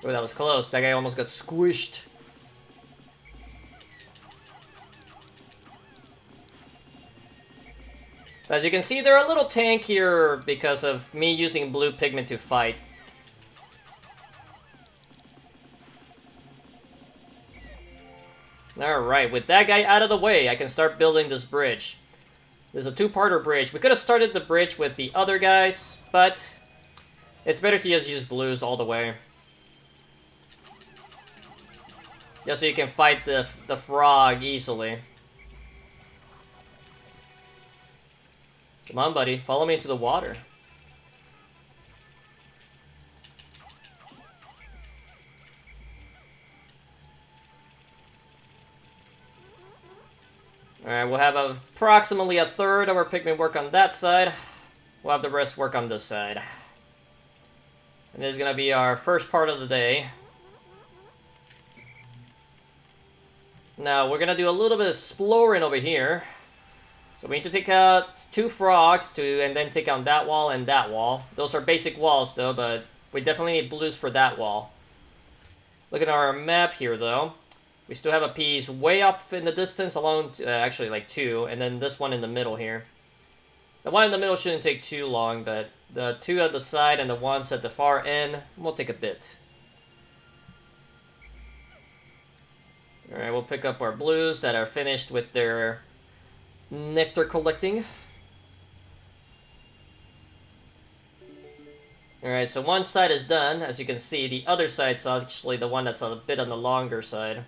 Oh, that was close. That guy almost got squished. As you can see, they're a little tankier because of me using blue pigment to fight. Alright, with that guy out of the way, I can start building this bridge. There's a 2-parter bridge. We could have started the bridge with the other guys, but it's better to just use blues all the way. Just so you can fight the frog easily. Come on, buddy. Follow me into the water. Alright, we'll have approximately a third of our Pikmin work on that side. We'll have the rest work on this side. And this is going to be our first part of the day. Now, we're going to do a little bit of exploring over here. So we need to take out 2 frogs and then take out that wall and that wall. Those are basic walls though, but we definitely need blues for that wall. Look at our map here though. We still have a piece way off in the distance along, actually like 2, and then this one in the middle here. The one in the middle shouldn't take too long, but the 2 at the side and the ones at the far end will take a bit. Alright, we'll pick up our blues that are finished with their nectar collecting. Alright, so one side is done. As you can see, the other side's actually the one that's a bit on the longer side.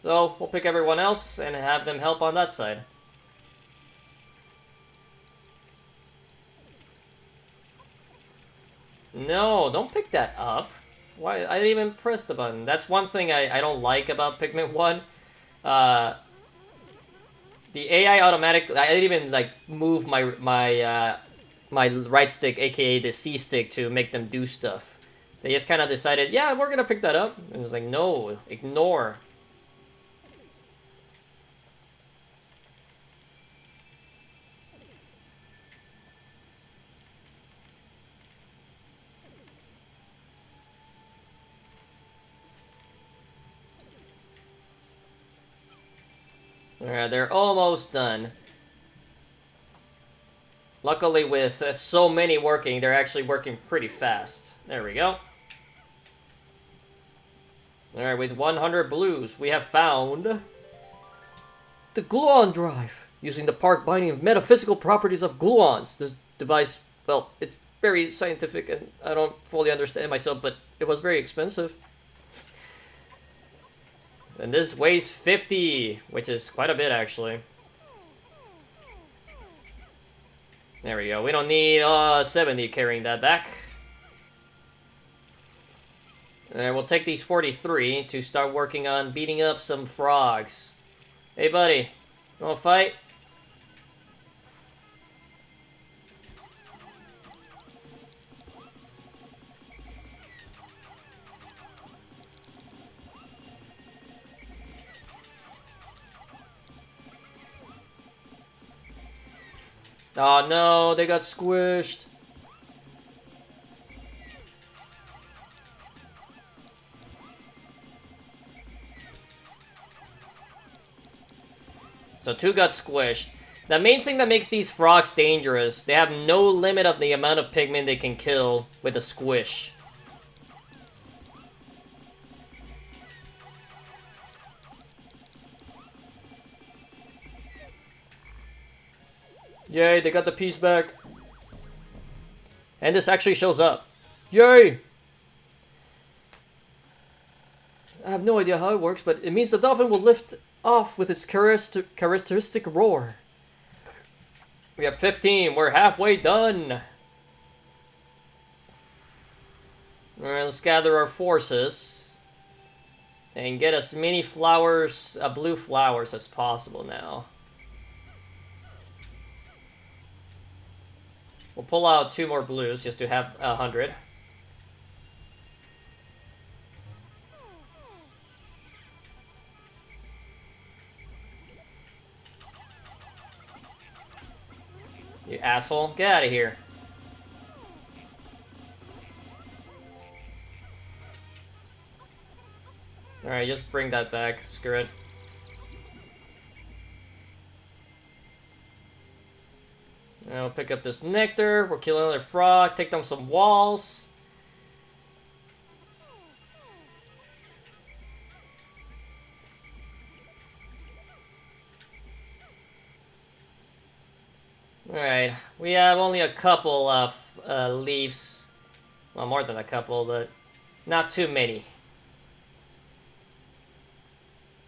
So, we'll pick everyone else and have them help on that side. No, don't pick that up. Why? I didn't even press the button. That's one thing I don't like about Pikmin 1. The AI automatically... I didn't even, like, move my right stick, aka the C stick, to make them do stuff. They just kind of decided, yeah, we're gonna pick that up. And it's like, no, ignore. Alright, they're almost done. Luckily, with so many working, they're actually working pretty fast. There we go. Alright, with 100 blues, we have found the gluon drive. Using the Park binding of metaphysical properties of gluons. This device, well, it's very scientific and I don't fully understand myself, but it was very expensive. And this weighs 50, which is quite a bit actually. There we go. We don't need 70 carrying that back. And we'll take these 43 to start working on beating up some frogs. Hey buddy, you wanna fight? Oh no, they got squished. So 2 got squished. The main thing that makes these frogs dangerous, they have no limit of the amount of Pikmin they can kill with a squish. Yay, they got the piece back. And this actually shows up. Yay! I have no idea how it works, but it means the dolphin will lift off with its characteristic roar. We have 15. We're halfway done. Alright, let's gather our forces. And get as many flowers, blue flowers as possible now. We'll pull out 2 more blues just to have 100. You asshole. Get out of here. Alright, just bring that back. Screw it. I'll pick up this nectar. We'll kill another frog. Take down some walls. Alright, we have only a couple of leaves. Well, more than a couple, but not too many.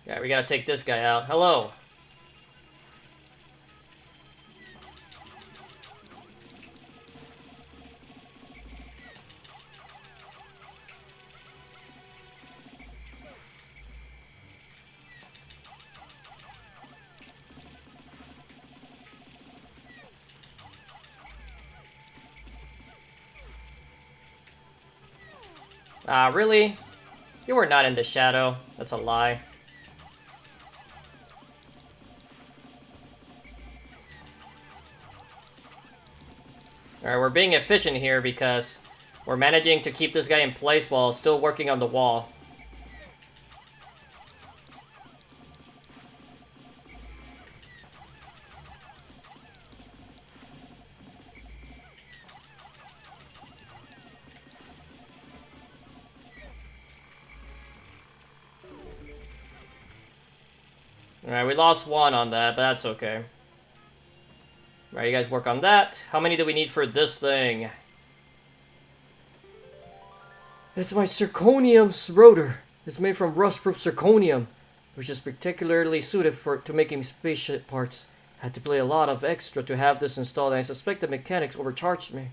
Yeah, we gotta take this guy out. Hello. Ah, really? You were not in the shadow. That's a lie. Alright, we're being efficient here because we're managing to keep this guy in place while still working on the wall. Alright, we lost 1 on that, but that's okay. Alright, you guys work on that. How many do we need for this thing? It's my zirconium rotor. It's made from rust-proof zirconium, which is particularly suited to making spaceship parts. I had to pay a lot of extra to have this installed, and I suspect the mechanics overcharged me.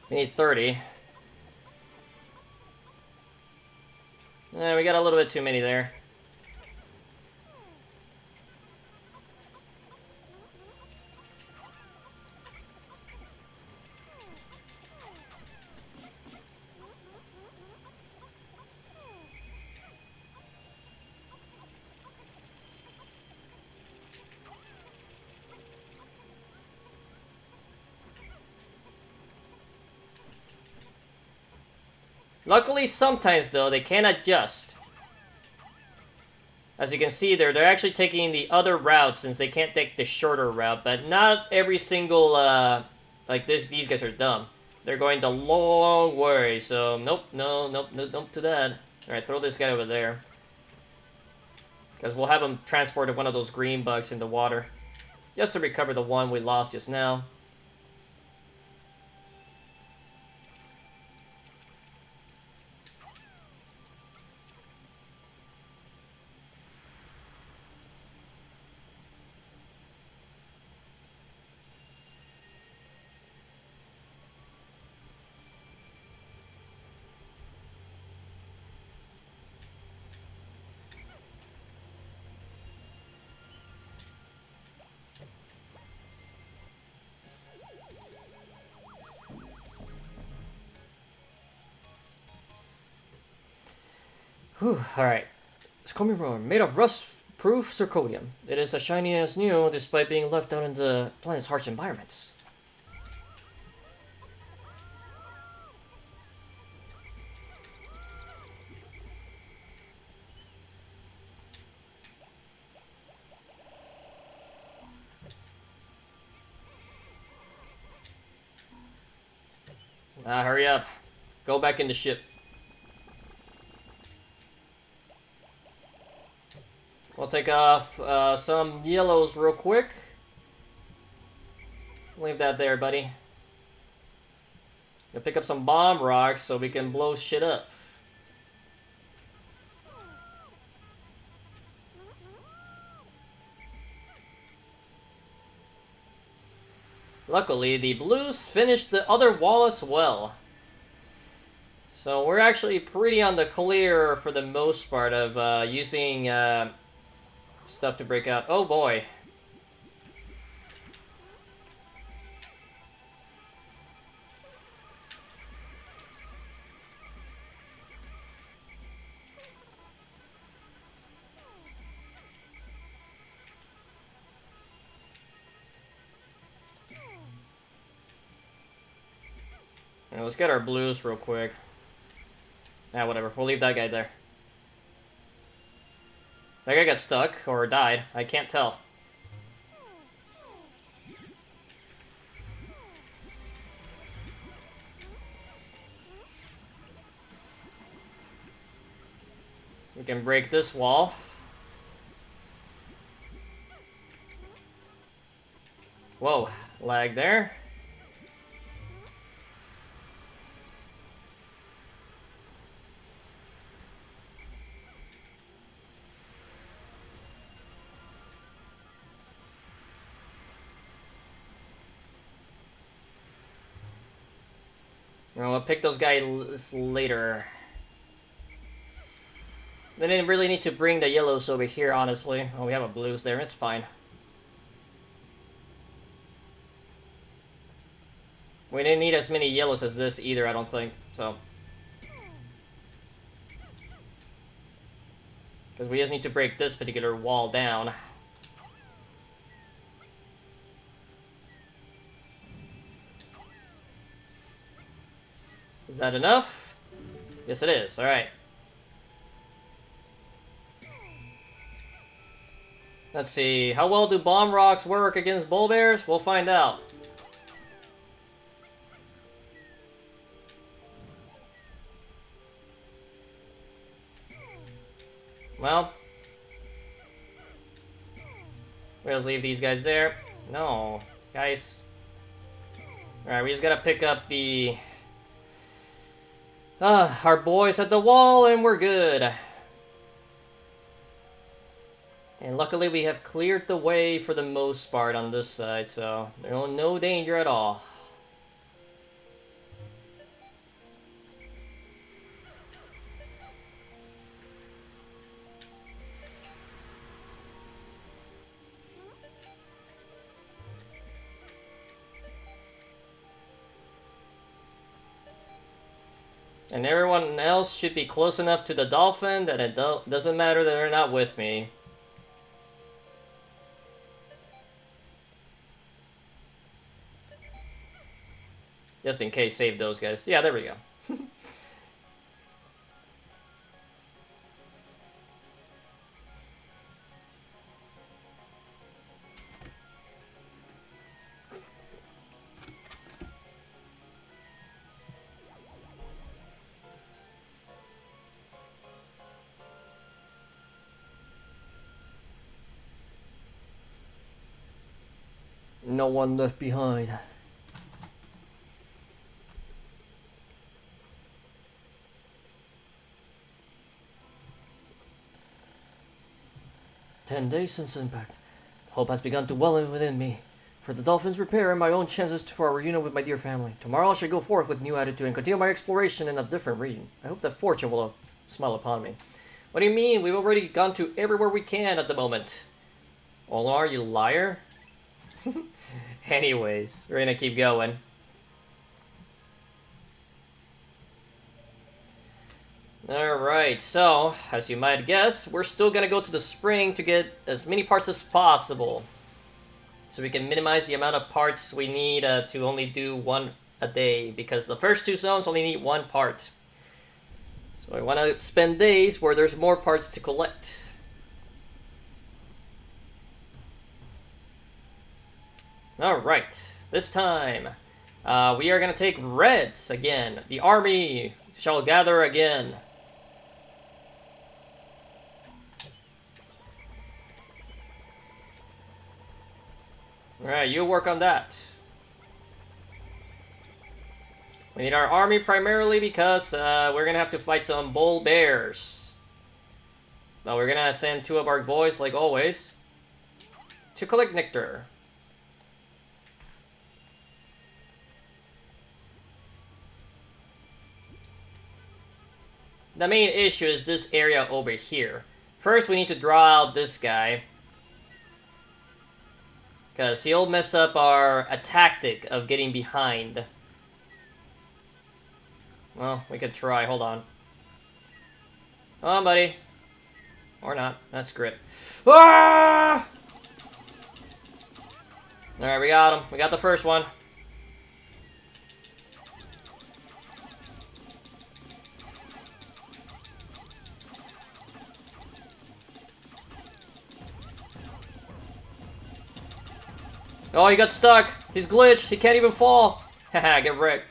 We need 30. We got a little bit too many there. Luckily, sometimes, though, they can adjust. As you can see there, they're actually taking the other route since they can't take the shorter route. But not every single, like these guys are dumb. They're going the long way, so nope, nope to that. Alright, throw this guy over there. Because we'll have him transported one of those green bugs in the water. Just to recover the one we lost just now. Whew, alright. It's coming from made of rust-proof zirconium. It is as shiny as new, despite being left out in the planet's harsh environments. Hurry up. Go back in the ship. We'll take off some yellows real quick. Leave that there, buddy. We'll pick up some bomb rocks so we can blow shit up. Luckily, the blues finished the other wall as well. So we're actually pretty on the clear for the most part of using stuff to break out. Oh boy. Now, let's get our blues real quick. Ah, whatever. We'll leave that guy there. That guy got stuck, or died. I can't tell. We can break this wall. Whoa, lag there. I'll pick those guys later. They didn't really need to bring the yellows over here, honestly. Oh, we have a blues there. It's fine. We didn't need as many yellows as this either, I don't think. So. Because we just need to break this particular wall down. Is that enough? Yes, it is. Alright. Let's see. How well do bomb rocks work against bull bears? We'll find out. Well. We'll just leave these guys there. No. Guys. Alright, we just gotta pick up the... our boys at the wall, and we're good. And luckily we have cleared the way for the most part on this side, so there's no danger at all. And everyone else should be close enough to the dolphin that it doesn't matter that they're not with me. Just in case, save those guys. Yeah, there we go. no one left behind. "10 days since impact. Hope has begun to well within me. For the dolphin's repair and my own chances for a reunion with my dear family. Tomorrow I shall go forth with new attitude and continue my exploration in a different region. I hope that fortune will smile upon me." What do you mean? We've already gone to everywhere we can at the moment. Olimar, you liar? Anyways, we're gonna keep going. Alright, so, as you might guess, we're still gonna go to the spring to get as many parts as possible. So we can minimize the amount of parts we need to only do one a day, because the first two zones only need one part. So I want to spend days where there's more parts to collect. Alright, this time we are going to take reds again. The army shall gather again. Alright, you work on that. We need our army primarily because we're gonna have to fight some bull bears. But we're gonna send two of our boys, like always, to collect nectar. The main issue is this area over here. First, we need to draw out this guy, because he'll mess up a tactic of getting behind. Well, we could try. Hold on. Come on, buddy. Or not. That's grit. Ah! Alright, we got him. We got the first one. Oh, he got stuck. He's glitched. He can't even fall. Haha, get wrecked.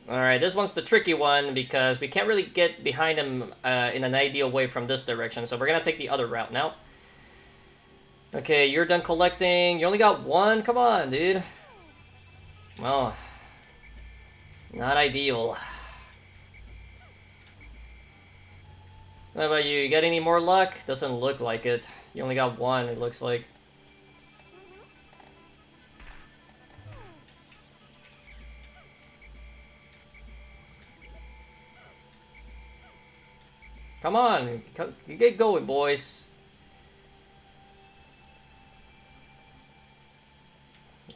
Alright, this one's the tricky one because we can't really get behind him in an ideal way from this direction, so we're gonna take the other route now. Okay, you're done collecting. You only got one? Come on, dude. Well, not ideal. What about you? You got any more luck? Doesn't look like it. You only got one, it looks like. Come on, get going, boys.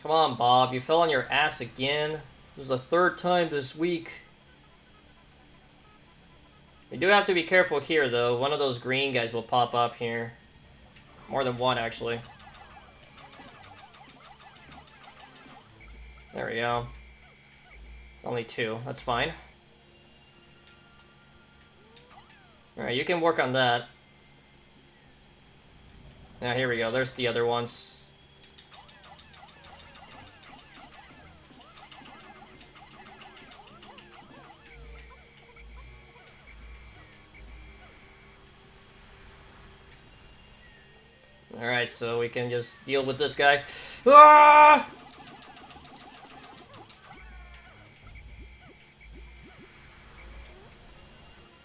Come on, Bob, you fell on your ass again. This is the third time this week. We do have to be careful here, though. One of those green guys will pop up here. More than one, actually. There we go. It's only two. That's fine. Alright, you can work on that. Now, here we go. There's the other ones. Alright, so we can just deal with this guy. Ah!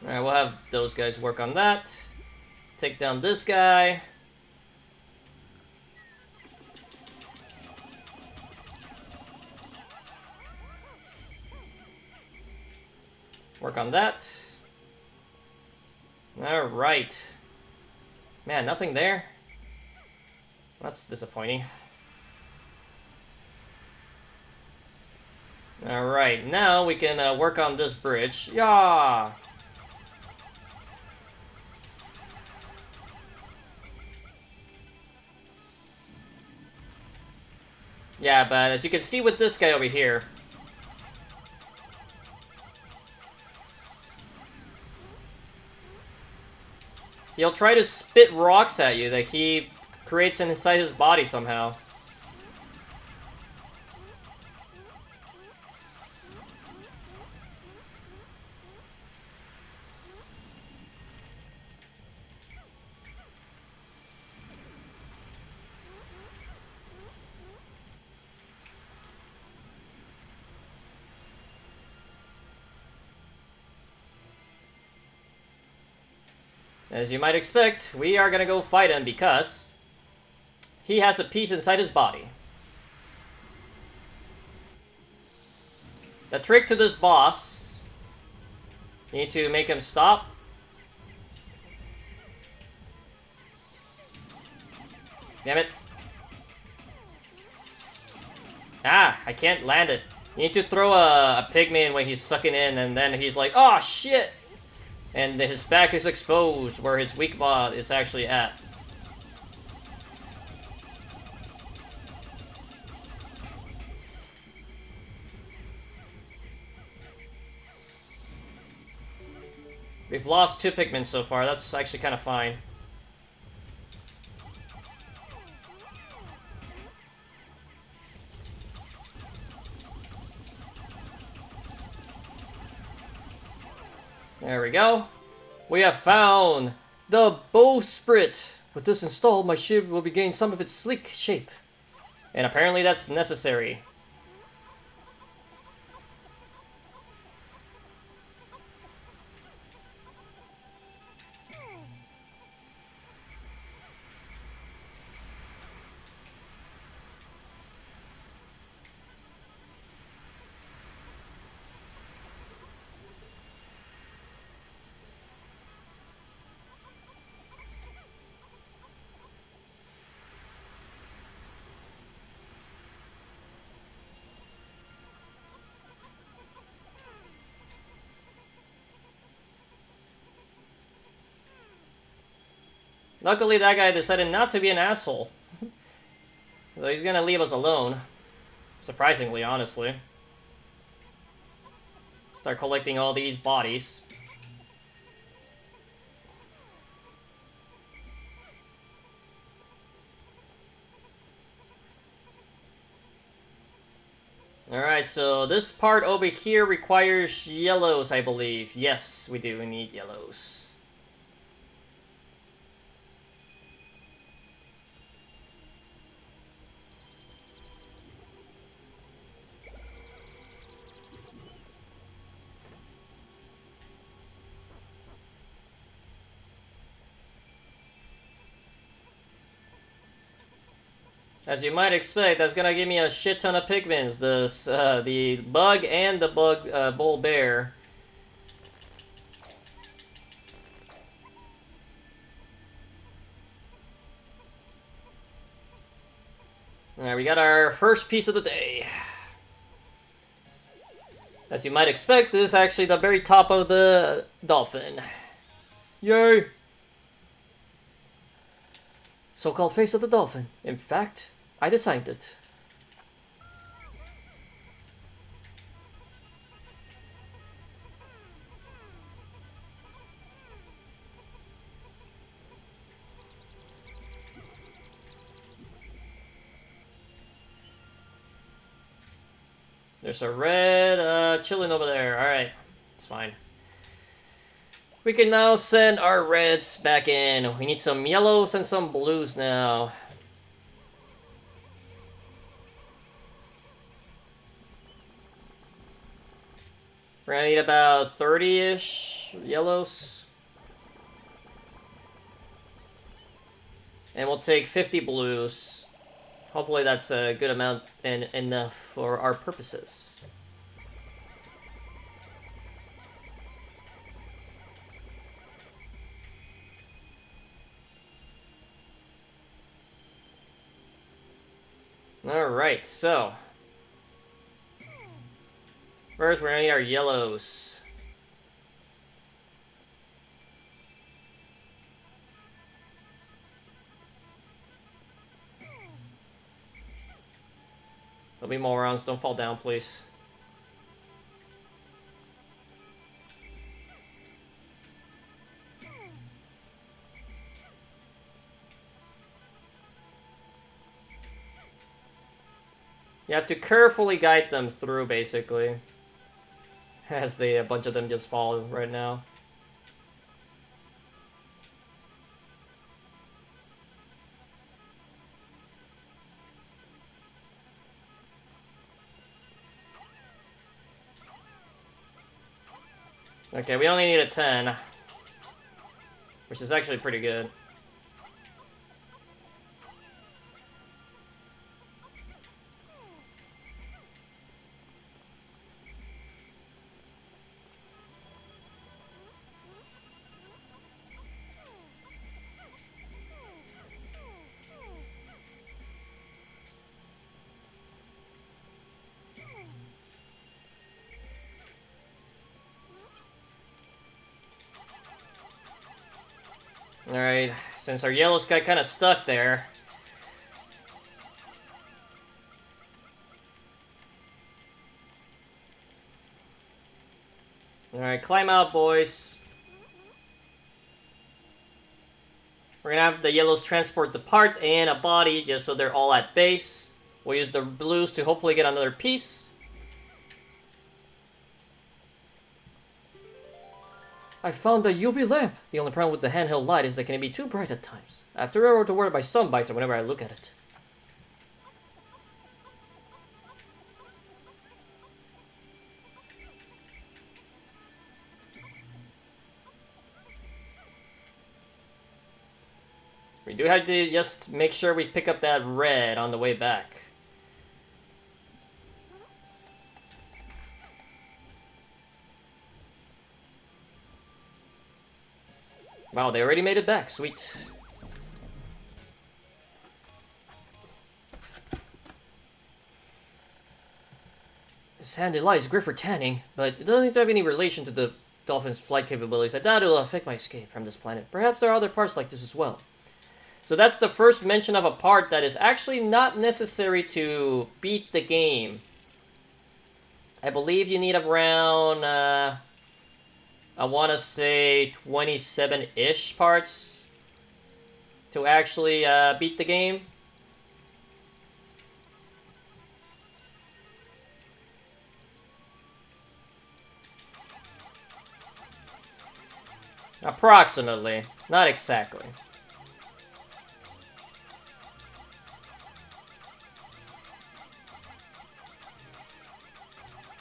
Alright, we'll have those guys work on that. Take down this guy. Work on that. Alright. Man, nothing there. That's disappointing. Alright, now we can work on this bridge. Yeah. Yeah, but as you can see with this guy over here, he'll try to spit rocks at you that he creates inside his body somehow. As you might expect, we are gonna go fight him because he has a piece inside his body. The trick to this boss, you need to make him stop. Damn it. Ah, I can't land it. You need to throw a Pikmin when he's sucking in, and then he's like, oh shit! And his back is exposed where his weak spot is actually at. We've lost 2 Pikmin so far. That's actually kind of fine. There we go. We have found the bowsprit. With this installed, my ship will regain some of its sleek shape. And apparently that's necessary. Luckily, that guy decided not to be an asshole. So he's gonna leave us alone. Surprisingly, honestly. Start collecting all these bodies. Alright, so this part over here requires yellows, I believe. Yes, we do. We need yellows. As you might expect, that's gonna give me a shit ton of Pikmins. The bug and the bull bear. Alright, we got our first piece of the day. As you might expect, this is actually the very top of the dolphin. Yay! So-called face of the dolphin. In fact, I designed it. There's a red chilling over there. Alright, it's fine. We can now send our reds back in. We need some yellows and some blues now. We're gonna need about 30-ish yellows. And we'll take 50 blues. Hopefully that's a good amount and enough for our purposes. Alright, so first we're gonna need our yellows. There'll be more rounds, don't fall down, please. You have to carefully guide them through, basically. As a bunch of them just fall right now. Okay, we only need a 10. which is actually pretty good. Alright, since our yellows got kind of stuck there. Alright, climb out, boys. We're gonna have the yellows transport the part and a body just so they're all at base. We'll use the blues to hopefully get another piece. I found a UV lamp. The only problem with the handheld light is that it can be too bright at times. I have to worry by sun bites whenever I look at it. We do have to just make sure we pick up that red on the way back. Wow, they already made it back. Sweet. This handy light is great for tanning, but it doesn't have any relation to the dolphin's flight capabilities. I doubt it will affect my escape from this planet. Perhaps there are other parts like this as well. So that's the first mention of a part that is actually not necessary to beat the game. I believe you need around, I want to say 27-ish parts to actually beat the game. Approximately, not exactly.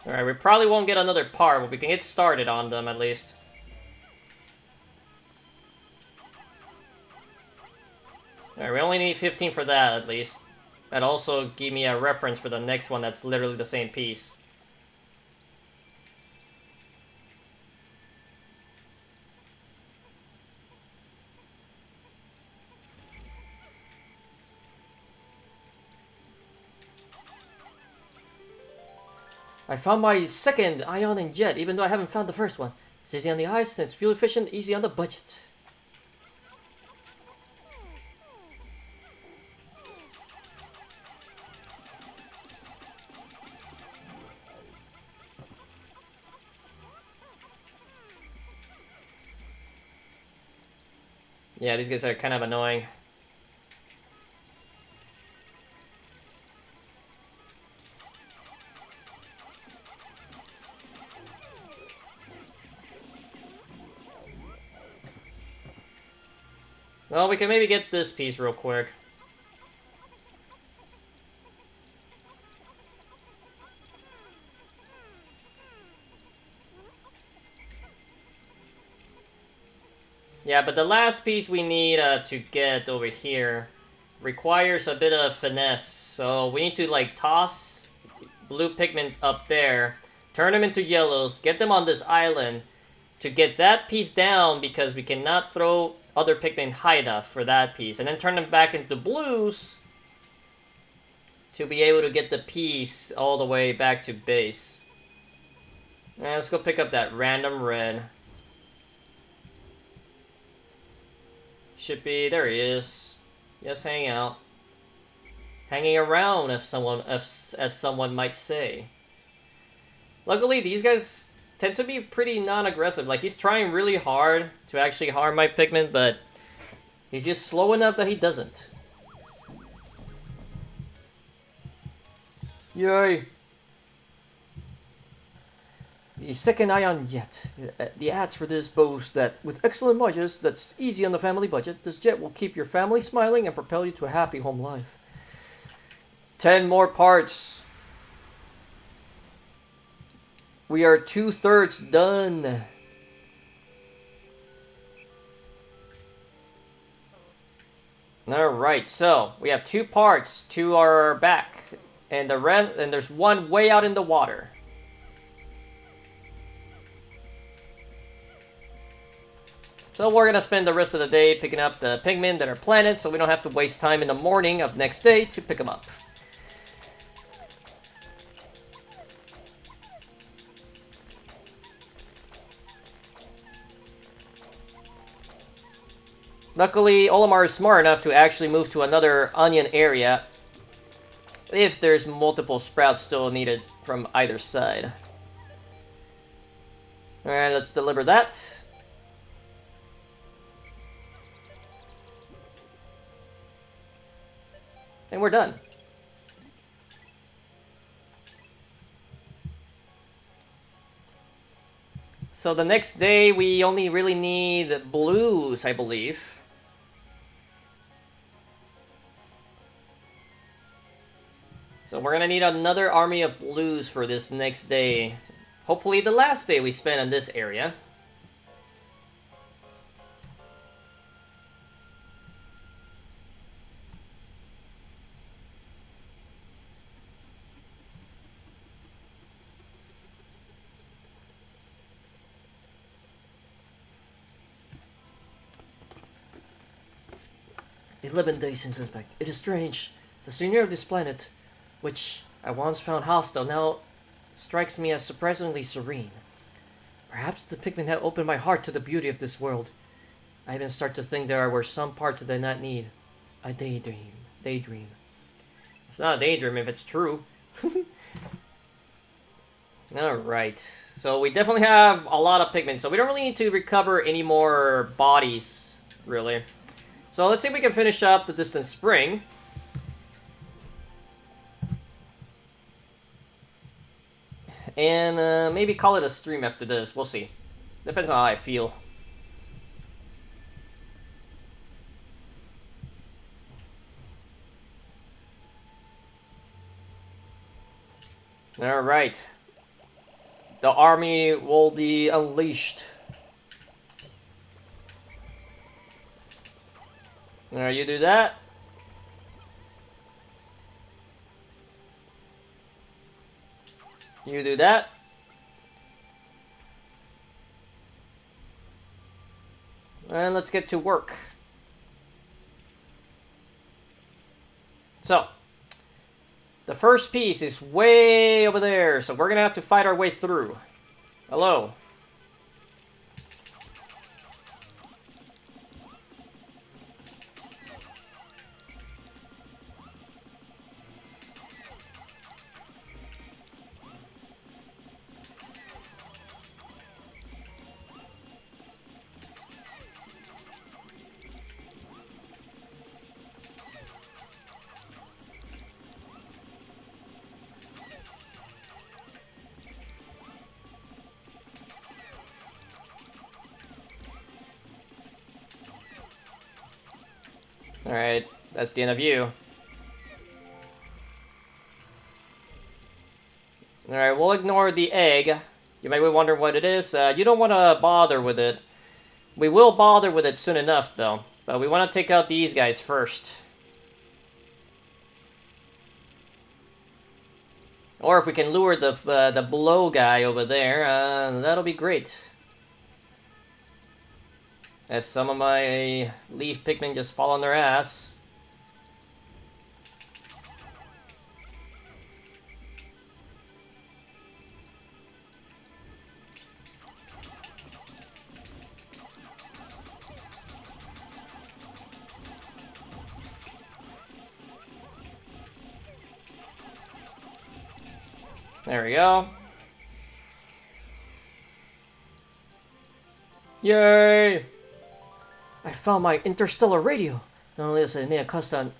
Alright, we probably won't get another part, but we can get started on them at least. Alright, we only need 15 for that at least. That also give me a reference for the next one that's literally the same piece. I found my second ion and jet, even though I haven't found the first one. It's easy on the eyes, and it's fuel efficient, easy on the budget. Yeah, these guys are kind of annoying. Well, we can maybe get this piece real quick. Yeah, but the last piece we need to get over here requires a bit of finesse. So we need to like toss blue Pikmin up there, turn them into yellows, get them on this island to get that piece down because we cannot throw other Pikmin high enough for that piece, and then turn them back into blues to be able to get the piece all the way back to base. Right, let's go pick up that random red. Should be, there he is. Just hang out. Hanging around, as someone might say. Luckily, these guys tend to be pretty non-aggressive. Like, he's trying really hard to actually harm my Pikmin, but he's just slow enough that he doesn't. Yay! The second ion jet. The ads for this boast that with excellent budgets that's easy on the family budget, this jet will keep your family smiling and propel you to a happy home life. 10 more parts. We are 2/3 done. Alright, so we have 2 parts to our back. And the rest, and there's one way out in the water. So we're gonna spend the rest of the day picking up the Pikmin that are planted, so we don't have to waste time in the morning of next day to pick them up. Luckily, Olimar is smart enough to actually move to another onion area if there's multiple sprouts still needed from either side. Alright, let's deliver that. And we're done. So the next day, we only really need blues, I believe. So we're gonna need another army of blues for this next day. Hopefully the last day we spend in this area. "11 days since back. It is strange. The scenery of this planet, which I once found hostile, now strikes me as surprisingly serene. Perhaps the Pikmin have opened my heart to the beauty of this world. I even start to think there were some parts that I did not need. I daydream. It's not a daydream if it's true." Alright, so we definitely have a lot of Pikmin, so we don't really need to recover any more bodies, really. So let's see if we can finish up the Distant Spring. And maybe call it a stream after this. We'll see. Depends on how I feel. Alright. The army will be unleashed. Alright, you do that. You do that. And let's get to work. So, the first piece is way over there, so we're gonna have to fight our way through. Hello. Alright, that's the end of you. Alright, we'll ignore the egg. You might be wondering what it is. You don't want to bother with it. We will bother with it soon enough, though. But we want to take out these guys first. Or if we can lure the blow guy over there, that'll be great. As some of my leaf Pikmin just fall on their ass. There we go. Yay! I found my interstellar radio. Not only does it emit a custom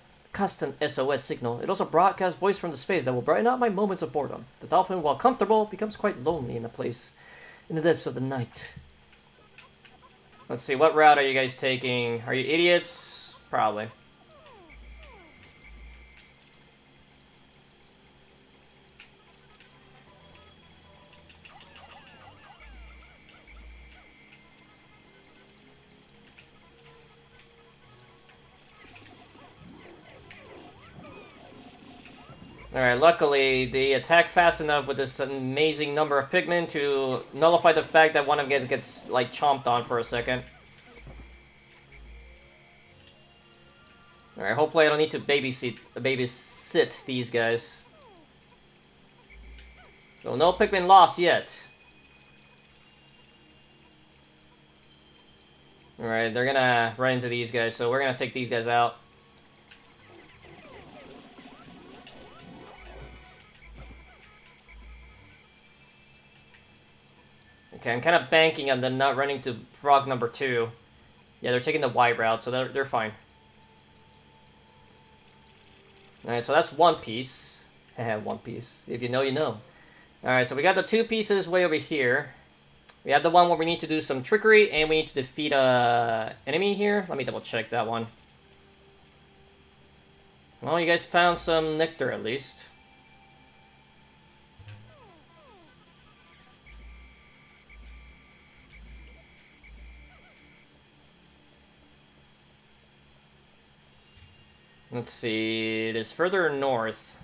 SOS signal, it also broadcasts voice from the space that will brighten up my moments of boredom. The dolphin, while comfortable, becomes quite lonely in the depths of the night. Let's see, what route are you guys taking? Are you idiots? Probably. Alright, luckily, they attack fast enough with this amazing number of Pikmin to nullify the fact that one of them gets, like, chomped on for a second. Alright, hopefully I don't need to babysit these guys. So no Pikmin lost yet. Alright, they're gonna run into these guys, so we're gonna take these guys out. Okay, I'm kind of banking on them not running to frog number 2. Yeah, they're taking the white route, so they're fine. Alright, so that's one piece. One piece. If you know, you know. Alright, so we got the 2 pieces way over here. We have the one where we need to do some trickery, and we need to defeat a enemy here. Let me double check that one. Well, you guys found some nectar at least. Let's see, it is further north.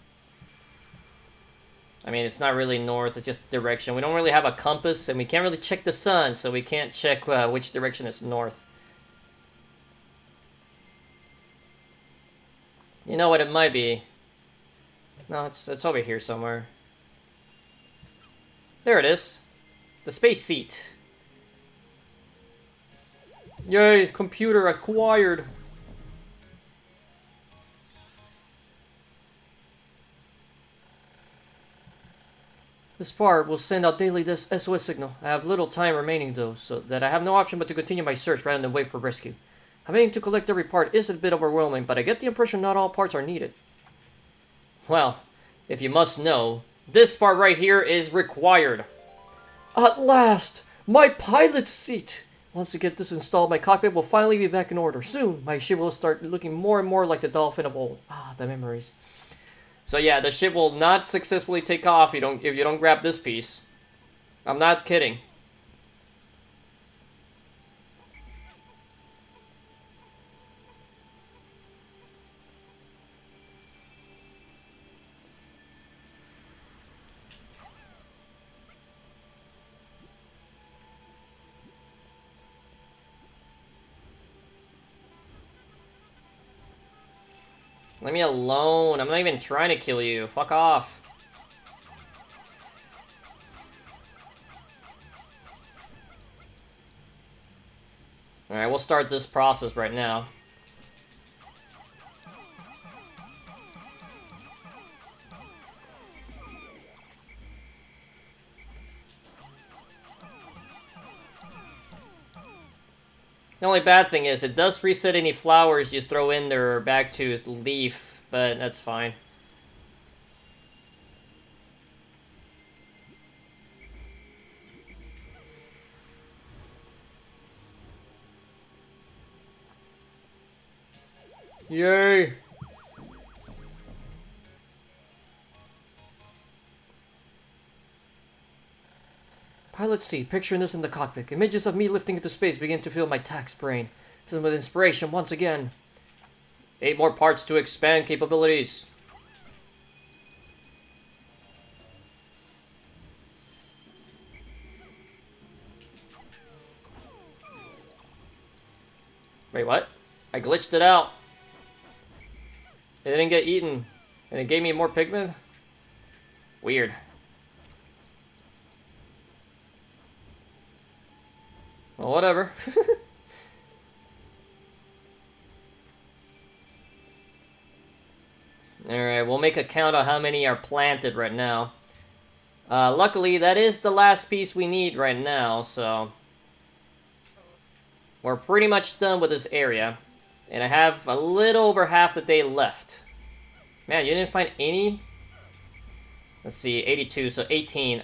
I mean, it's not really north, it's just direction. We don't really have a compass, and we can't really check the sun, so we can't check which direction is north. You know what it might be? No, it's over here somewhere. There it is. The space seat. Yay, computer acquired. This part will send out daily this SOS signal. I have little time remaining though, so that I have no option but to continue my search rather than wait for rescue. Having to collect every part is a bit overwhelming, but I get the impression not all parts are needed. Well, if you must know, this part right here is required. At last! My pilot's seat! Once I get this installed, my cockpit will finally be back in order. Soon, my ship will start looking more and more like the Dolphin of old. Ah, the memories. So yeah, the ship will not successfully take off if you don't grab this piece. I'm not kidding. Leave me alone. I'm not even trying to kill you. Fuck off. Alright, we'll start this process right now. The only bad thing is, it does reset any flowers you throw in there back to leaf, but that's fine. Yay! Pilot C, picturing this in the cockpit. Images of me lifting into space begin to fill my taxed brain. Filled with inspiration once again. 8 more parts to expand capabilities. Wait, what? I glitched it out. It didn't get eaten. And it gave me more Pikmin? Weird. Well, whatever. Alright, we'll make a count of how many are planted right now. Luckily, that is the last piece we need right now, so... We're pretty much done with this area. And I have a little over half the day left. Man, you didn't find any? Let's see, 82, so 18.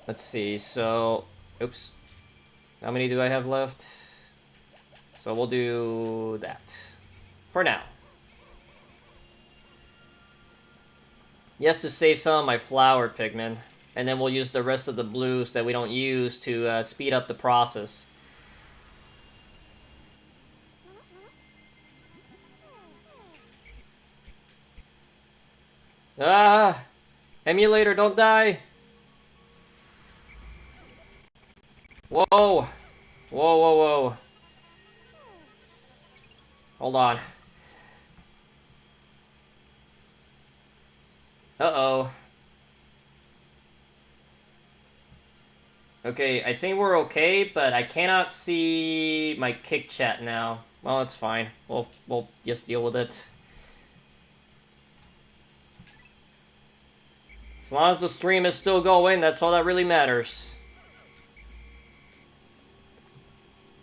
Let's see, so... Oops. How many do I have left? So we'll do that. For now. Yes, to save some of my flower Pikmin. And then we'll use the rest of the blues that we don't use to speed up the process. Ah! Emulator, don't die! Whoa! Whoa, whoa, whoa. Hold on. Uh-oh. Okay, I think we're okay, but I cannot see my kick chat now. Well, it's fine. We'll just deal with it. As long as the stream is still going, that's all that really matters.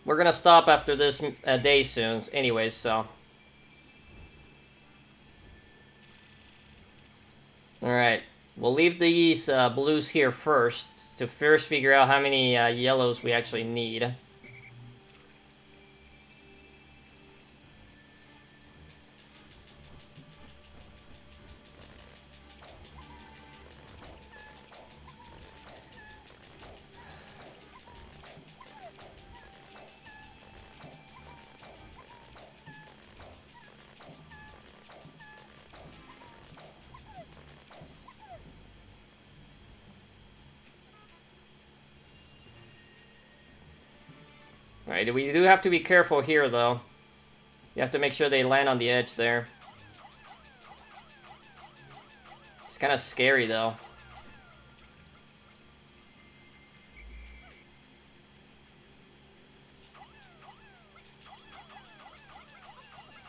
We're gonna stop after this day soon, anyways, so. Alright, we'll leave these blues here first to first figure out how many yellows we actually need. Alright, we do have to be careful here, though. You have to make sure they land on the edge there. It's kind of scary, though.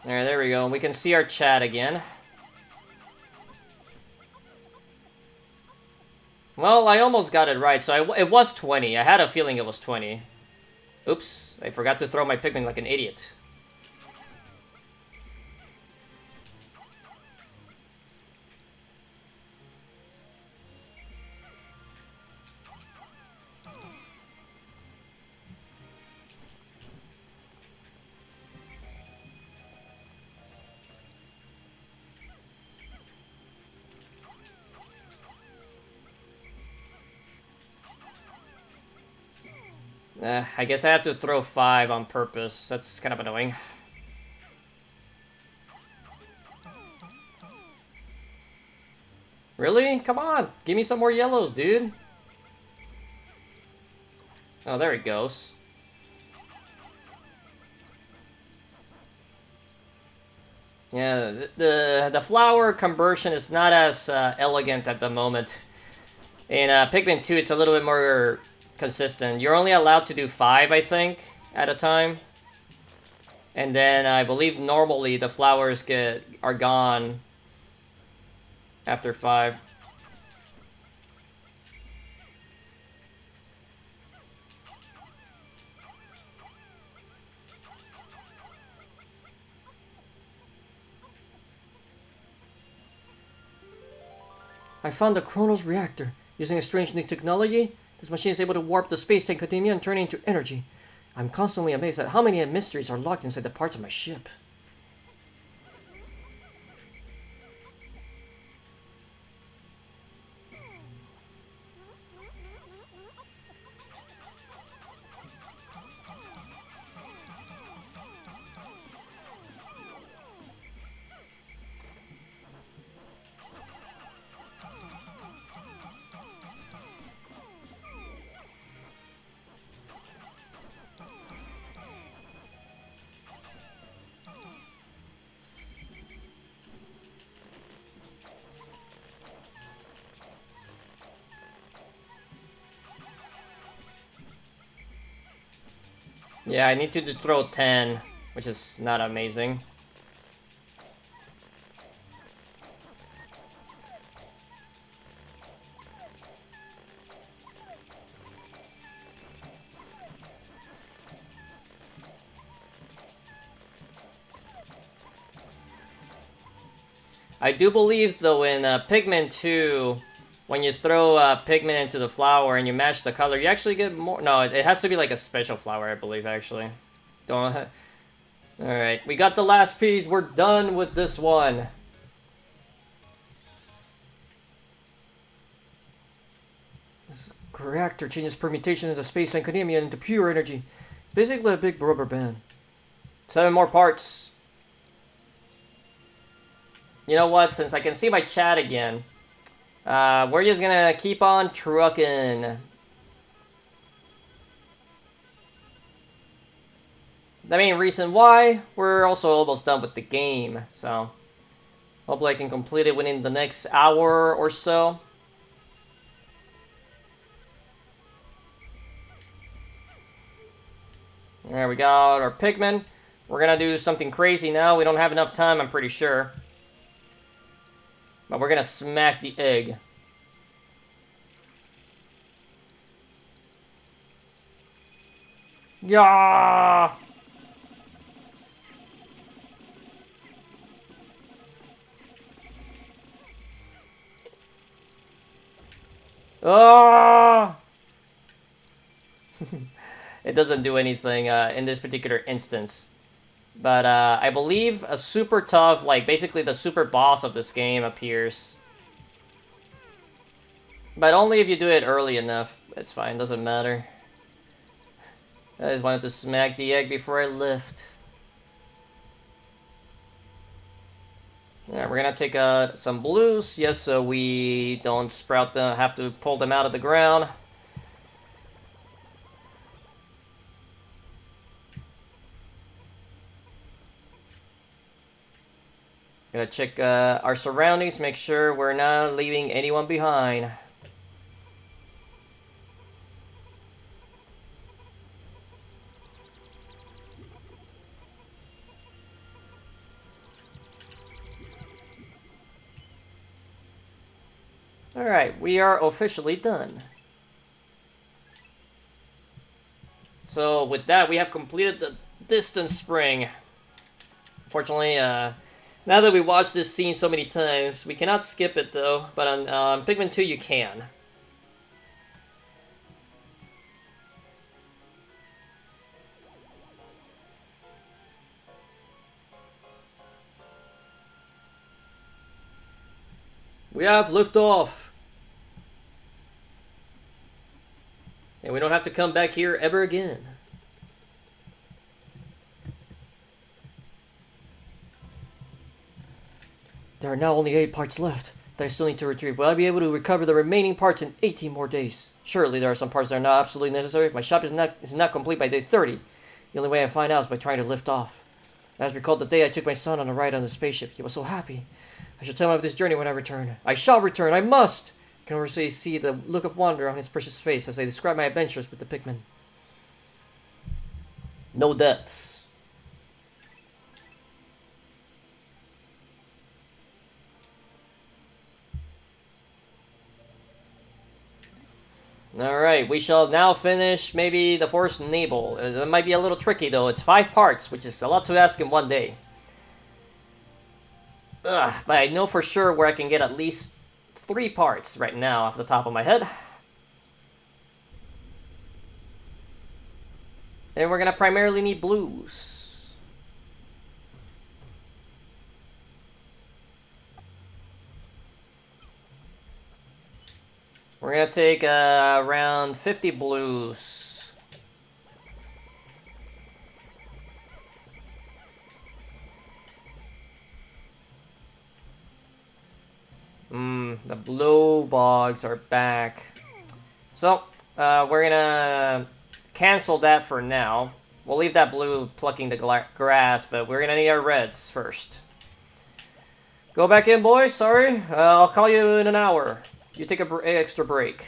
Alright, there we go. We can see our chat again. Well, I almost got it right, so it was 20. I had a feeling it was 20. Oops, I forgot to throw my Pikmin like an idiot. I guess I have to throw 5 on purpose. That's kind of annoying. Really? Come on! Give me some more yellows, dude! Oh, there it goes. Yeah, the flower conversion is not as elegant at the moment. In Pikmin 2, it's a little bit more consistent. You're only allowed to do 5, I think, at a time. And then I believe normally the flowers are gone after 5. I found the Chronos reactor. Using a strange new technology, this machine is able to warp the space-time continuum and turn it into energy. I'm constantly amazed at how many mysteries are locked inside the parts of my ship. Yeah, I need to throw 10, which is not amazing. I do believe, though, in Pikmin 2, when you throw Pikmin into the flower and you match the color, you actually get more... No, it has to be like a special flower, I believe, actually. Don't... Alright, we got the last piece. We're done with this one. This reactor changes permutation into space and continuum into pure energy. It's basically a big rubber band. 7 more parts. You know what? Since I can see my chat again, we're just gonna keep on trucking. The main reason why, we're also almost done with the game, so hopefully I can complete it within the next hour or so. There we got our Pikmin. We're gonna do something crazy now. We don't have enough time, I'm pretty sure. But we're gonna smack the egg. Yeah! Ah! It doesn't do anything in this particular instance. But I believe a super tough, like basically the super boss of this game appears. But only if you do it early enough. It's fine, doesn't matter. I just wanted to smack the egg before I left. Yeah, we're gonna take some blues, yes, so we don't sprout them, have to pull them out of the ground. Gonna check our surroundings, make sure we're not leaving anyone behind. Alright, we are officially done. So with that, we have completed the distance spring. Fortunately, now that we watched this scene so many times, we cannot skip it though, but on Pikmin 2 you can. We have liftoff! And we don't have to come back here ever again. There are now only 8 parts left that I still need to retrieve. Will I be able to recover the remaining parts in 18 more days? Surely there are some parts that are not absolutely necessary. My shop is not complete by day 30. The only way I find out is by trying to lift off. As recalled the day I took my son on a ride on the spaceship. He was so happy. I shall tell him of this journey when I return. I shall return. I must! I can already see the look of wonder on his precious face as I describe my adventures with the Pikmin. No deaths. Alright, we shall now finish maybe the Forest Nibel. It might be a little tricky though. It's 5 parts, which is a lot to ask in one day. Ugh, but I know for sure where I can get at least 3 parts right now off the top of my head. And we're gonna primarily need blues. We're gonna take around 50 blues. The blue bogs are back. So, we're gonna cancel that for now. We'll leave that blue plucking the grass, but we're gonna need our reds first. Go back in, boys. Sorry. I'll call you in an hour. You take a extra break.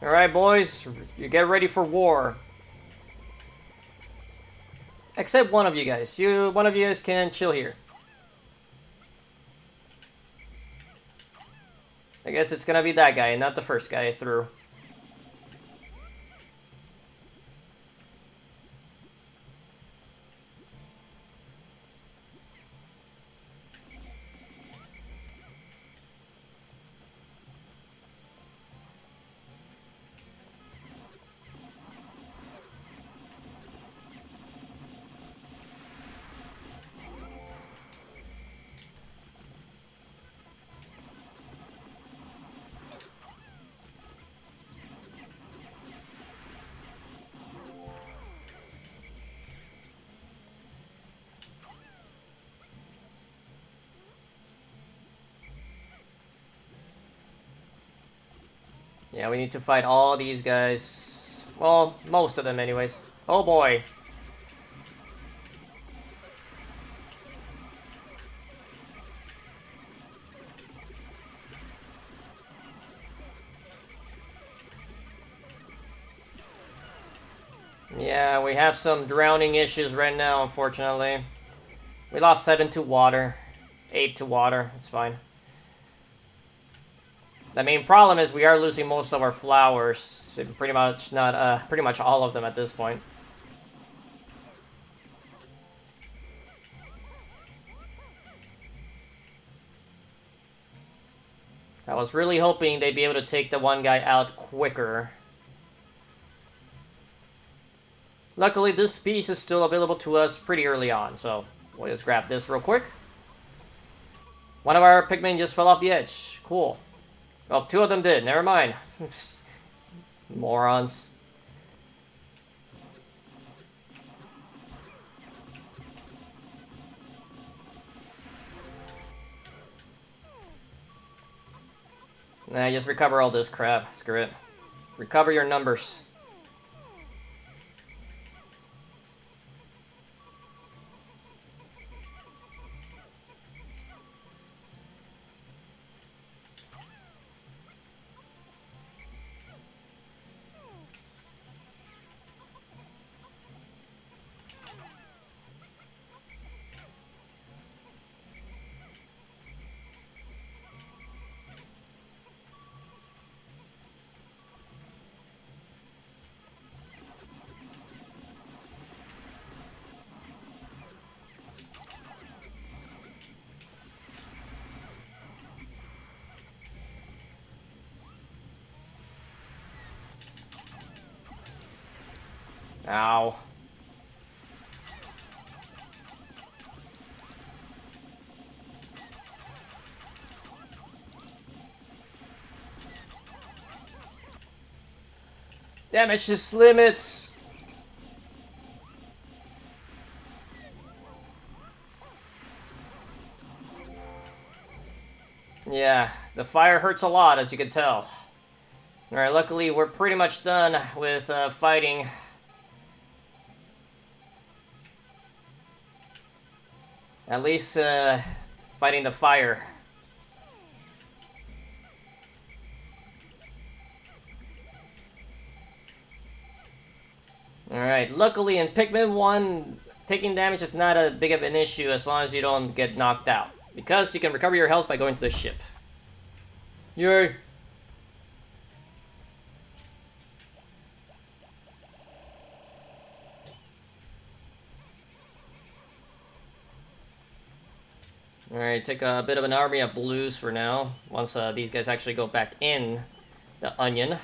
Alright, boys. You get ready for war. Except one of you guys. One of you guys can chill here. I guess it's gonna be that guy, not the first guy I threw. Yeah, we need to fight all these guys. Well, most of them anyways. Oh boy. Yeah, we have some drowning issues right now, unfortunately. We lost 7 to water. 8 to water. It's fine. The main problem is we are losing most of our flowers. Pretty much not, pretty much all of them at this point. I was really hoping they'd be able to take the one guy out quicker. Luckily, this piece is still available to us pretty early on, so we'll just grab this real quick. One of our Pikmin just fell off the edge. Cool. Well, 2 of them did. Never mind. Morons. Nah, just recover all this crap. Screw it. Recover your numbers. Ow. Damage just limits. Yeah, the fire hurts a lot, as you can tell. Alright, luckily we're pretty much done with fighting. At least fighting the fire. Alright, luckily in Pikmin 1, taking damage is not a big of an issue as long as you don't get knocked out. Because you can recover your health by going to the ship. Yay! Alright, take a bit of an army of blues for now. Once these guys actually go back in the onion.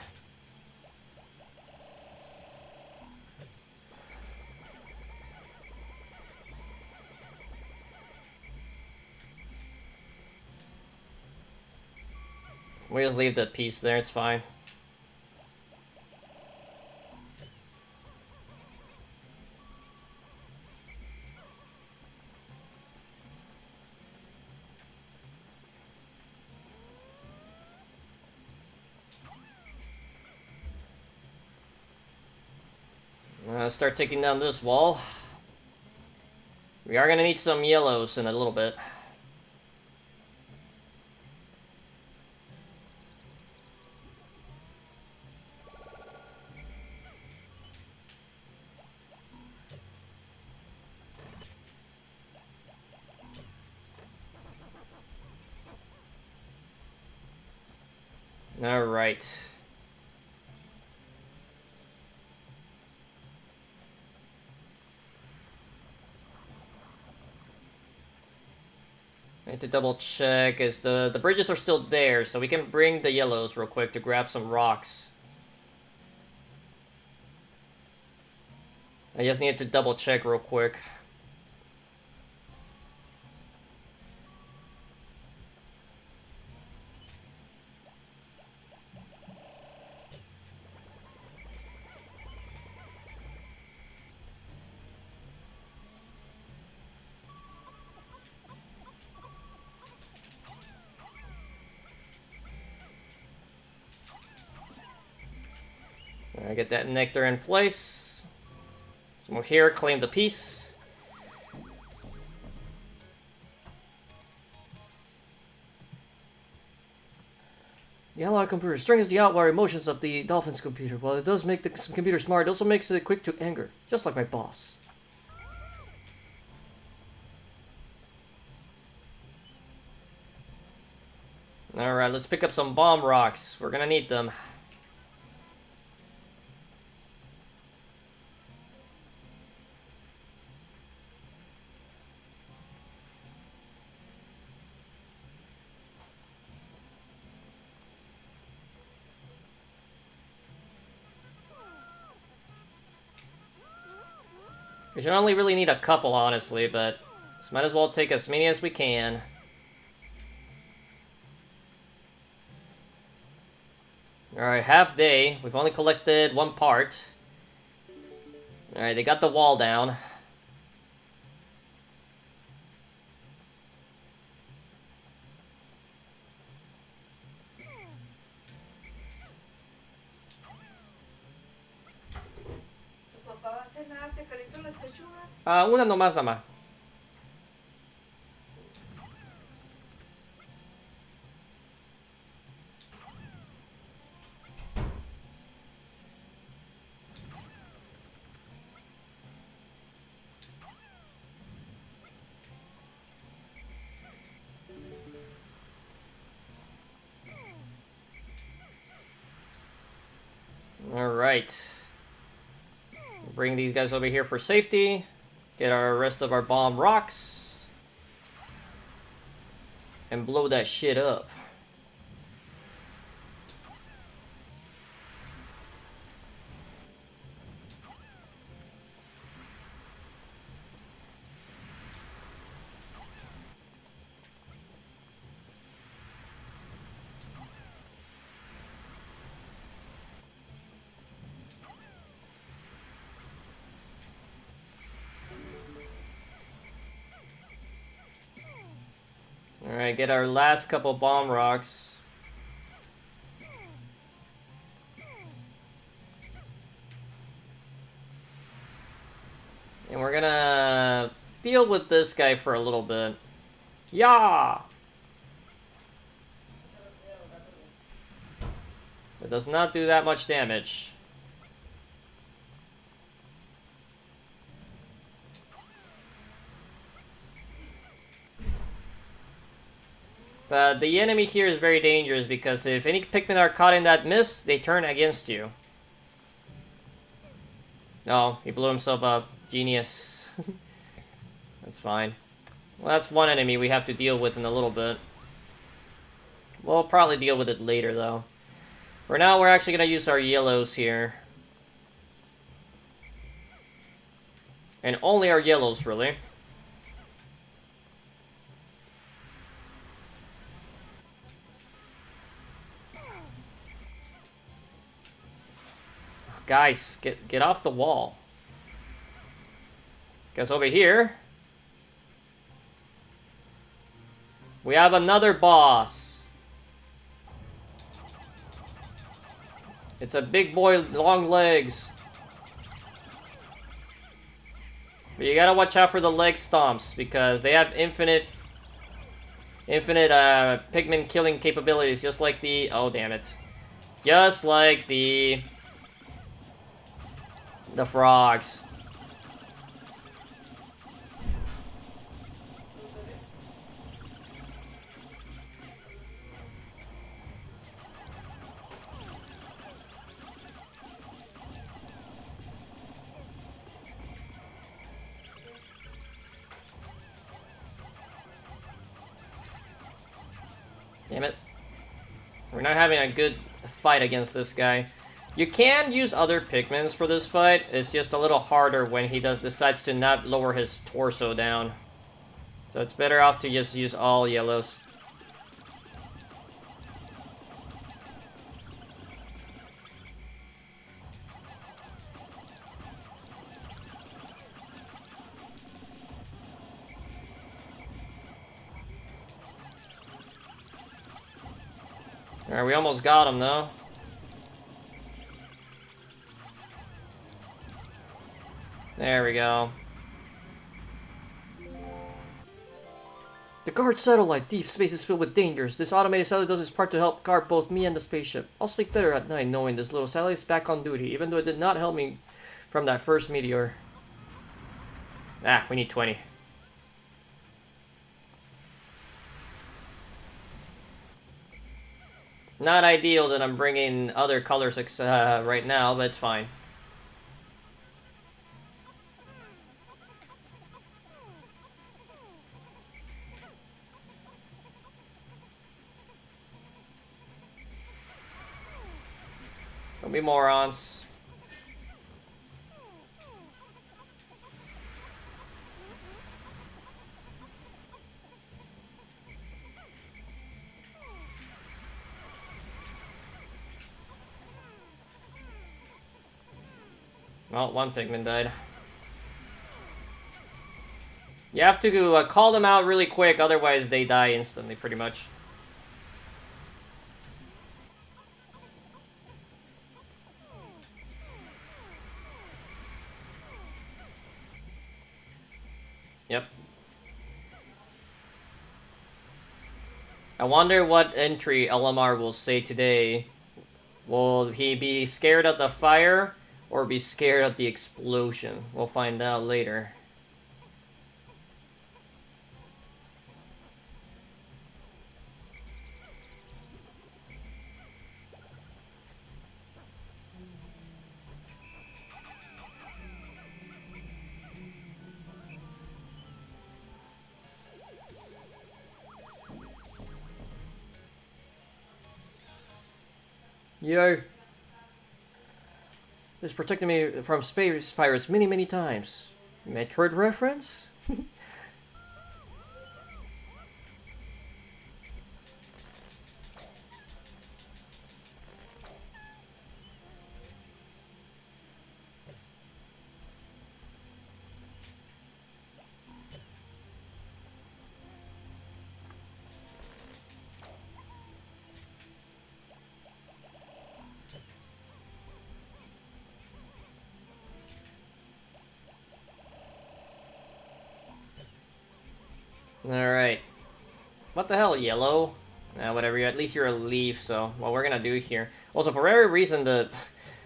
We just leave the piece there, it's fine. Start taking down this wall. We are gonna need some yellows in a little bit. All right. I need to double check is the bridges are still there, so we can bring the yellows real quick to grab some rocks. I just need to double check real quick. Alright, get that nectar in place. Let's move here, claim the piece. The analog computer strengthens the outlier emotions of the Dolphin's computer. While it does make the computer smart, it also makes it quick to anger, just like my boss. Alright, let's pick up some bomb rocks. We're gonna need them. We should only really need a couple, honestly, but might as well take as many as we can. Alright, half day. We've only collected one part. Alright, they got the wall down. Una nomás nada más. Alright. Bring these guys over here for safety. Get our rest of our bomb rocks. And blow that shit up. Alright, get our last couple bomb rocks. And we're gonna deal with this guy for a little bit. Yeah! It does not do that much damage. But the enemy here is very dangerous because if any Pikmin are caught in that mist, they turn against you. Oh, he blew himself up. Genius. That's fine. Well, that's one enemy we have to deal with in a little bit. We'll probably deal with it later, though. For now, we're actually going to use our yellows here. And only our yellows, really. Guys, get off the wall. Because over here, we have another boss. It's a big boy, long legs. But you gotta watch out for the leg stomps because they have infinite Pikmin killing capabilities, just like the... Oh, damn it. Just like the frogs. Damn it. We're not having a good fight against this guy. You can use other Pikmins for this fight. It's just a little harder when he decides to not lower his torso down. So it's better off to just use all yellows. Alright, we almost got him though. There we go. The guard satellite. Deep space is filled with dangers. This automated satellite does its part to help guard both me and the spaceship. I'll sleep better at night knowing this little satellite is back on duty, even though it did not help me from that first meteor. Ah, we need 20. Not ideal that I'm bringing other colors right now, but it's fine. Don't be morons. Well, one Pikmin died. You have to call them out really quick, otherwise they die instantly, pretty much. Yep. I wonder what entry Olimar will say today. Will he be scared at the fire or be scared at the explosion? We'll find out later. Yo. This protected me from space pirates many, many times. Metroid reference? Alright. What the hell, yellow? Whatever, at least you're a leaf, so what we're gonna do here. Also, for every reason,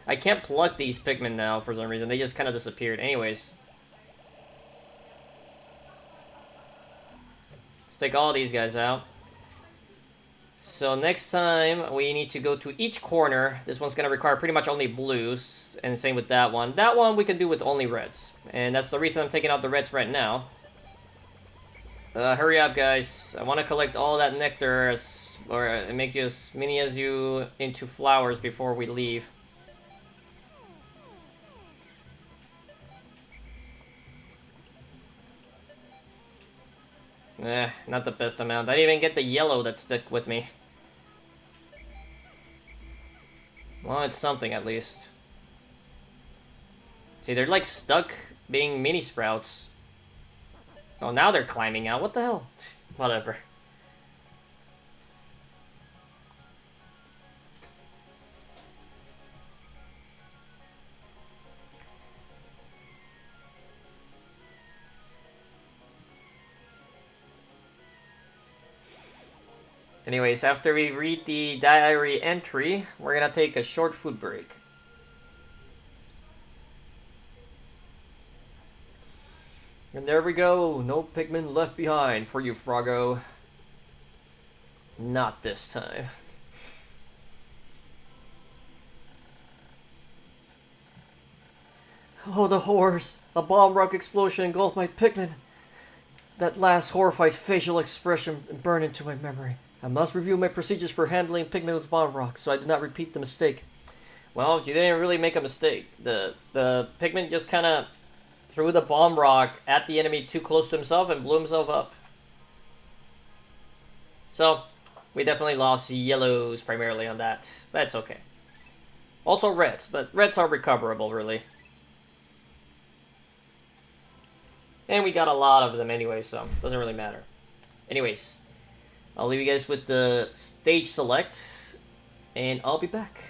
I can't pluck these Pikmin now for some reason. They just kind of disappeared. Anyways. Let's take all these guys out. So next time, we need to go to each corner. This one's gonna require pretty much only blues, and same with that one. That one we can do with only reds. And that's the reason I'm taking out the reds right now. Hurry up, guys. I want to collect all that nectar or make you as many as you into flowers before we leave. Not the best amount. I didn't even get the yellow that stuck with me. Well, it's something at least. See, they're like stuck being mini sprouts. Oh, now they're climbing out. What the hell? Whatever. Anyways, after we read the diary entry, we're gonna take a short food break. And there we go. No Pikmin left behind for you, Froggo. Not this time. Oh, the horrors! A bomb rock explosion engulfed my Pikmin. That last horrified facial expression burned into my memory. I must review my procedures for handling Pikmin with bomb rocks, so I do not repeat the mistake. Well, you didn't really make a mistake. The Pikmin just kind of threw the bomb rock at the enemy too close to himself and blew himself up. So, we definitely lost yellows primarily on that. That's okay. Also reds, but reds are recoverable, really. And we got a lot of them anyway, so it doesn't really matter. Anyways, I'll leave you guys with the stage select, and I'll be back.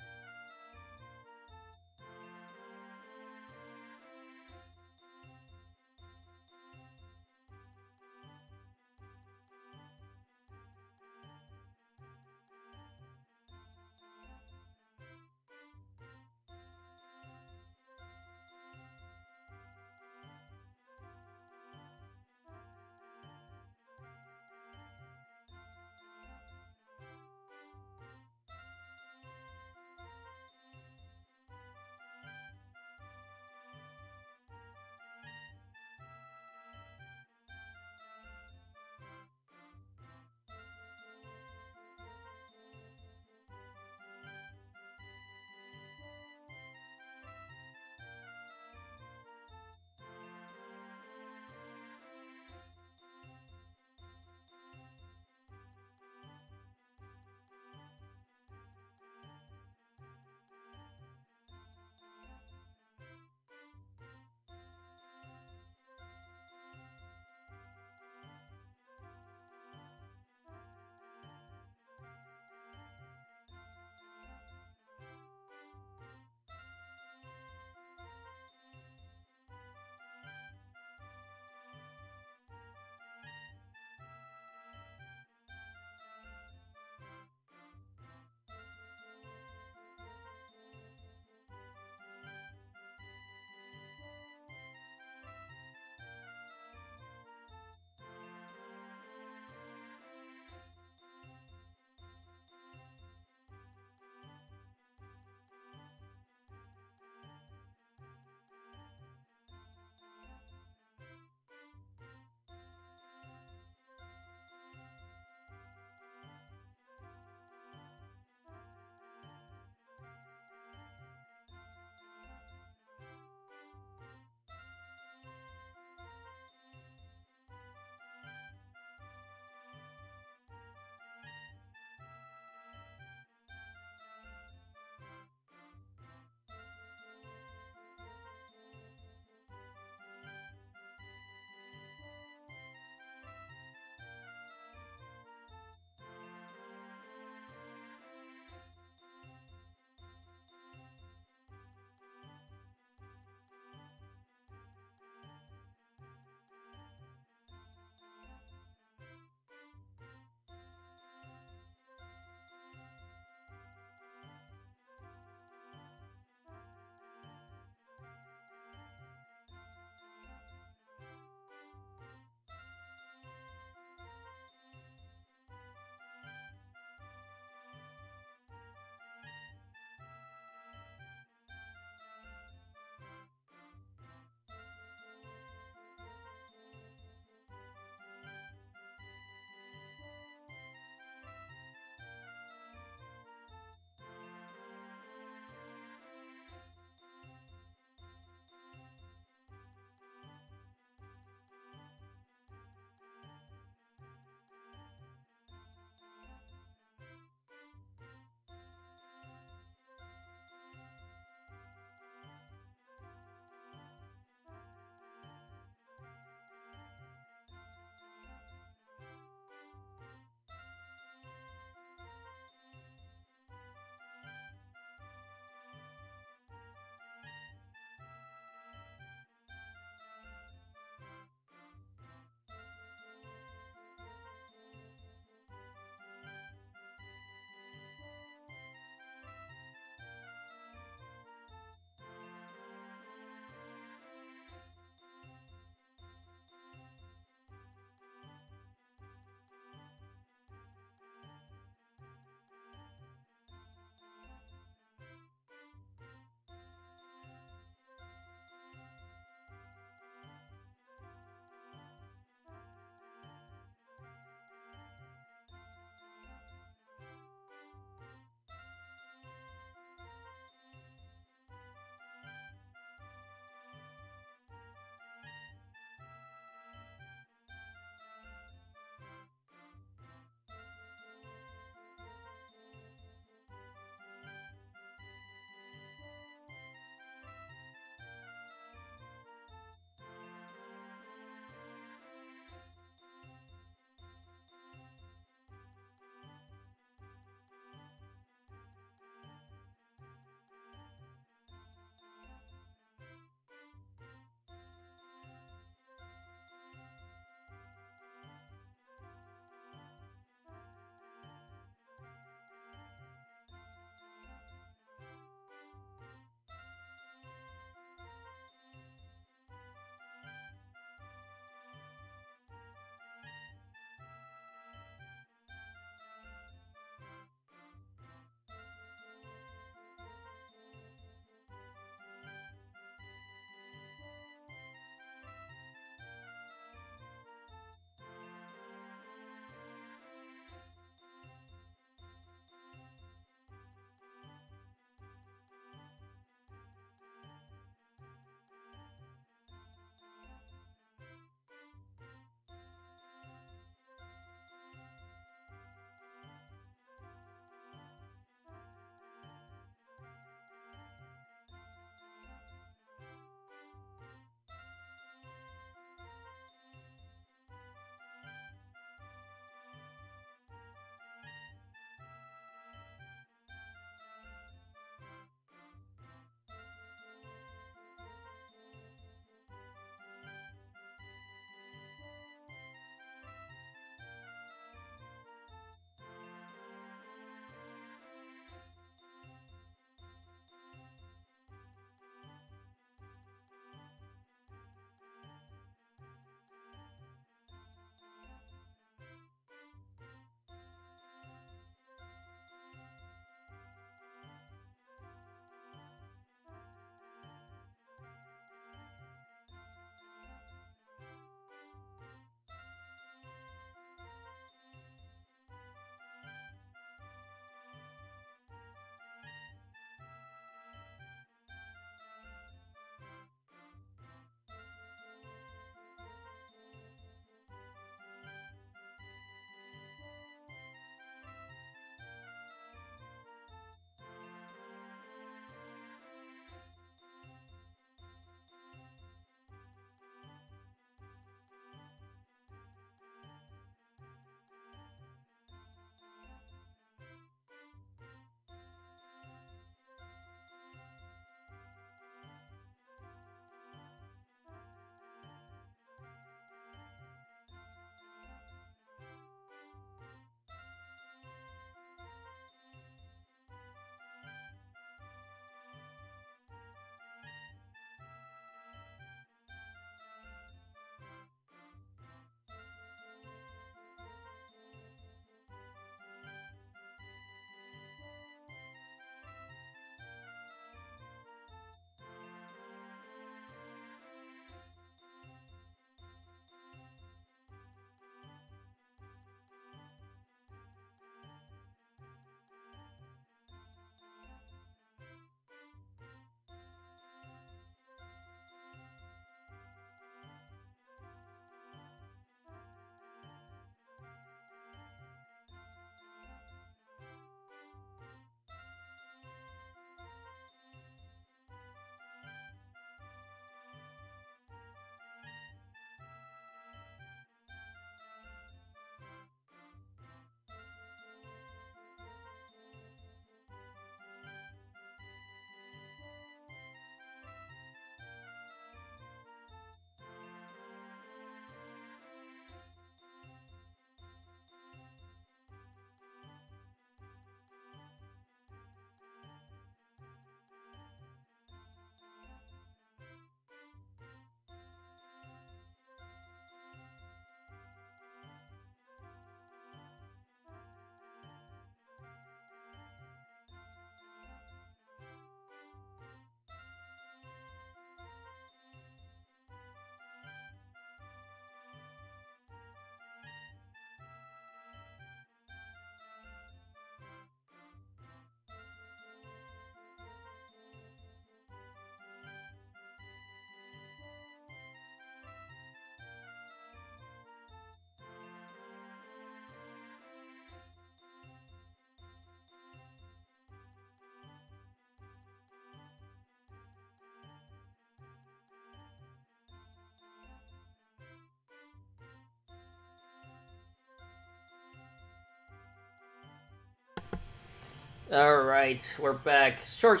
Alright, we're back. Short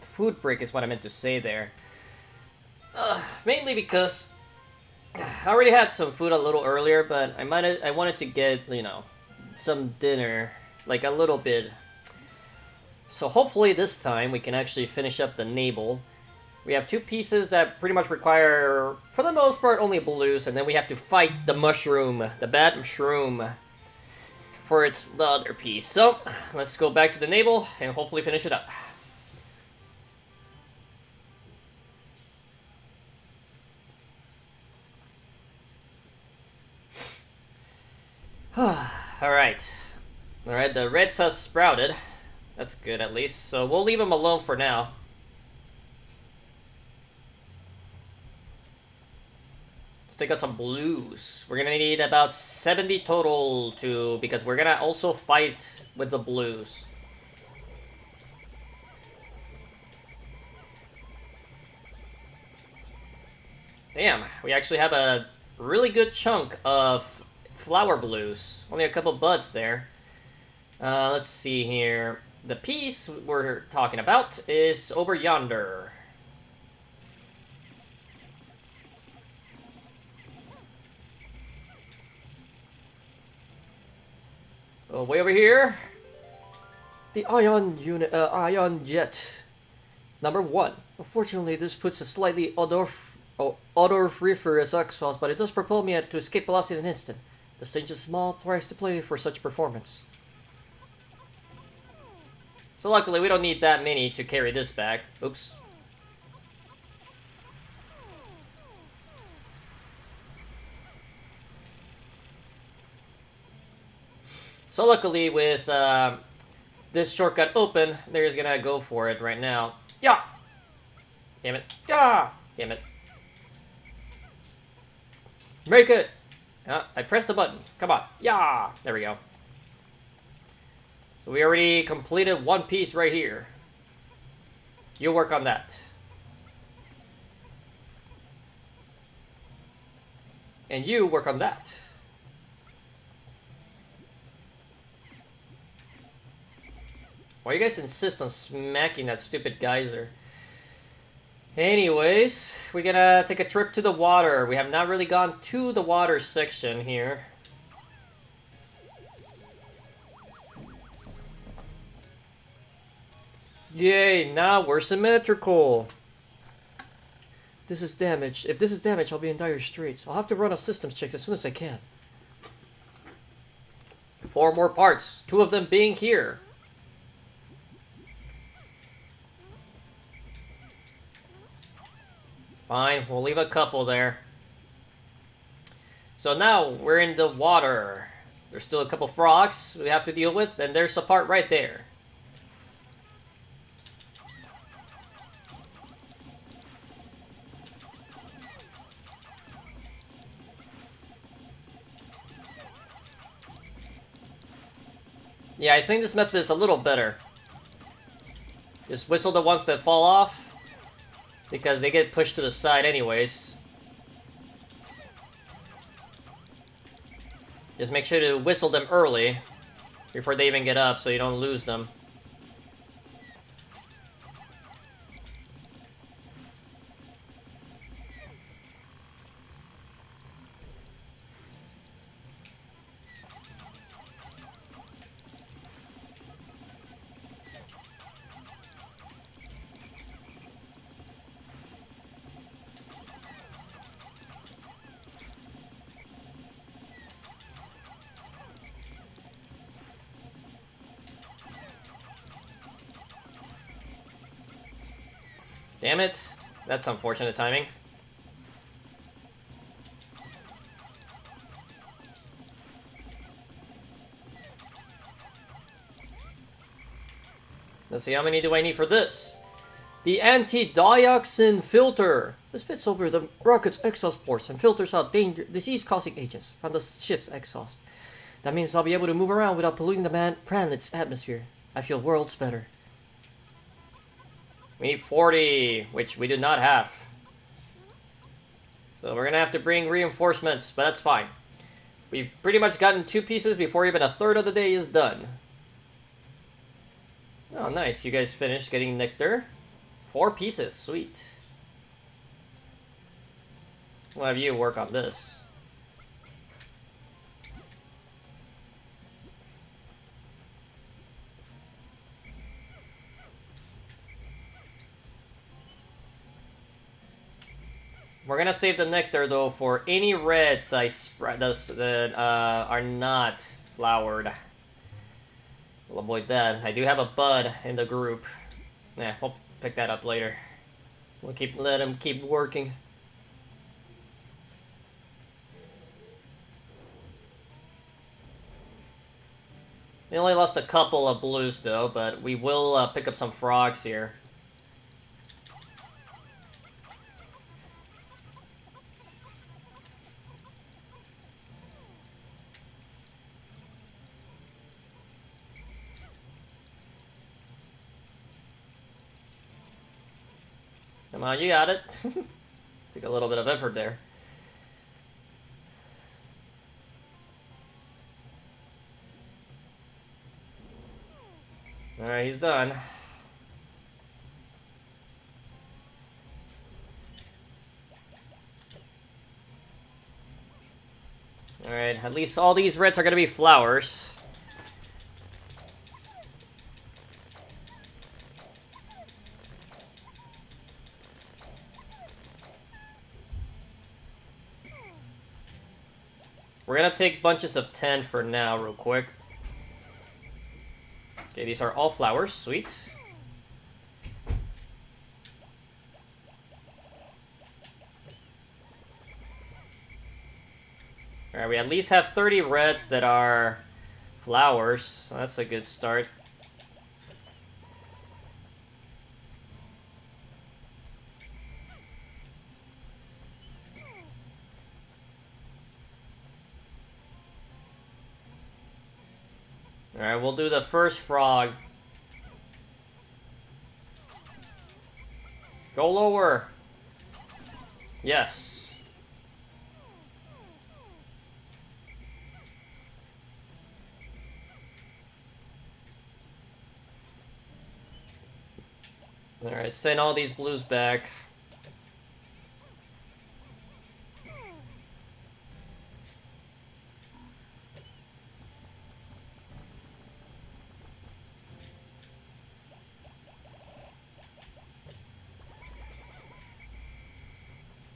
food break is what I meant to say there. Mainly because I already had some food a little earlier, but I wanted to get, some dinner, like a little bit. So hopefully this time we can actually finish up the navel. We have two pieces that pretty much require, for the most part, only blues, and then we have to fight the mushroom, the bad mushroom, for the other piece. So, let's go back to the navel and hopefully finish it up. Alright, the reds has sprouted. That's good at least, so we'll leave them alone for now. Let's take out some blues. We're gonna need about 70 total because we're gonna also fight with the blues. Damn, we actually have a really good chunk of flower blues. Only a couple buds there. Let's see here. The piece we're talking about is over yonder. Way over here, the ion jet number 1. Unfortunately, this puts a slightly odoriferous exhaust, but it does propel me to escape velocity in an instant. The stage is a small price to play for such performance. So luckily, we don't need that many to carry this back. Oops. So luckily, with this shortcut open, they're just gonna go for it right now. Yeah! Damn it. Yeah! Damn it. Make it! I pressed the button. Come on. Yeah! There we go. So we already completed one piece right here. You work on that. And you work on that. Why you guys insist on smacking that stupid geyser? Anyways, we're gonna take a trip to the water. We have not really gone to the water section here. Yay, now we're symmetrical. This is damaged. If this is damaged, I'll be in dire straits. I'll have to run a systems check as soon as I can. 4 more parts, 2 of them being here. Fine, we'll leave a couple there. So now we're in the water. There's still a couple frogs we have to deal with, and there's a part right there. Yeah, I think this method is a little better. Just whistle the ones that fall off, because they get pushed to the side anyways. Just make sure to whistle them early, before they even get up, so you don't lose them. Damn it. That's unfortunate timing. Let's see, how many do I need for this? The anti-dioxin filter. This fits over the rocket's exhaust ports and filters out disease-causing agents from the ship's exhaust. That means I'll be able to move around without polluting the planet's atmosphere. I feel worlds better. We need 40, which we do not have. So we're gonna have to bring reinforcements, but that's fine. We've pretty much gotten 2 pieces before even a third of the day is done. Oh, nice. You guys finished getting nectar. 4 pieces. Sweet. We'll have you work on this. We're gonna save the nectar though for any reds that are not flowered. We'll avoid that. I do have a bud in the group. Nah, we'll pick that up later. We'll let him keep working. We only lost a couple of blues though, but we will pick up some frogs here. Come on, you got it. Took a little bit of effort there. Alright, he's done. Alright, at least all these reds are gonna be flowers. We're gonna take bunches of 10 for now, real quick. Okay, these are all flowers. Sweet. Alright, we at least have 30 reds that are flowers. So that's a good start. Alright, we'll do the first frog. Go lower. Yes. Alright, send all these blues back.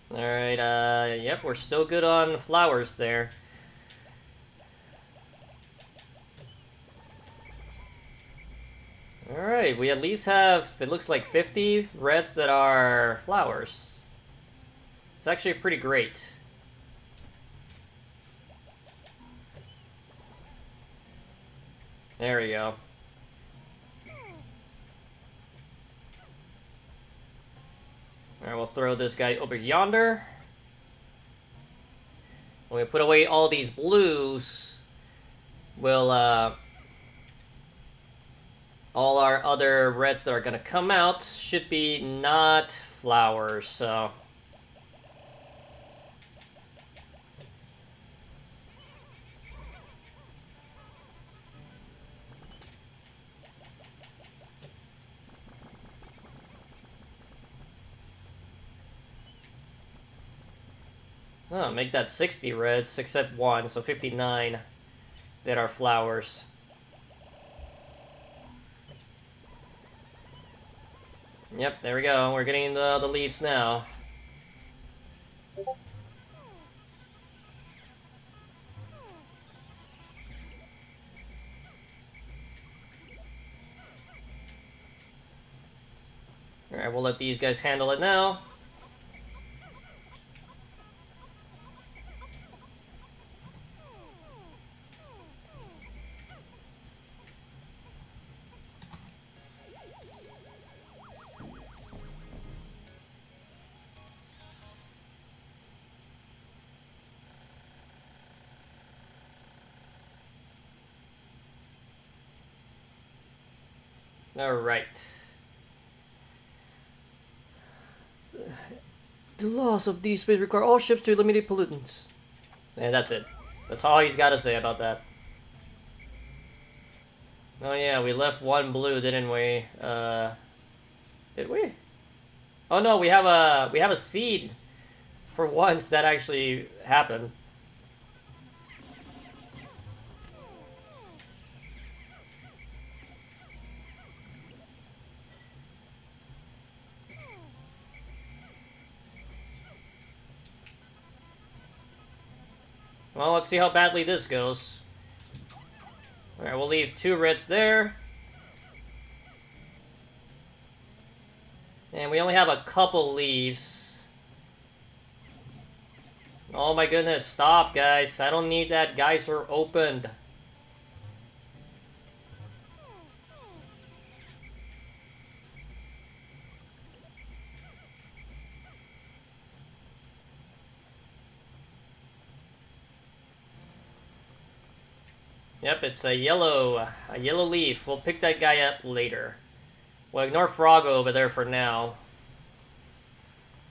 Alright, yep, we're still good on flowers there. Alright, we at least have, it looks like 50 reds that are flowers. It's actually pretty great. There we go. Alright, we'll throw this guy over yonder. When we put away all these blues, we'll, all our other reds that are gonna come out should be not flowers, so... Oh, make that 60 reds, except one, so 59 that are flowers. Yep, there we go. We're getting the leaves now. Alright, we'll let these guys handle it now. Alright. The laws of deep space require all ships to eliminate pollutants. And that's it. That's all he's got to say about that. Oh yeah, we left one blue, didn't we? Did we? Oh no, we have a seed. For once, that actually happened. Well, let's see how badly this goes. Alright, we'll leave 2 reds there. And we only have a couple leaves. Oh my goodness, stop guys. I don't need that geyser opened. Yep, it's a yellow leaf. We'll pick that guy up later. We'll ignore Froggo over there for now.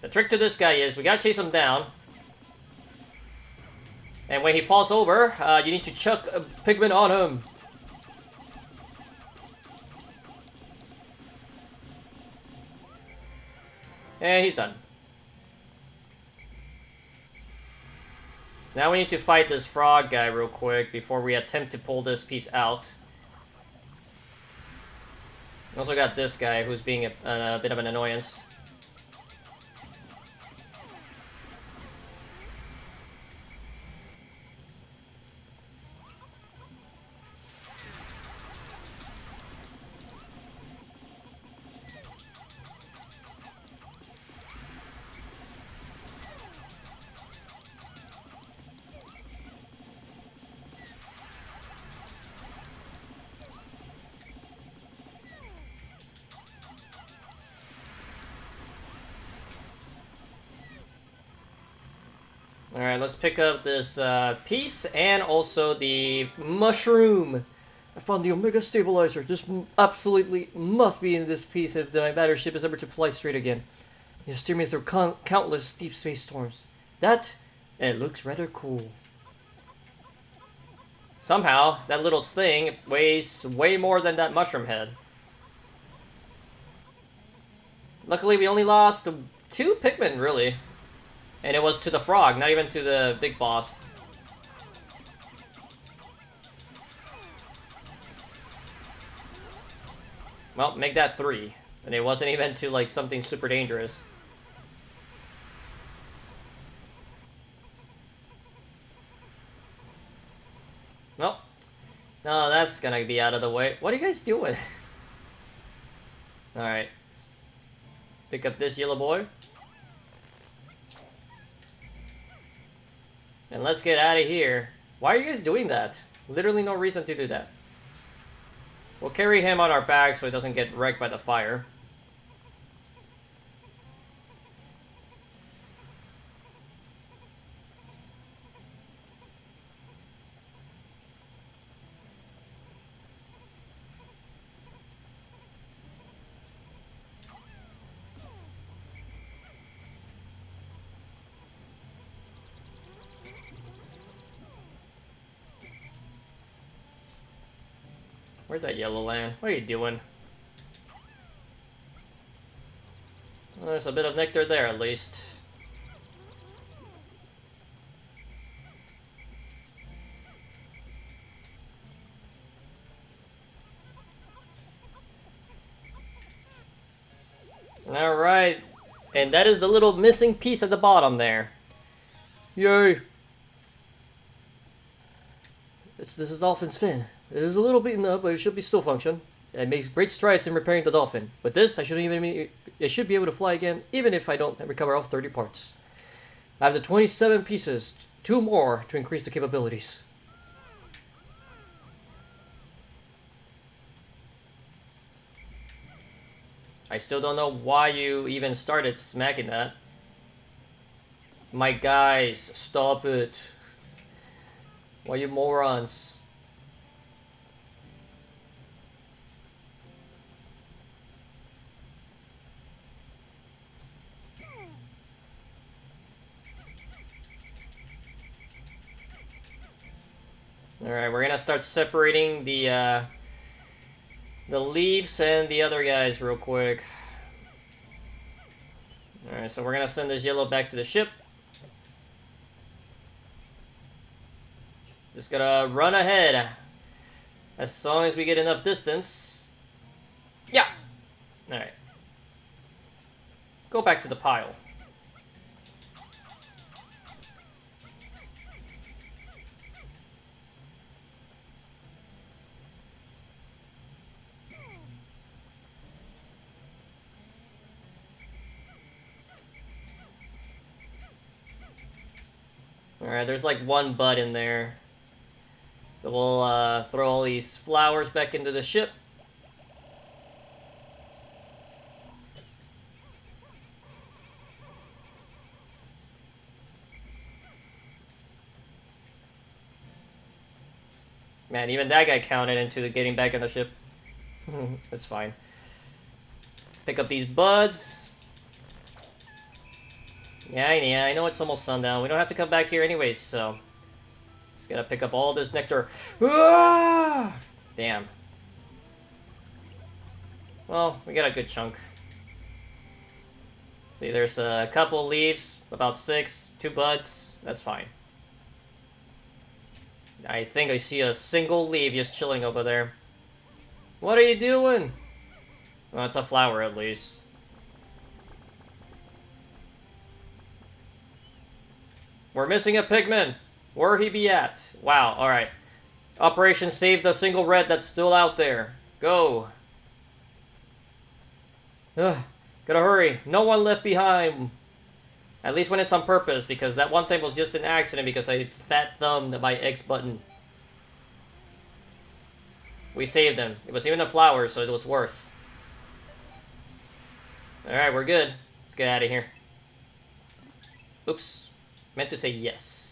The trick to this guy is we gotta chase him down. And when he falls over, you need to chuck a Pikmin on him. And he's done. Now we need to fight this frog guy real quick before we attempt to pull this piece out. Also got this guy who's being a bit of an annoyance. Alright, let's pick up this piece and also the mushroom. I found the Omega Stabilizer. This absolutely must be in this piece if my battleship is ever to fly straight again. You steer me through countless deep space storms. That, and it looks rather cool. Somehow, that little thing weighs way more than that mushroom head. Luckily, we only lost 2 Pikmin, really. And it was to the frog, not even to the big boss. Well, make that 3. And it wasn't even to, like, something super dangerous. Well, no, that's gonna be out of the way. What are you guys doing? Alright. Pick up this yellow boy. And let's get out of here. Why are you guys doing that? Literally no reason to do that. We'll carry him on our back so he doesn't get wrecked by the fire. Where's that yellow land? What are you doing? Well, there's a bit of nectar there, at least. Alright. And that is the little missing piece at the bottom there. Yay! This is Dolphin's fin. It is a little beaten up, but it should be still function. It makes great strides in repairing the dolphin. With this, it should be able to fly again, even if I don't recover all 30 parts. I have the 27 pieces, 2 more to increase the capabilities. I still don't know why you even started smacking that. My guys, stop it. Why you morons? Alright, we're gonna start separating the the leaves and the other guys real quick. Alright, so we're gonna send this yellow back to the ship. Just gotta run ahead. As long as we get enough distance. Yeah! Alright. Go back to the pile. Alright, there's like one bud in there. So we'll throw all these flowers back into the ship. Man, even that guy counted into the getting back in the ship. That's fine. Pick up these buds. Yeah, I know it's almost sundown. We don't have to come back here anyways, so... Just gotta pick up all this nectar. Ah! Damn. Well, we got a good chunk. See, there's a couple leaves, about 6, 2 buds. That's fine. I think I see a single leaf just chilling over there. What are you doing? Well, it's a flower at least. We're missing a Pikmin. Where he be at? Wow, alright. Operation Save the single red that's still out there. Go. Ugh, gotta hurry. No one left behind. At least when it's on purpose, because that one thing was just an accident because I fat thumbed my X button. We saved them. It was even a flower, so it was worth. Alright, we're good. Let's get out of here. Oops. Meant to say yes.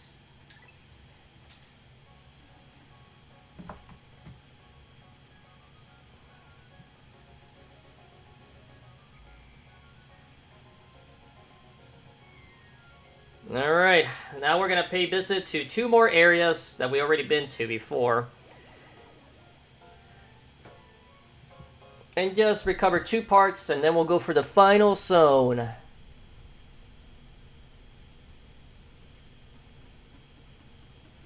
Alright, now we're gonna pay visit to 2 more areas that we already been to before. And just recover 2 parts, and then we'll go for the final zone.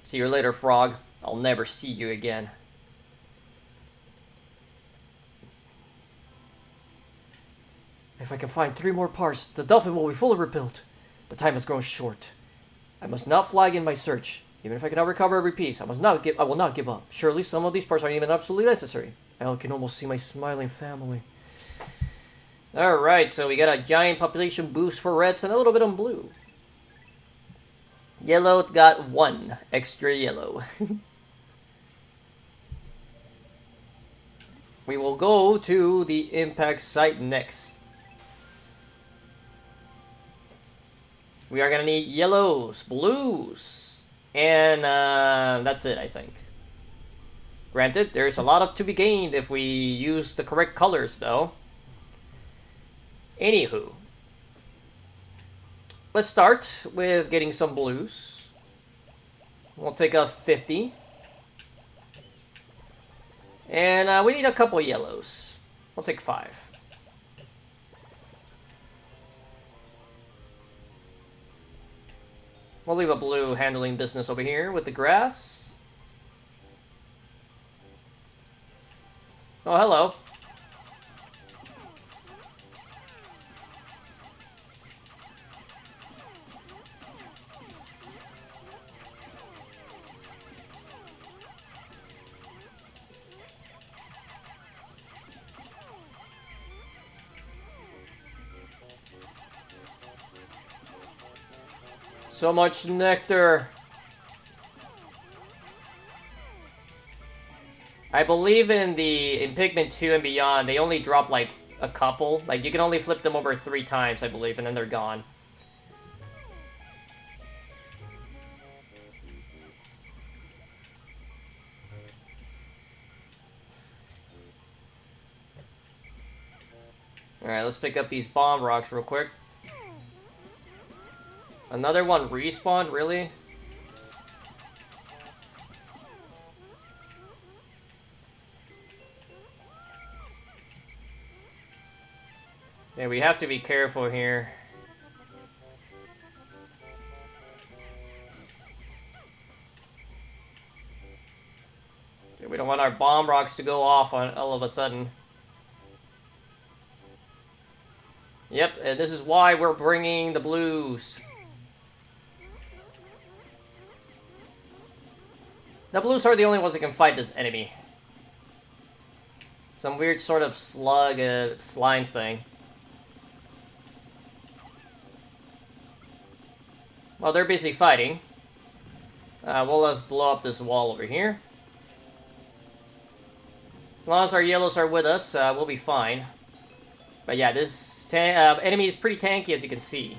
See you later, frog. I'll never see you again. If I can find 3 more parts, the dolphin will be fully rebuilt. But time has grown short. I must not flag in my search. Even if I cannot recover every piece, I will not give up. Surely some of these parts aren't even absolutely necessary. I can almost see my smiling family. Alright, so we got a giant population boost for reds and a little bit on blue. Yellow got 1 extra yellow. We will go to the impact site next. We are gonna need yellows, blues, and that's it, I think. Granted, there's a lot to be gained if we use the correct colors, though. Anywho. Let's start with getting some blues. We'll take a 50. And we need a couple yellows. We'll take 5. We'll leave a blue handling business over here with the grass. Oh, hello. So much nectar. I believe in Pikmin 2 and beyond, they only drop like a couple. Like you can only flip them over 3 times, I believe, and then they're gone. Alright, let's pick up these bomb rocks real quick. Another one respawned, really? Okay, we have to be careful here. Okay, we don't want our bomb rocks to go off on all of a sudden. Yep, and this is why we're bringing the blues. The blues are the only ones that can fight this enemy. Some weird sort of slug, slime thing. Well, they're busy fighting. We'll just blow up this wall over here. As long as our yellows are with us, we'll be fine. But yeah, this enemy is pretty tanky, as you can see.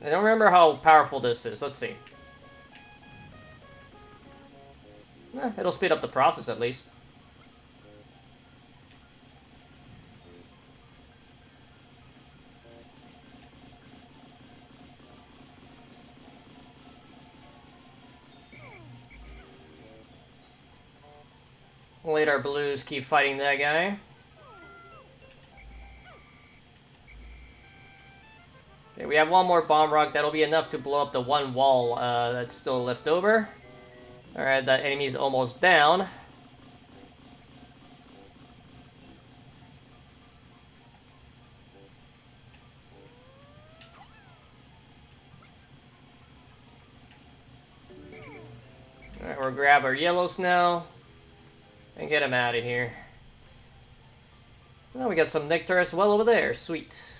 I don't remember how powerful this is. Let's see. It'll speed up the process at least. We'll let our blues keep fighting that guy. Okay, we have one more bomb rock. That'll be enough to blow up the one wall that's still left over. Alright, that enemy's almost down. Alright, we'll grab our yellows now. And get him out of here. Oh, we got some nectar as well over there. Sweet.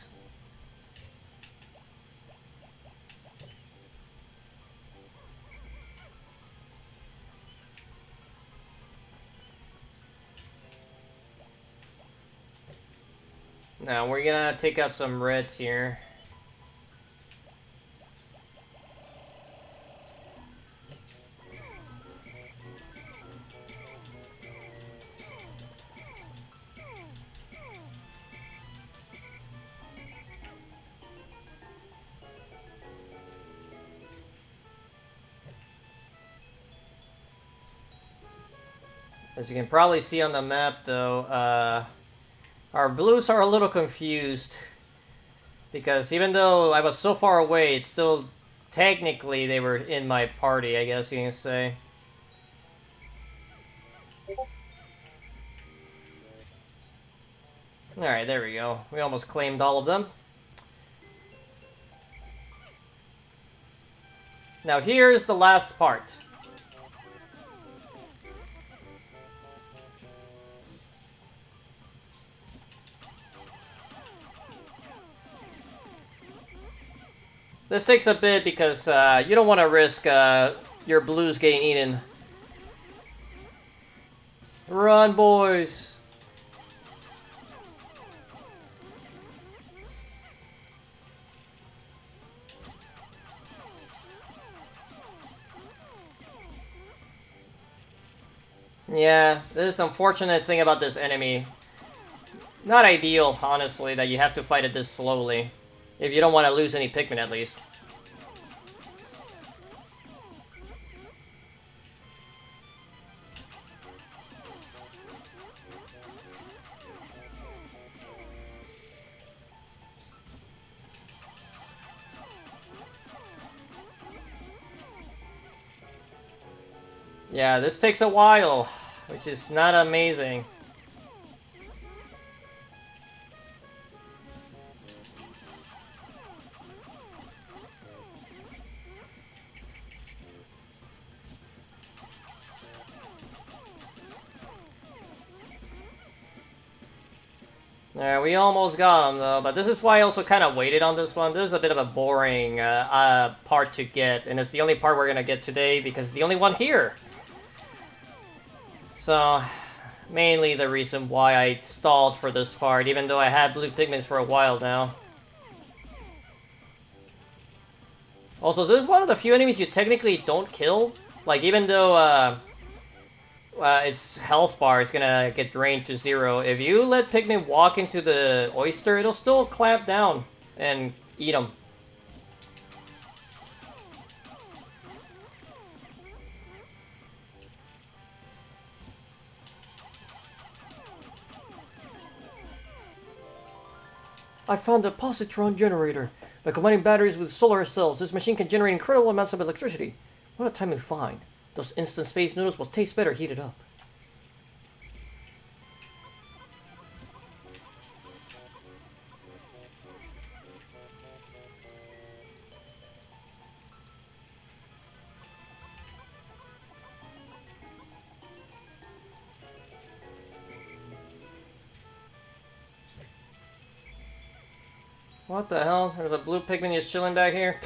Now we're gonna take out some reds here. As you can probably see on the map, though, our blues are a little confused. Because even though I was so far away, it's still... Technically, they were in my party, I guess you can say. Alright, there we go. We almost claimed all of them. Now here's the last part. This takes a bit because you don't want to risk your blues getting eaten. Run, boys! Yeah, this is unfortunate thing about this enemy. Not ideal, honestly, that you have to fight it this slowly. If you don't want to lose any Pikmin, at least. Yeah, this takes a while, which is not amazing. Yeah, we almost got him though, but this is why I also kind of waited on this one. This is a bit of a boring part to get, and it's the only part we're gonna get today because it's the only one here. So, mainly the reason why I stalled for this part, even though I had blue pigments for a while now. Also, this is one of the few enemies you technically don't kill. Like, even though its health bar is gonna get drained to 0. If you let Pikmin walk into the oyster, it'll still clamp down and eat them. I found a positron generator. By combining batteries with solar cells, this machine can generate incredible amounts of electricity. What a timely find. Those instant space noodles will taste better heated up. What the hell? There's a blue Pikmin just chilling back here?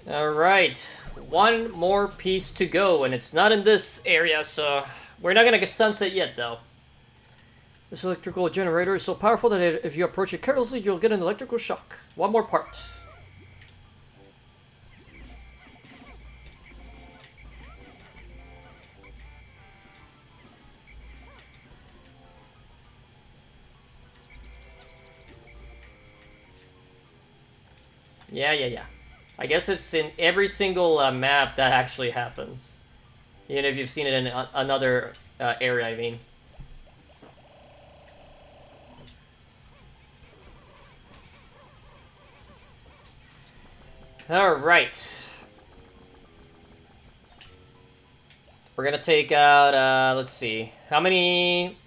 Alright, one more piece to go, and it's not in this area, so we're not gonna get sunset yet, though. This electrical generator is so powerful that if you approach it carelessly, you'll get an electrical shock. One more part. Yeah. I guess it's in every single map that actually happens. Even if you've seen it in another area, I mean. Alright. We're gonna take out, let's see. How many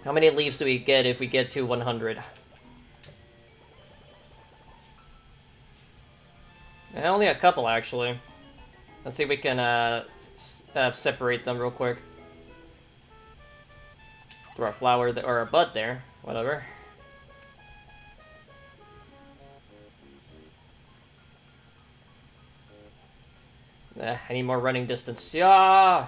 leaves do we get if we get to 100? Only a couple, actually. Let's see if we can separate them real quick. Throw a flower or a bud there, whatever. I need more running distance. Yeah.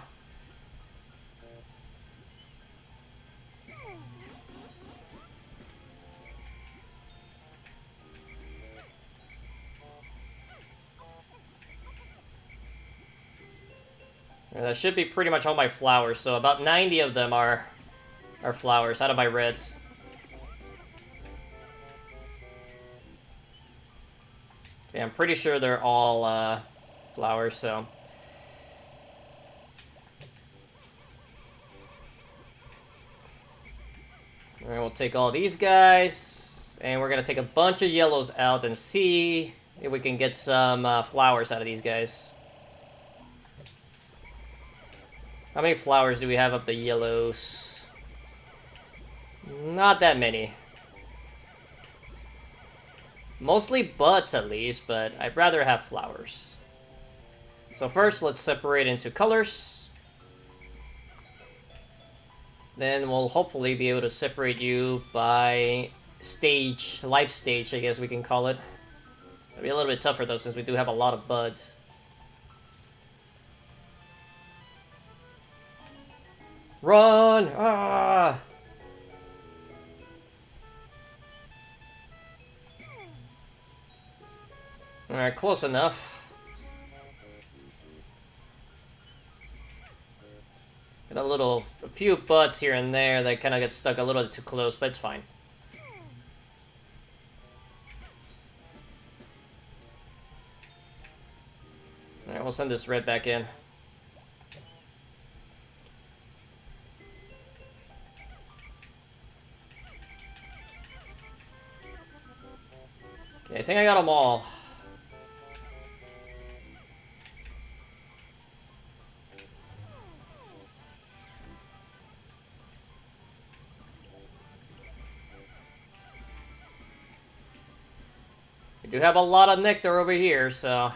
That should be pretty much all my flowers, so about 90 of them are flowers out of my reds. Okay, I'm pretty sure they're all flowers, so. Alright, we'll take all these guys, and we're gonna take a bunch of yellows out and see if we can get some flowers out of these guys. How many flowers do we have up the yellows? Not that many. Mostly buds at least, but I'd rather have flowers. So first, let's separate into colors. Then we'll hopefully be able to separate you by stage, life stage, I guess we can call it. It'll be a little bit tougher though, since we do have a lot of buds. Run! Ah! Alright, close enough. Got a few butts here and there that kind of get stuck a little too close, but it's fine. Alright, we'll send this red back in. Okay, I think I got them all. We do have a lot of nectar over here, so...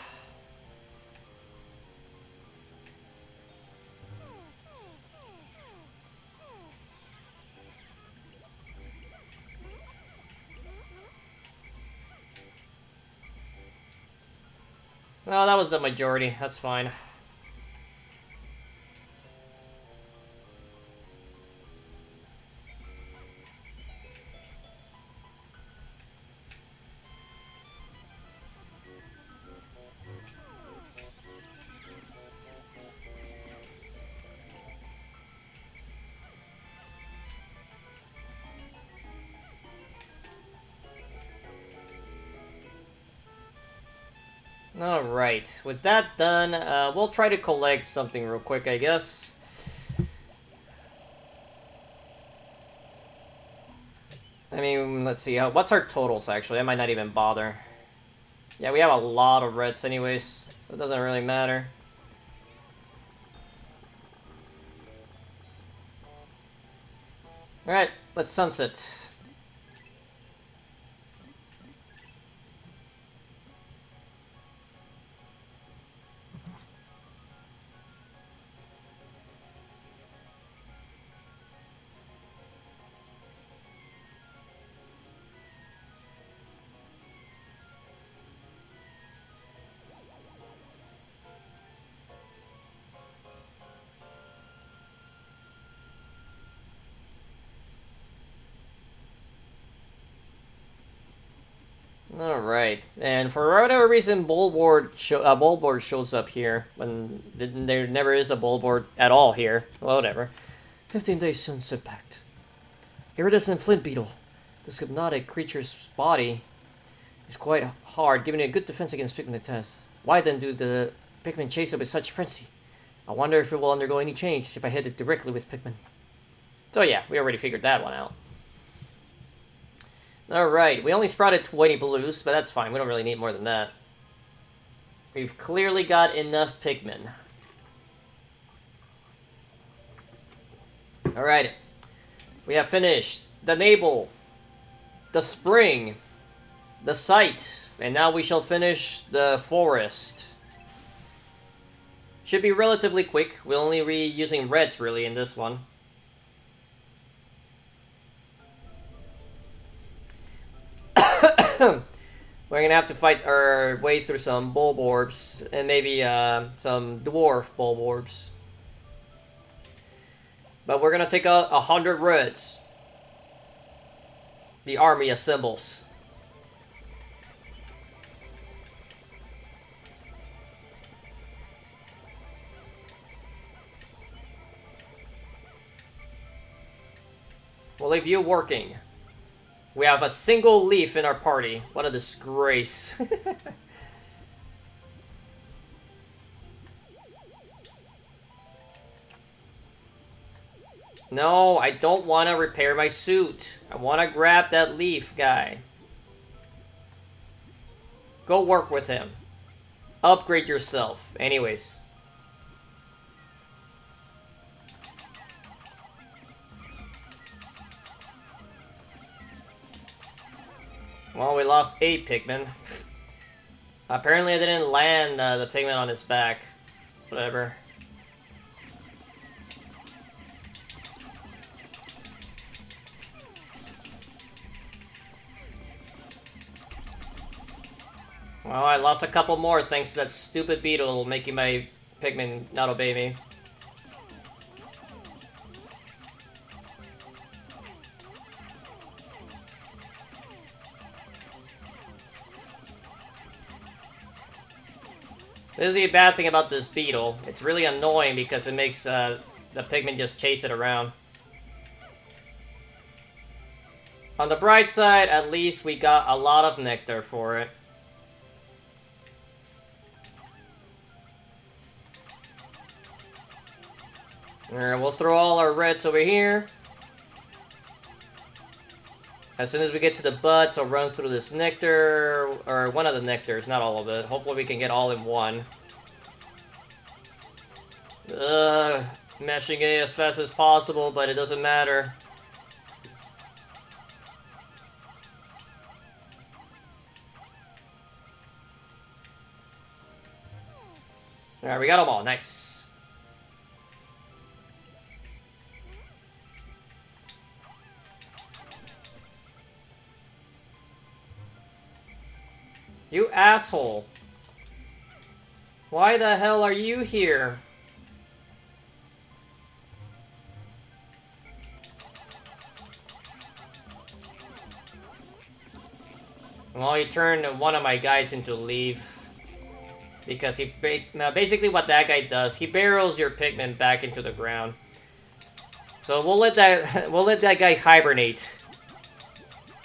Well, that was the majority. That's fine. Alright, with that done, we'll try to collect something real quick, I guess. I mean, let's see, what's our totals, actually? I might not even bother. Yeah, we have a lot of reds anyways, so it doesn't really matter. Alright, let's sunset. Alright, and for whatever reason, Bulboard shows up here, when there never is a Bulboard at all here. Well, whatever. 15 days Sunset Pact. Iridescent Flint Beetle. This hypnotic creature's body is quite hard, giving it a good defense against Pikmin attacks. Why then do the Pikmin chase it with such frenzy? I wonder if it will undergo any change if I hit it directly with Pikmin. So yeah, we already figured that one out. Alright, we only sprouted 20 blues, but that's fine. We don't really need more than that. We've clearly got enough Pikmin. Alright. We have finished the navel, the spring, the site, and now we shall finish the forest. Should be relatively quick. We'll only be using reds, really, in this one. We're gonna have to fight our way through some Bulborbs, and maybe some dwarf Bulborbs. But we're gonna take out 100 reds. The army assembles. We'll leave you working. We have a single leaf in our party. What a disgrace. No, I don't want to repair my suit. I want to grab that leaf guy. Go work with him. Upgrade yourself. Anyways. Well, we lost 8 Pikmin. Apparently I didn't land the Pikmin on his back. Whatever. Well, I lost a couple more thanks to that stupid beetle making my Pikmin not obey me. This is the bad thing about this beetle. It's really annoying because it makes the Pikmin just chase it around. On the bright side, at least we got a lot of nectar for it. Alright, we'll throw all our reds over here. As soon as we get to the butts, I'll run through this nectar, or one of the nectars, not all of it. Hopefully we can get all in one. Mashing A as fast as possible, but it doesn't matter. Alright, we got them all. Nice. You asshole. Why the hell are you here? Well, he turned one of my guys into a leaf. Because basically what that guy does, he barrels your Pikmin back into the ground. So we'll let that guy hibernate.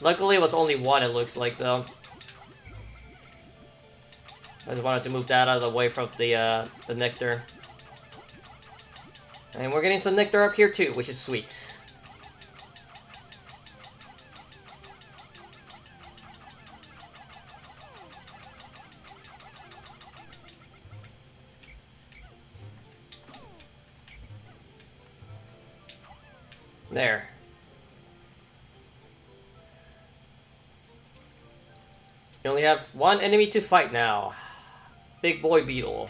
Luckily it was only one, it looks like, though. I just wanted to move that out of the way from the nectar. And we're getting some nectar up here too, which is sweet. There. You only have one enemy to fight now. Big boy beetle.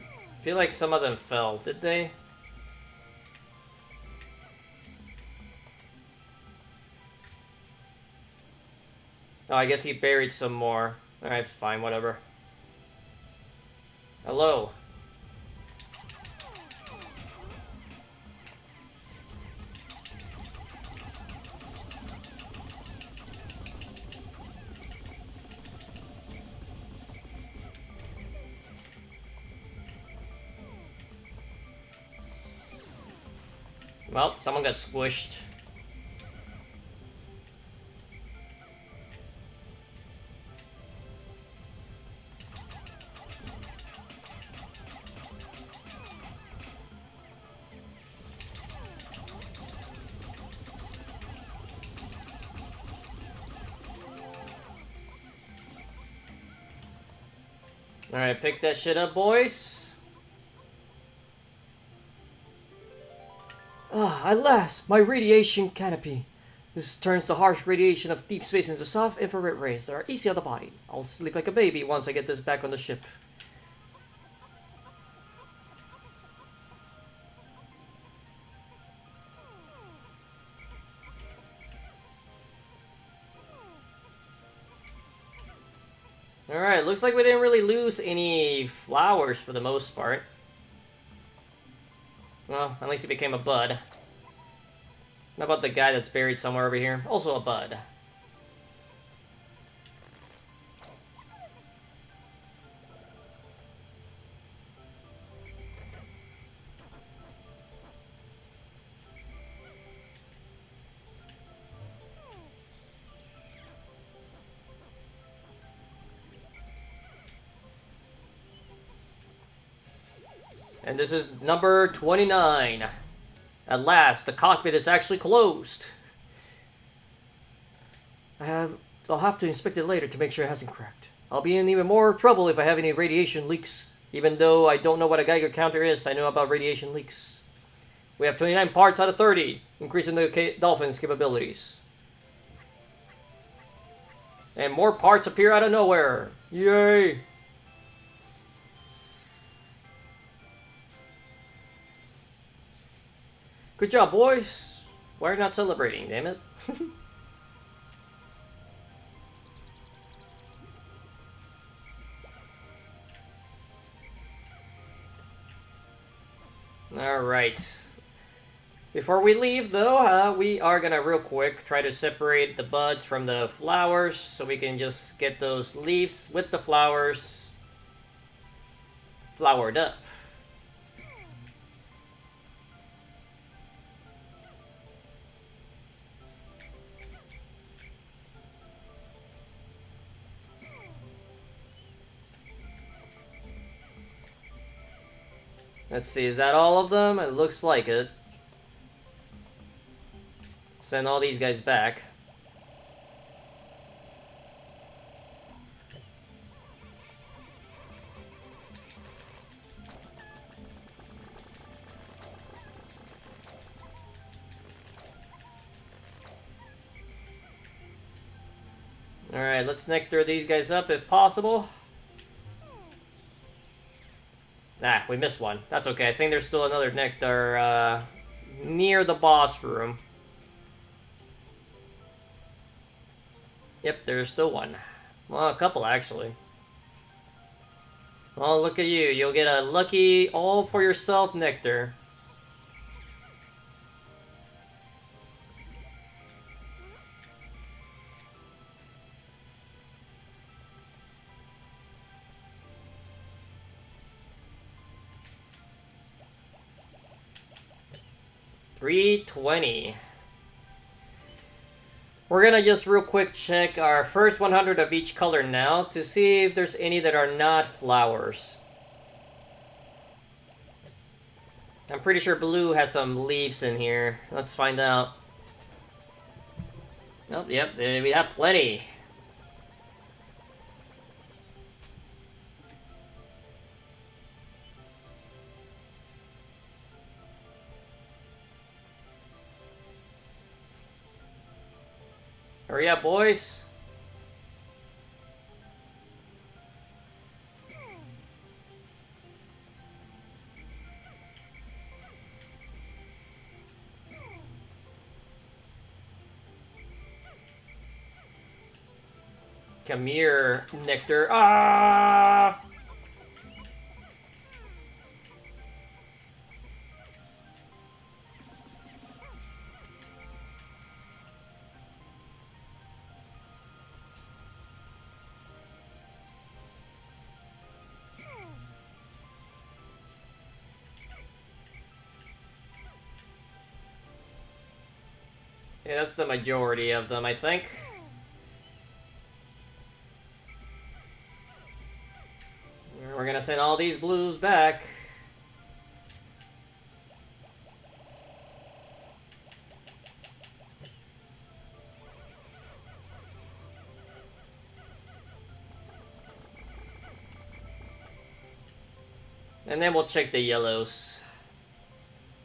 I feel like some of them fell, did they? Oh, I guess he buried some more. Alright, fine, whatever. Hello. Well, someone got squished. Alright, pick that shit up, boys. Ah, at last, my radiation canopy. This turns the harsh radiation of deep space into soft infrared rays that are easy on the body. I'll sleep like a baby once I get this back on the ship. Alright, looks like we didn't really lose any flowers for the most part. Well, at least he became a bud. How about the guy that's buried somewhere over here? Also a bud. And this is number 29. At last, the cockpit is actually closed. I'll have to inspect it later to make sure it hasn't cracked. I'll be in even more trouble if I have any radiation leaks. Even though I don't know what a Geiger counter is, I know about radiation leaks. We have 29 parts out of 30, increasing the Dolphin's capabilities. And more parts appear out of nowhere. Yay! Good job, boys. Why are you not celebrating, damn it? Alright. Before we leave, though, we are gonna real quick try to separate the buds from the flowers so we can just get those leaves with the flowers flowered up. Let's see, is that all of them? It looks like it. Send all these guys back. Alright, let's nectar these guys up if possible. Ah, we missed one. That's okay. I think there's still another nectar near the boss room. Yep, there's still one. Well, a couple actually. Oh, look at you. You'll get a lucky all for yourself nectar. $320. We're gonna just real quick check our first 100 of each color now to see if there's any that are not flowers. I'm pretty sure blue has some leaves in here. Let's find out. Oh, yep, we have plenty. Hurry up, boys. Come here, nectar. Ah! Yeah, that's the majority of them, I think. We're gonna send all these blues back. And then we'll check the yellows.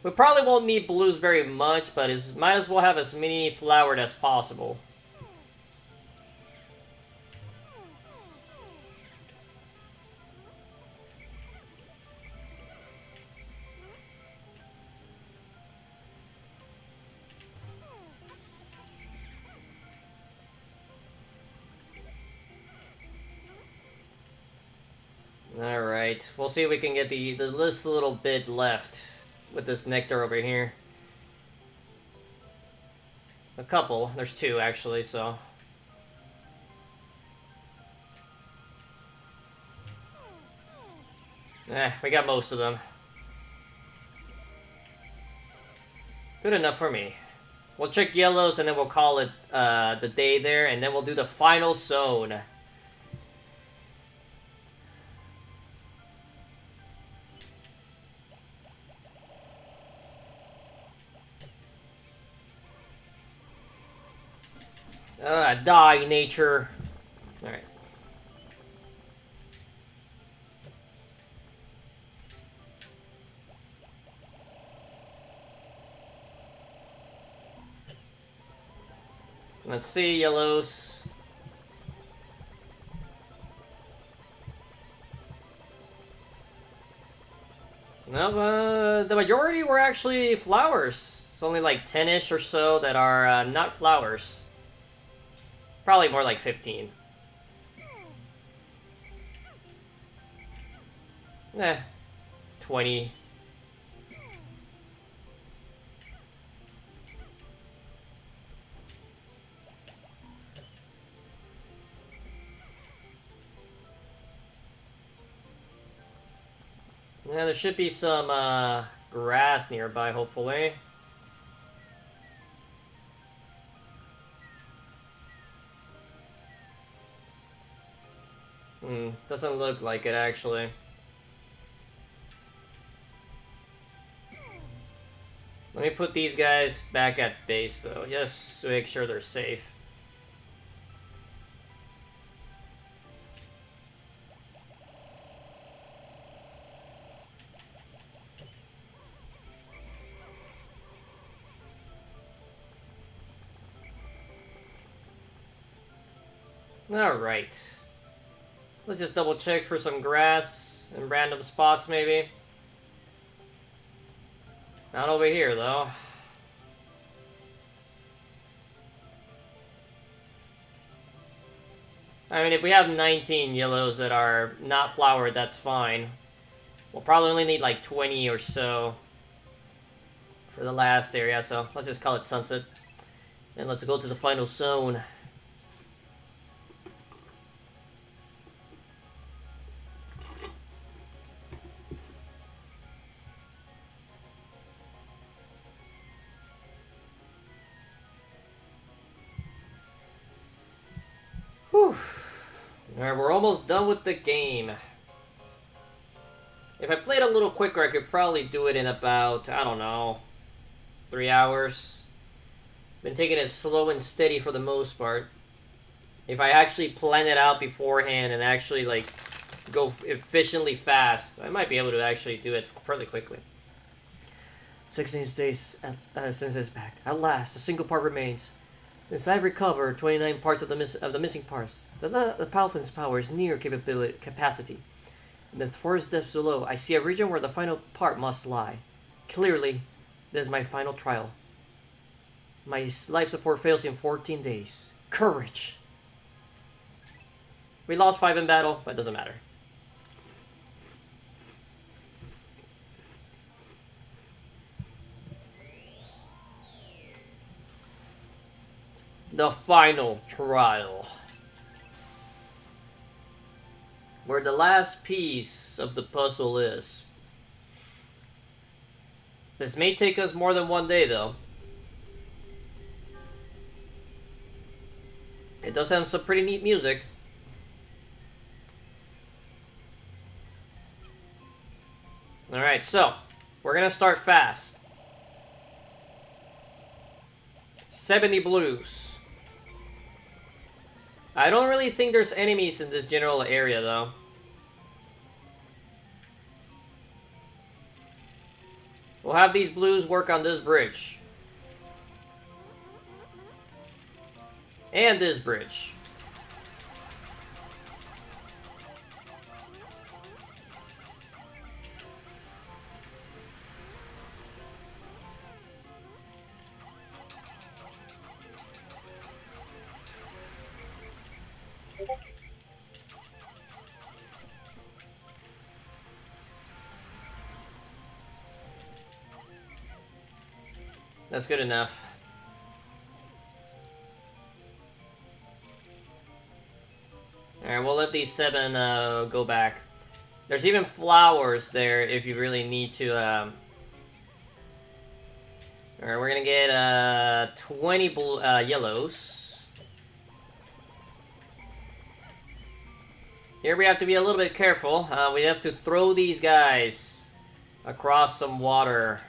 We probably won't need blues very much, but might as well have as many flowered as possible. Alright, we'll see if we can get this little bit left with this nectar over here. A couple. There's two, actually, so... we got most of them. Good enough for me. We'll check yellows, and then we'll call it the day there, and then we'll do the final zone. Die, nature. Alright. Let's see, yellows. No, the majority were actually flowers. It's only like 10-ish or so that are not flowers. Probably more like 15. 20. Yeah, there should be some grass nearby, hopefully. Doesn't look like it, actually. Let me put these guys back at base, though, just to make sure they're safe. Alright. Let's just double check for some grass in random spots, maybe. Not over here, though. I mean, if we have 19 yellows that are not flowered, that's fine. We'll probably only need like 20 or so for the last area, so let's just call it sunset. And let's go to the final zone. Whew. Alright, we're almost done with the game. If I played a little quicker, I could probably do it in about, I don't know, 3 hours. Been taking it slow and steady for the most part. If I actually plan it out beforehand and actually, like, go efficiently fast, I might be able to actually do it fairly quickly. 16 days since it's back. At last, a single part remains. Since I've recovered 29 parts of the missing parts, the Palfin's power is near capacity. In the forest depths below, I see a region where the final part must lie. Clearly, this is my final trial. My life support fails in 14 days. Courage! We lost 5 in battle, but it doesn't matter. The final trial. Where the last piece of the puzzle is. This may take us more than 1 day, though. It does have some pretty neat music. Alright, so we're gonna start fast. 70 blues. I don't really think there's enemies in this general area, though. We'll have these blues work on this bridge. And this bridge. That's good enough. Alright, we'll let these 7 go back. There's even flowers there if you really need to. Alright, we're gonna get 20 yellows. Here we have to be a little bit careful. We have to throw these guys across some water.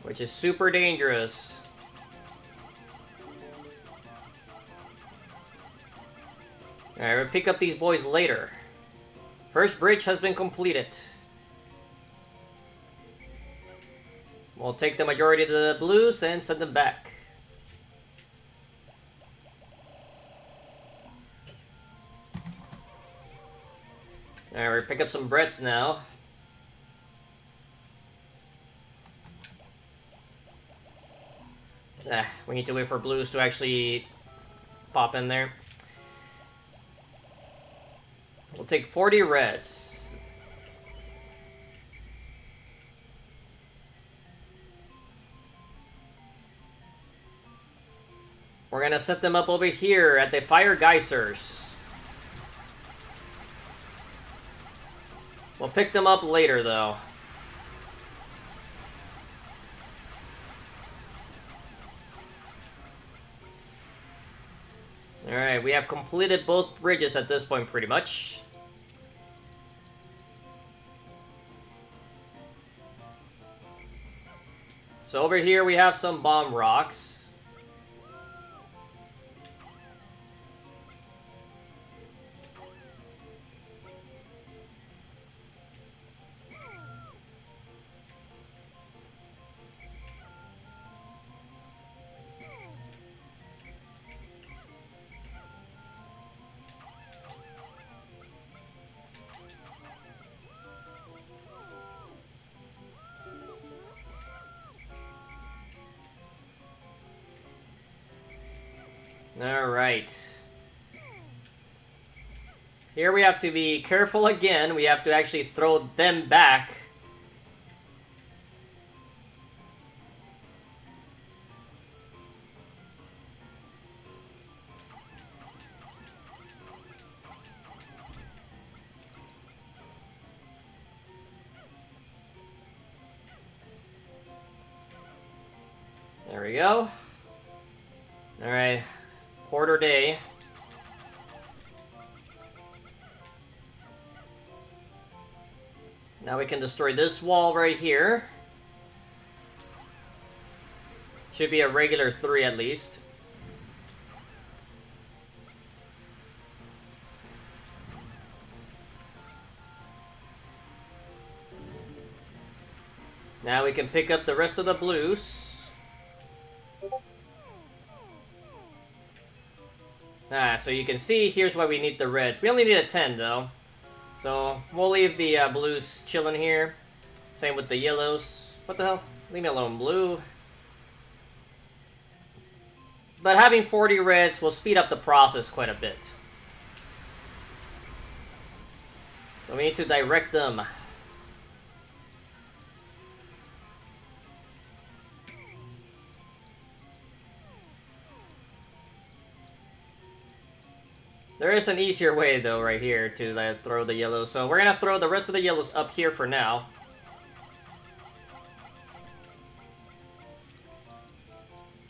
Which is super dangerous. Alright, we'll pick up these boys later. First bridge has been completed. We'll take the majority of the blues and send them back. Alright, we'll pick up some breads now. We need to wait for blues to actually pop in there. We'll take 40 reds. We're gonna set them up over here at the fire geysers. We'll pick them up later, though. Alright, we have completed both bridges at this point, pretty much. So over here we have some bomb rocks. Alright. Here we have to be careful again. We have to actually throw them back. There we go. Alright. Quarter day. Now we can destroy this wall right here. Should be a regular 3 at least. Now we can pick up the rest of the blues. So you can see, here's why we need the reds. We only need a 10 though. So we'll leave the blues chilling here. Same with the yellows. What the hell? Leave me alone, blue. But having 40 reds will speed up the process quite a bit. So we need to direct them. There is an easier way, though, right here to throw the yellows. So we're gonna throw the rest of the yellows up here for now.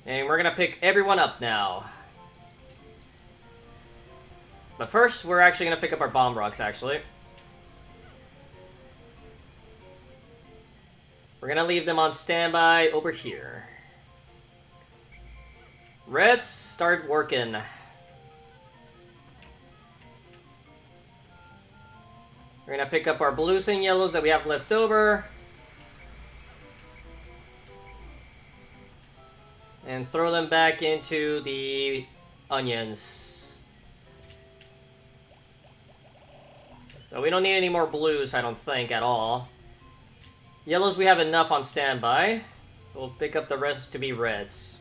And we're gonna pick everyone up now. But first, we're actually gonna pick up our bomb rocks, actually. We're gonna leave them on standby over here. Reds, start working. We're gonna pick up our blues and yellows that we have left over. And throw them back into the onions. So we don't need any more blues, I don't think, at all. Yellows we have enough on standby. We'll pick up the rest to be reds.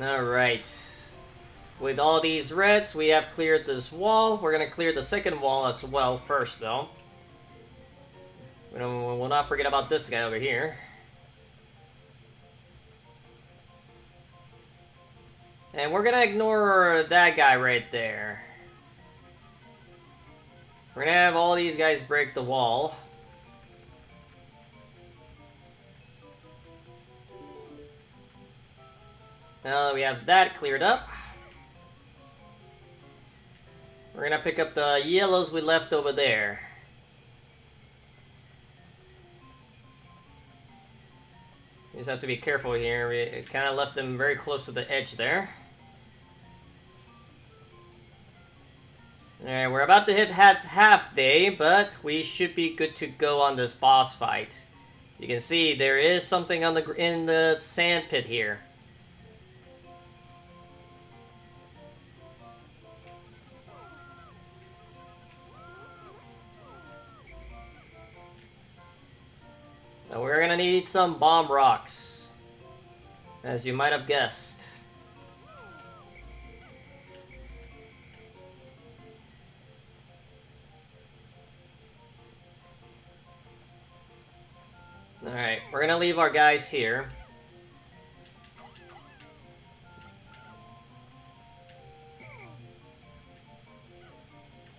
Alright. With all these reds, we have cleared this wall. We're going to clear the second wall as well first, though. We'll not forget about this guy over here. And we're going to ignore that guy right there. We're going to have all these guys break the wall. Now that we have that cleared up, we're gonna pick up the yellows we left over there. We just have to be careful here. We kind of left them very close to the edge there. Alright, we're about to hit half day, but we should be good to go on this boss fight. You can see there is something on in the sand pit here. Now we're gonna need some bomb rocks, as you might have guessed. Alright, we're gonna leave our guys here.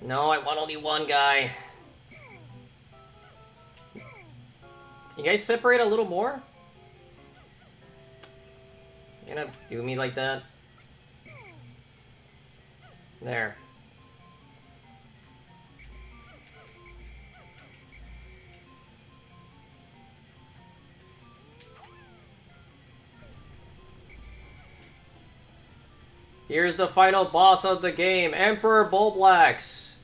No, I want only one guy. You guys separate a little more? You're gonna do me like that? There. Here's the final boss of the game, Emperor Bulblax.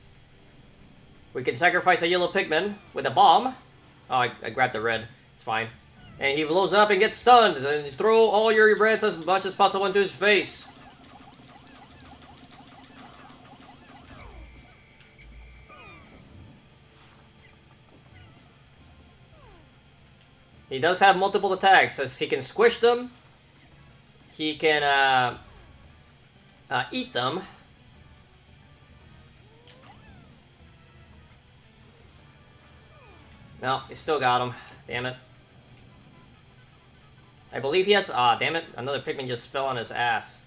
We can sacrifice a yellow Pikmin with a bomb. Oh, I grabbed the red. It's fine. And he blows up and gets stunned. And you throw all your reds as much as possible into his face. He does have multiple attacks, as he can squish them. He can eat them. No, he still got him. Damn it. I believe he has... Ah, damn it. Another Pikmin just fell on his ass.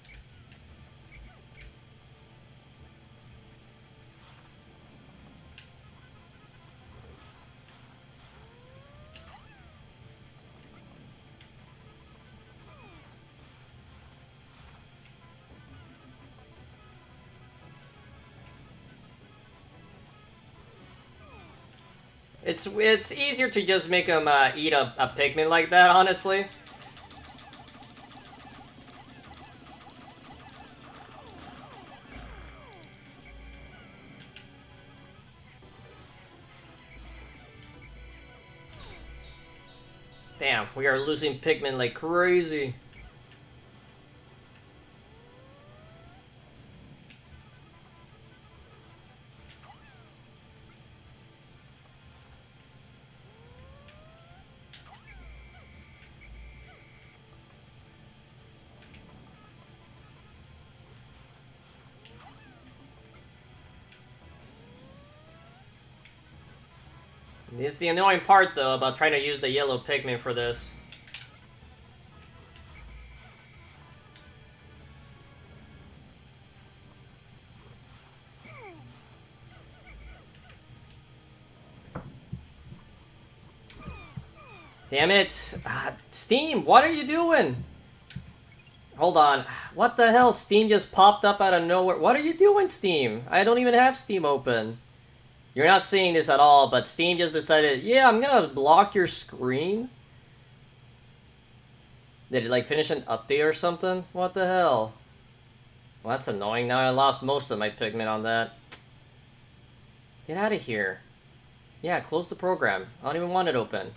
It's easier to just make him eat a Pikmin like that, honestly. Damn, we are losing Pikmin like crazy. It's the annoying part, though, about trying to use the yellow Pikmin for this. Damn it! Steam, what are you doing? Hold on. What the hell? Steam just popped up out of nowhere. What are you doing, Steam? I don't even have Steam open. You're not seeing this at all, but Steam just decided, yeah, I'm gonna block your screen. Did it, like, finish an update or something? What the hell? Well, that's annoying. Now I lost most of my Pikmin on that. Get out of here. Yeah, close the program. I don't even want it open.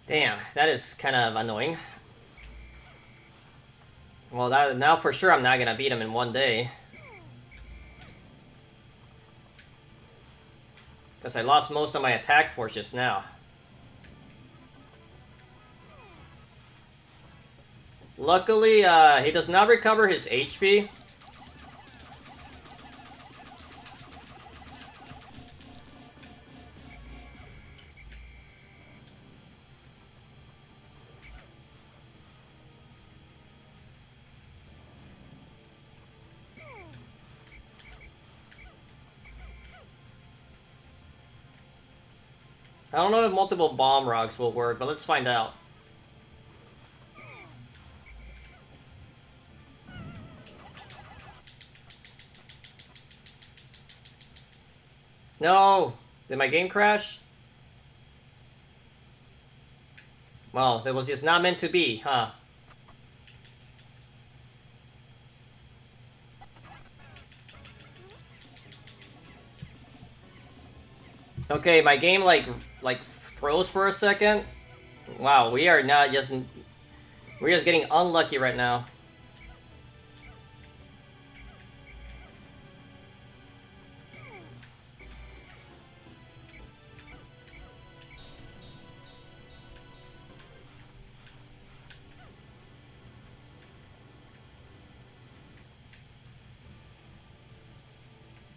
Damn, that is kind of annoying. Well, now for sure I'm not gonna beat him in one day. Because I lost most of my attack force just now. Luckily, he does not recover his HP. I don't know if multiple bomb rocks will work, but let's find out. No! Did my game crash? Well, that was just not meant to be, huh? Okay, my game like froze for a second. Wow, we are not just... We're just getting unlucky right now.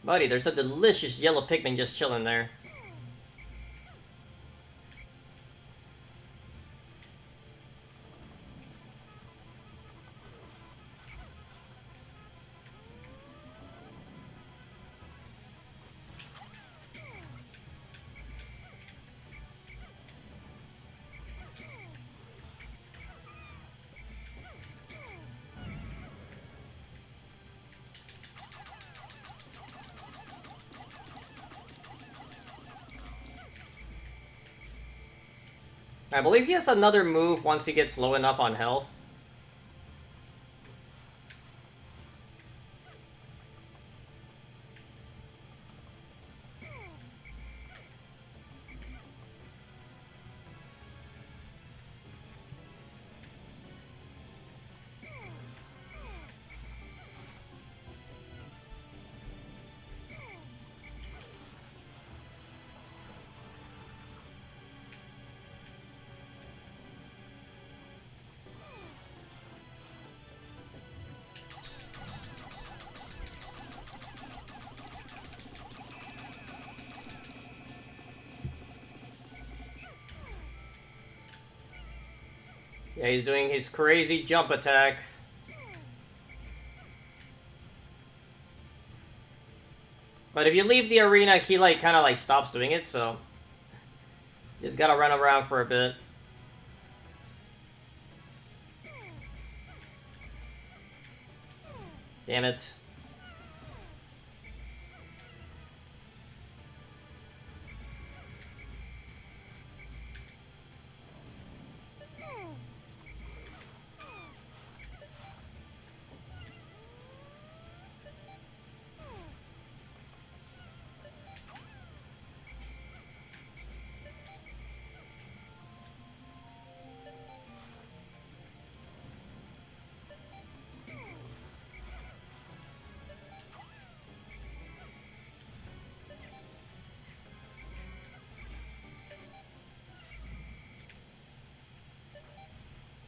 Buddy, there's a delicious yellow Pikmin just chilling there. I believe he has another move once he gets low enough on health. Yeah, he's doing his crazy jump attack. But if you leave the arena, he like kind of like stops doing it, so you just gotta run around for a bit. Damn it.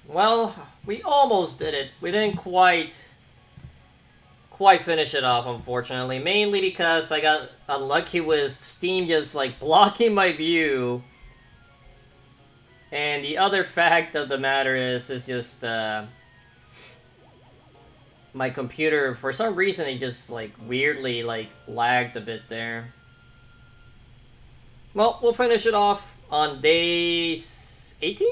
Well, we almost did it. We didn't quite finish it off, unfortunately. Mainly because I got unlucky with Steam just like blocking my view. And the other fact of the matter is just my computer, for some reason, it just like weirdly like lagged a bit there. Well, we'll finish it off on day 18?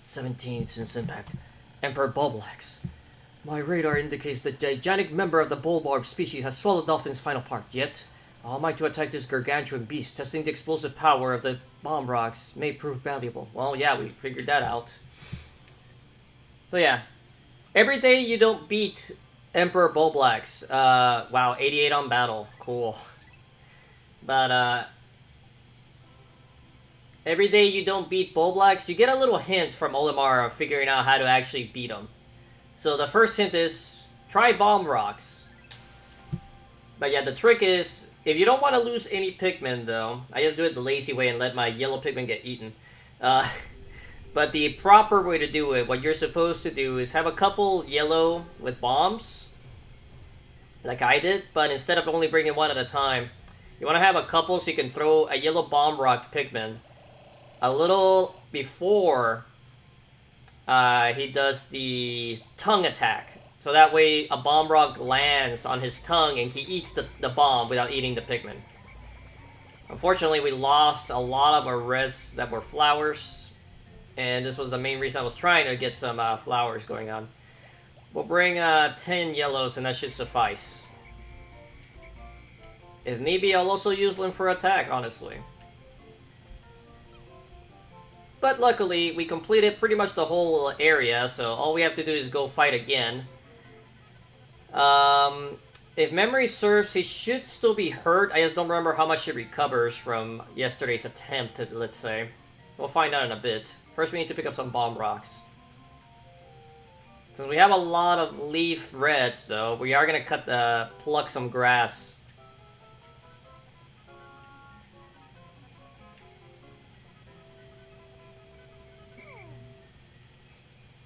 Since impact. Emperor Bulblax. My radar indicates the gigantic member of the bulbarb species has swallowed Dolphin's final part, yet all might to attack this gargantuan beast, testing the explosive power of the bomb rocks may prove valuable. Well, yeah, we figured that out. So yeah, every day you don't beat Emperor Bulblax. Wow, 88 on battle, cool. But every day you don't beat Bulblax, you get a little hint from Olimar of figuring out how to actually beat him. So the first hint is, try bomb rocks. But yeah, the trick is, if you don't want to lose any Pikmin though, I just do it the lazy way and let my yellow Pikmin get eaten. But the proper way to do it, what you're supposed to do is have a couple yellow with bombs, like I did, but instead of only bringing one at a time, you want to have a couple so you can throw a yellow bomb rock Pikmin a little before he does the tongue attack. So that way a bomb rock lands on his tongue and he eats the bomb without eating the Pikmin. Unfortunately, we lost a lot of our res that were flowers. And this was the main reason I was trying to get some flowers going on. We'll bring 10 yellows and that should suffice. If need be, I'll also use them for attack, honestly. But luckily, we completed pretty much the whole area, so all we have to do is go fight again. If memory serves, he should still be hurt. I just don't remember how much he recovers from yesterday's attempt, let's say. We'll find out in a bit. First, we need to pick up some bomb rocks. Since we have a lot of leaf reds, though, we are going to pluck some grass.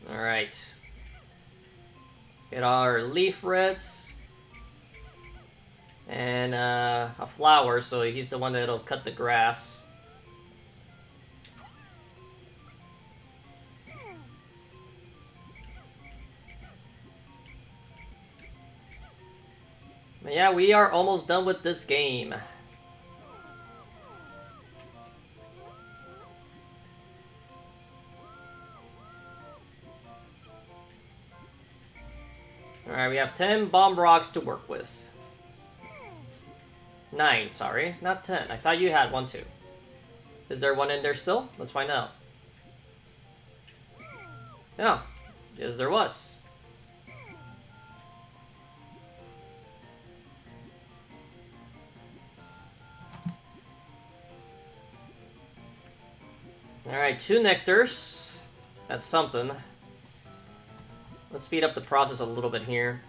Alright. Get our leaf reds. And a flower, so he's the one that'll cut the grass. But yeah, we are almost done with this game. Alright, we have 10 bomb rocks to work with. 9, sorry. Not 10. I thought you had one too. Is there one in there still? Let's find out. No. Yes, there was. Alright, 2 nectars. That's something. Let's speed up the process a little bit here.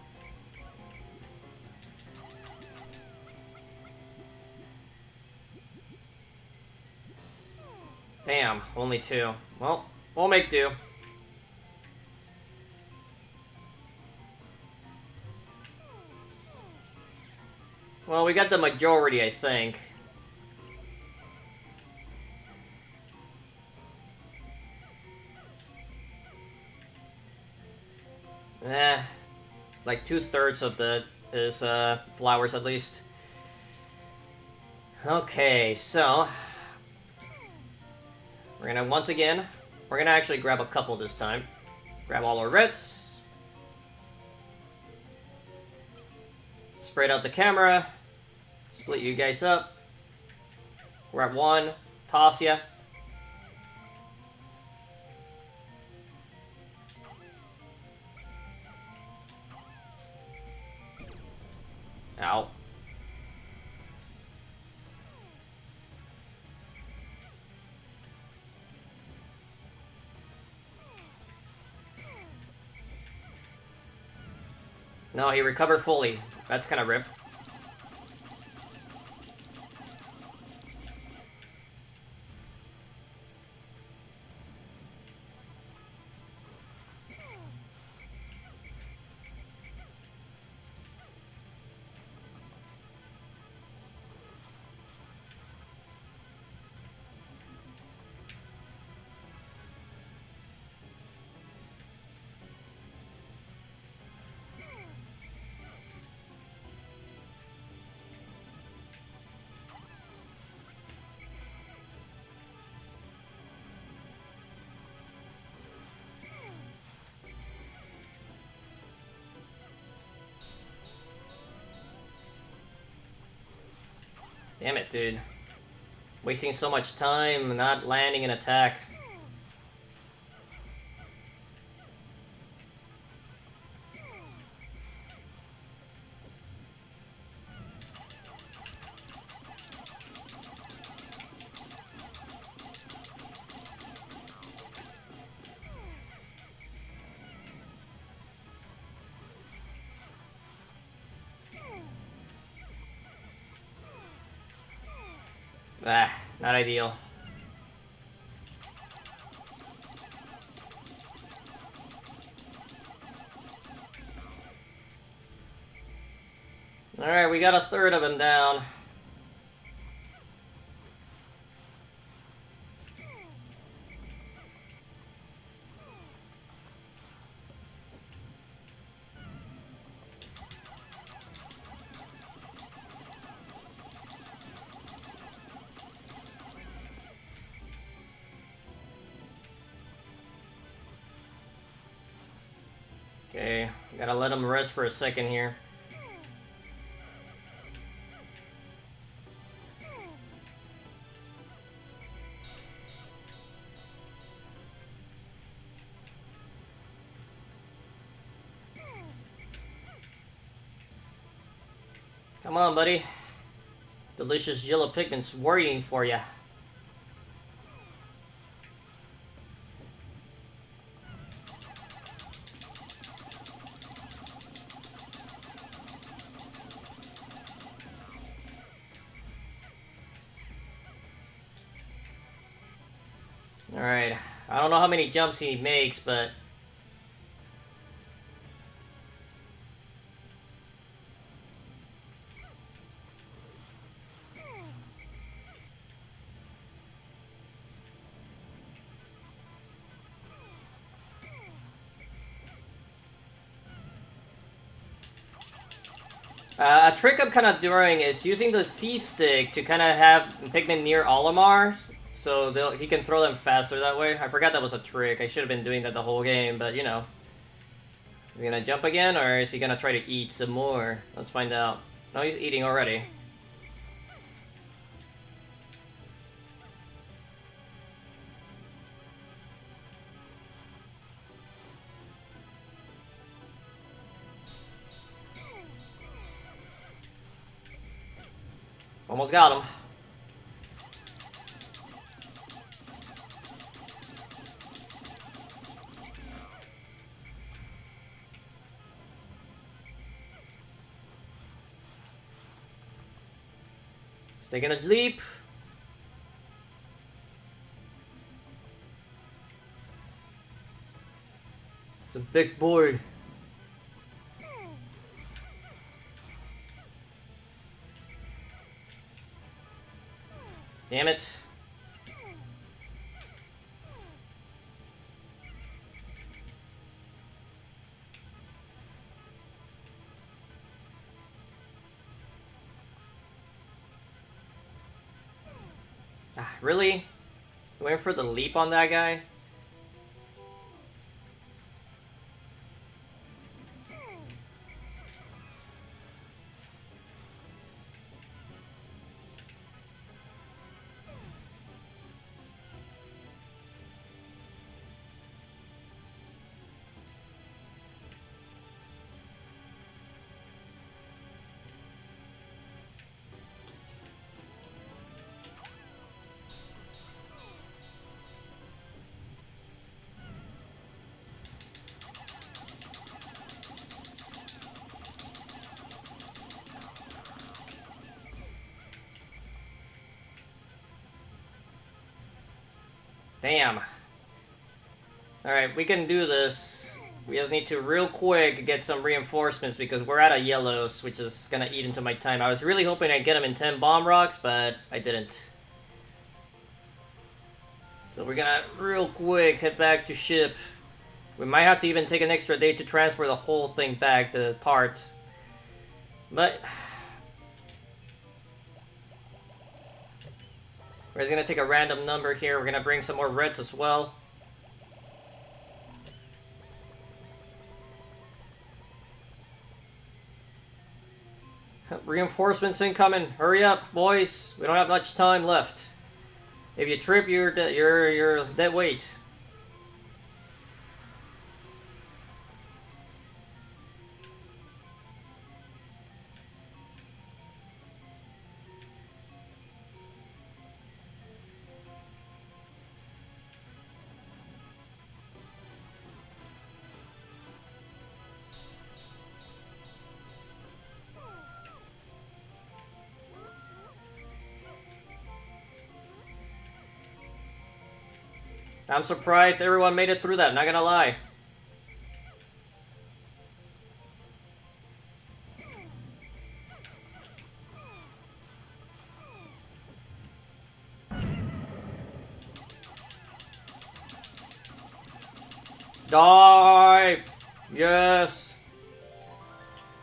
Damn, only 2. Well, we'll make do. Well, we got the majority, I think. Like 2/3 of the is flowers at least. Okay, so we're gonna once again, we're gonna actually grab a couple this time. Grab all our reds. Spread out the camera. Split you guys up. Grab one. Toss ya. Ow. No, he recovered fully. That's kind of rip. Damn it, dude. Wasting so much time not landing an attack. Ah, not ideal. Alright, we got a third of him down. Okay, gotta let him rest for a second here. Come on, buddy. Delicious yellow Pikmin's waiting for ya. Alright, I don't know how many jumps he makes, but... a trick I'm kind of doing is using the C-stick to kind of have Pikmin near Olimar, so he can throw them faster that way. I forgot that was a trick. I should have been doing that the whole game, but you know. Is he gonna jump again, or is he gonna try to eat some more? Let's find out. No, he's eating already. Almost got him. He's taking a leap. It's a big boy. Damn it. Ah, really? Waiting for the leap on that guy? Damn. Alright, we can do this. We just need to real quick get some reinforcements because we're out of yellows, which is gonna eat into my time. I was really hoping I'd get them in 10 bomb rocks, but I didn't. So we're gonna real quick head back to ship. We might have to even take an extra day to transfer the whole thing back, the part. But we're just gonna take a random number here. We're gonna bring some more reds as well. Reinforcements incoming. Hurry up, boys. We don't have much time left. If you trip, you're dead weight. I'm surprised everyone made it through that, not gonna lie. Die! Yes!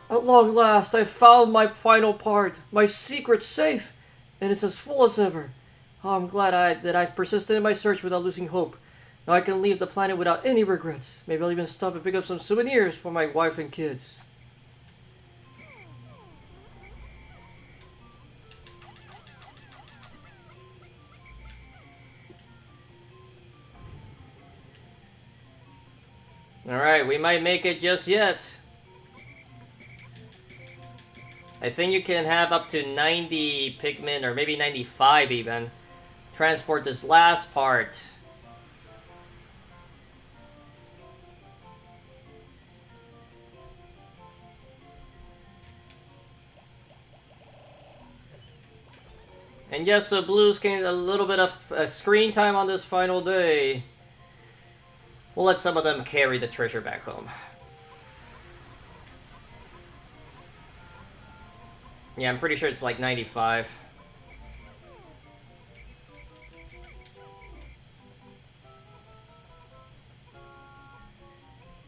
At long last, I found my final part, my secret safe, and it's as full as ever. Oh, I'm glad that I've persisted in my search without losing hope. Now I can leave the planet without any regrets. Maybe I'll even stop and pick up some souvenirs for my wife and kids. Alright, we might make it just yet. I think you can have up to 90 Pikmin, or maybe 95 even, transport this last part. And yes, the Blues gained a little bit of screen time on this final day. We'll let some of them carry the treasure back home. Yeah, I'm pretty sure it's like 95.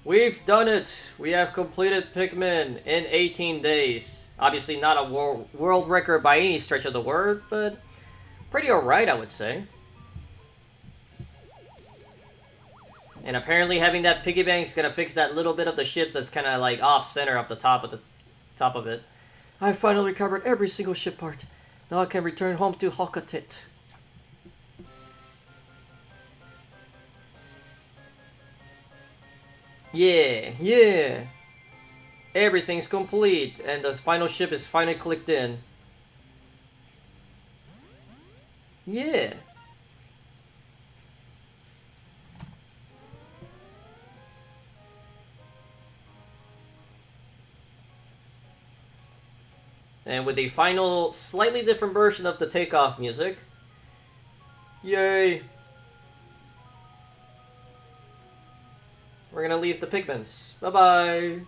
We've done it! We have completed Pikmin in 18 days. Obviously not a world record by any stretch of the word, but pretty alright, I would say. And apparently having that piggy bank's gonna fix that little bit of the ship that's kind of like off center of the top of it. I finally recovered every single ship part. Now I can return home to Hokatit. Yeah. Everything's complete, and the final ship is finally clicked in. Yeah. And with the final, slightly different version of the takeoff music. Yay! We're gonna leave the Pikmins. Bye-bye!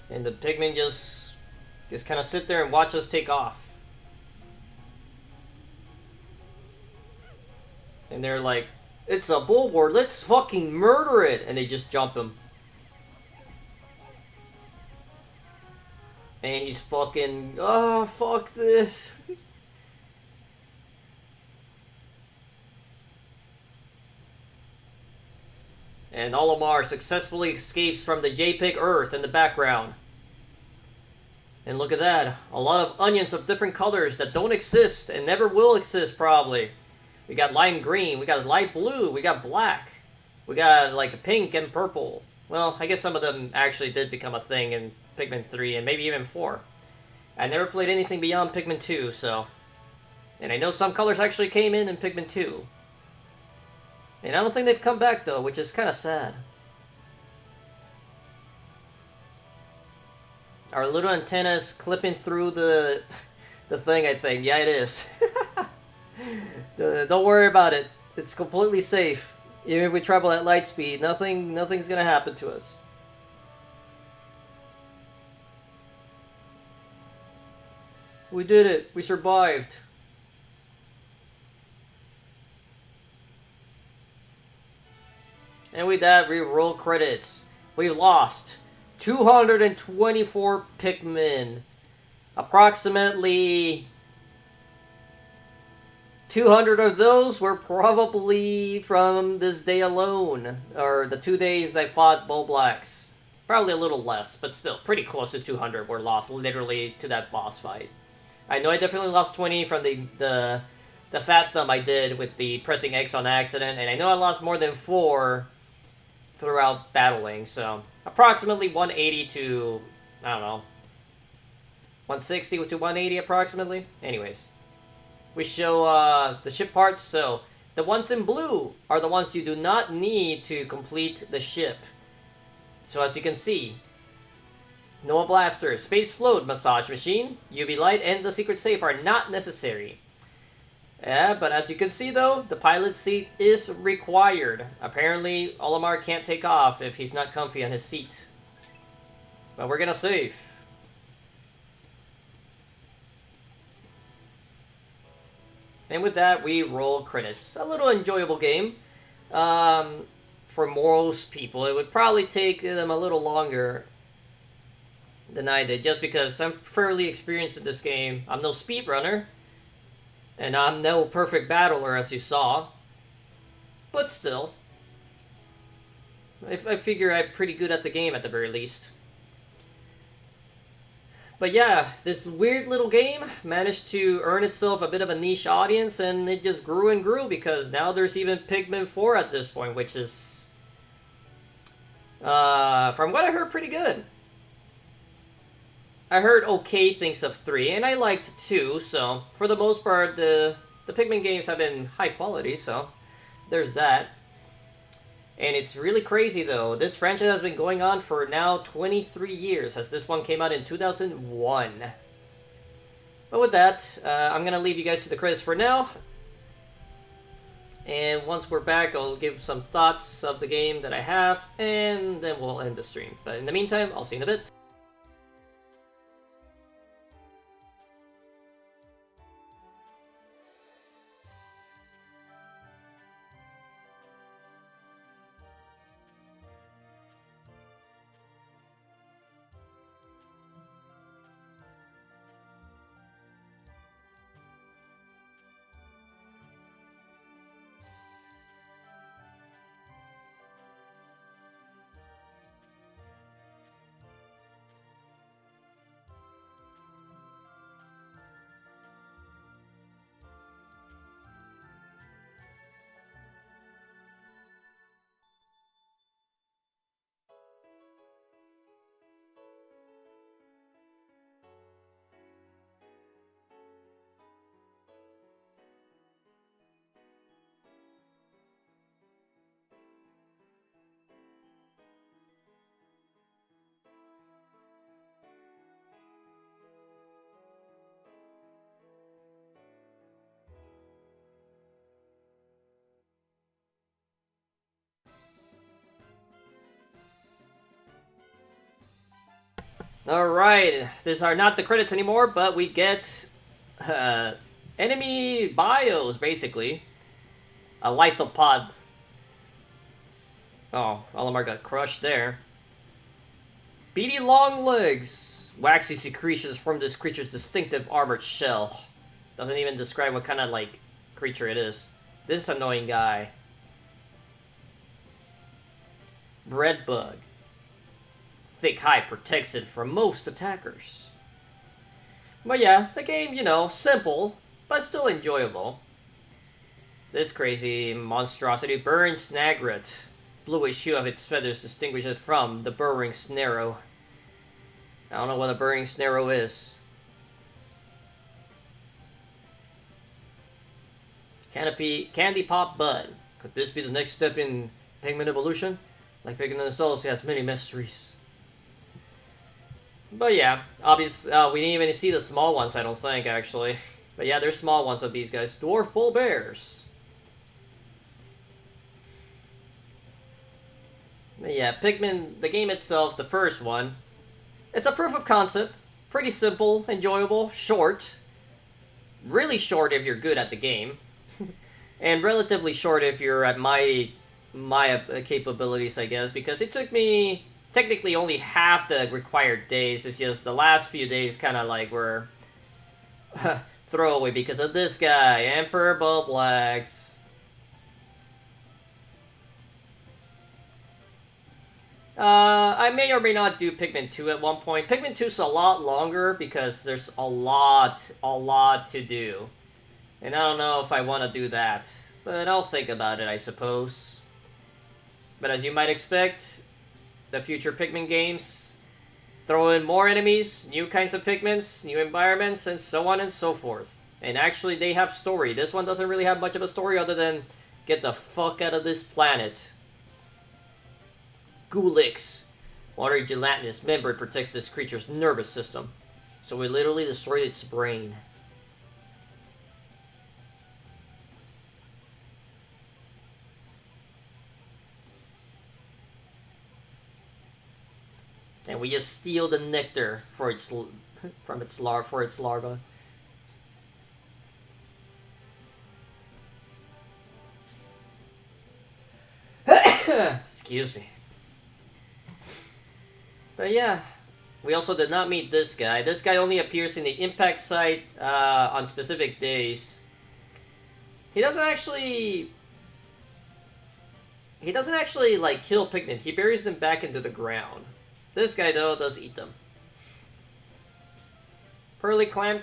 And the Pikmin just kind of sit there and watch us take off. And they're like, it's a bulwark, let's fucking murder it! And they just jump him. And he's fucking, oh, fuck this. And Olimar successfully escapes from the JPEG Earth in the background. And look at that, a lot of onions of different colors that don't exist and never will exist probably. We got lime green, we got light blue, we got black. We got like pink and purple. Well, I guess some of them actually did become a thing in Pikmin 3 and maybe even 4. I never played anything beyond Pikmin 2, so... And I know some colors actually came in Pikmin 2. And I don't think they've come back though, which is kind of sad. Our little antenna's clipping through the thing, I think. Yeah, it is. Don't worry about it. It's completely safe. Even if we travel at light speed, nothing's gonna happen to us. We did it. We survived. And with that, we roll credits. We lost 224 Pikmin. Approximately 200 of those were probably from this day alone. Or the 2 days I fought Bull Blacks. Probably a little less, but still pretty close to 200 were lost literally to that boss fight. I know I definitely lost 20 from the fat thumb I did with the pressing X on accident, and I know I lost more than 4 throughout battling, so approximately 180 to, I don't know, 160 to 180 approximately. Anyways, we show the ship parts. So the ones in blue are the ones you do not need to complete the ship. So as you can see, Noah Blaster, Space Float, Massage Machine, UV Light, and the Secret Safe are not necessary. Yeah, but as you can see though, the pilot seat is required. Apparently, Olimar can't take off if he's not comfy on his seat. But we're gonna save. And with that, we roll credits. A little enjoyable game. For most people, it would probably take them a little longer than I did, just because I'm fairly experienced in this game. I'm no speedrunner. And I'm no perfect battler, as you saw. But still. I figure I'm pretty good at the game, at the very least. But yeah, this weird little game managed to earn itself a bit of a niche audience, and it just grew and grew, because now there's even Pikmin 4 at this point, which is, from what I heard, pretty good. I heard okay things of 3, and I liked 2, so for the most part, the Pikmin games have been high quality, so there's that. And it's really crazy, though. This franchise has been going on for now 23 years, as this one came out in 2001. But with that, I'm going to leave you guys to the credits for now. And once we're back, I'll give some thoughts of the game that I have, and then we'll end the stream. But in the meantime, I'll see you in a bit. Alright, these are not the credits anymore, but we get enemy bios, basically. A lithopod. Oh, Olimar got crushed there. Beady long legs. Waxy secretions from this creature's distinctive armored shell. Doesn't even describe what kind of, like, creature it is. This annoying guy. Bread bug. Thick hide protects it from most attackers. But yeah, the game, you know, simple, but still enjoyable. This crazy monstrosity burns Snagret. Bluish hue of its feathers distinguish it from the burrowing Snarrow. I don't know what a burrowing Snarrow is. Candy Pop Bud. Could this be the next step in Pikmin evolution? Like Pikmin themselves, it has many mysteries. But yeah, obviously, we didn't even see the small ones, I don't think, actually. But yeah, there's small ones of these guys. Dwarf Bull Bears. But yeah, Pikmin, the game itself, the first one, it's a proof of concept. Pretty simple, enjoyable, short. Really short if you're good at the game. And relatively short if you're at my capabilities, I guess, because it took me technically only half the required days. It's just the last few days kind of like were throwaway because of this guy, Emperor Bulblax. I may or may not do Pikmin 2 at one point. Pikmin 2 is a lot longer because there's a lot to do. And I don't know if I want to do that. But I'll think about it, I suppose. But as you might expect, the future Pikmin games throw in more enemies, new kinds of Pikmins, new environments, and so on and so forth. And actually, they have story. This one doesn't really have much of a story other than get the fuck out of this planet. Gulix. Watery gelatinous membrane protects this creature's nervous system. So we literally destroyed its brain. And we just steal the nectar for its larva. Excuse me. But yeah, we also did not meet this guy. This guy only appears in the impact site on specific days. He doesn't actually like kill Pikmin. He buries them back into the ground. This guy though does eat them. Pearly Clam.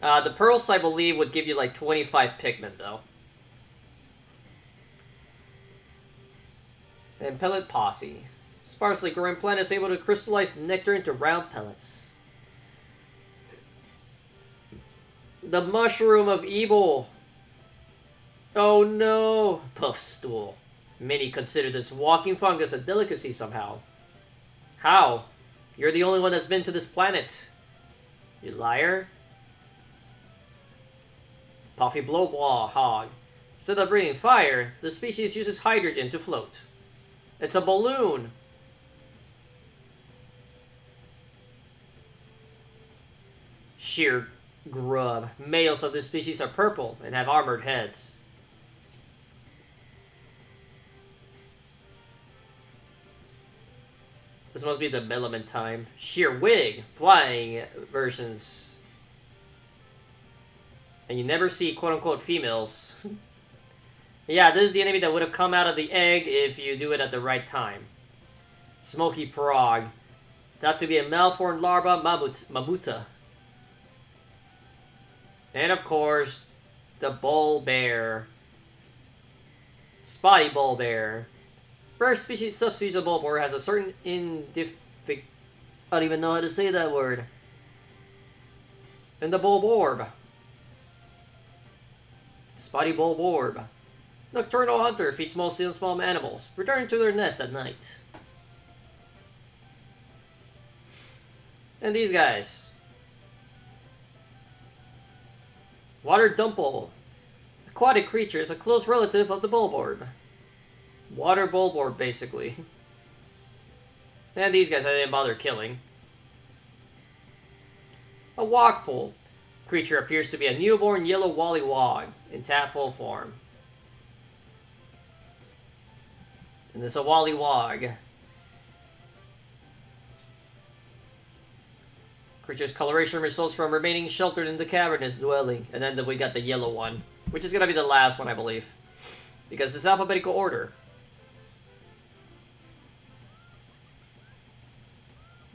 The pearls, I believe, would give you like 25 Pikmin though. And Pellet Posse. Sparsely growing plant is able to crystallize nectar into round pellets. The Mushroom of Evil. Oh no! Puff Stool. Many consider this walking fungus a delicacy somehow. How? You're the only one that's been to this planet. You liar. Puffy Blowball Hog. Instead of breathing fire, the species uses hydrogen to float. It's a balloon. Sheer grub. Males of this species are purple and have armored heads. This must be the Melamine time. Sheer wig. Flying versions. And you never see quote-unquote females. Yeah, this is the enemy that would have come out of the egg if you do it at the right time. Smoky Prog. Thought to be a malformed larva, Mamuta. And of course, the Bull Bear. Spotty Bull Bear. First species, subspecies of Bull Bear has a certain I don't even know how to say that word. And the Bulborb. Spotty Bulborb. Nocturnal hunter feeds mostly on small animals, returning to their nest at night. And these guys. Water Dumple. Aquatic creature is a close relative of the Bulborb. Water bulborb, basically. And these guys I didn't bother killing. A wogpool. Creature appears to be a newborn yellow wallywog in tadpole form. And it's a wallywog. Creature's coloration results from remaining sheltered in the cavernous dwelling. And then we got the yellow one, which is going to be the last one, I believe. Because it's alphabetical order.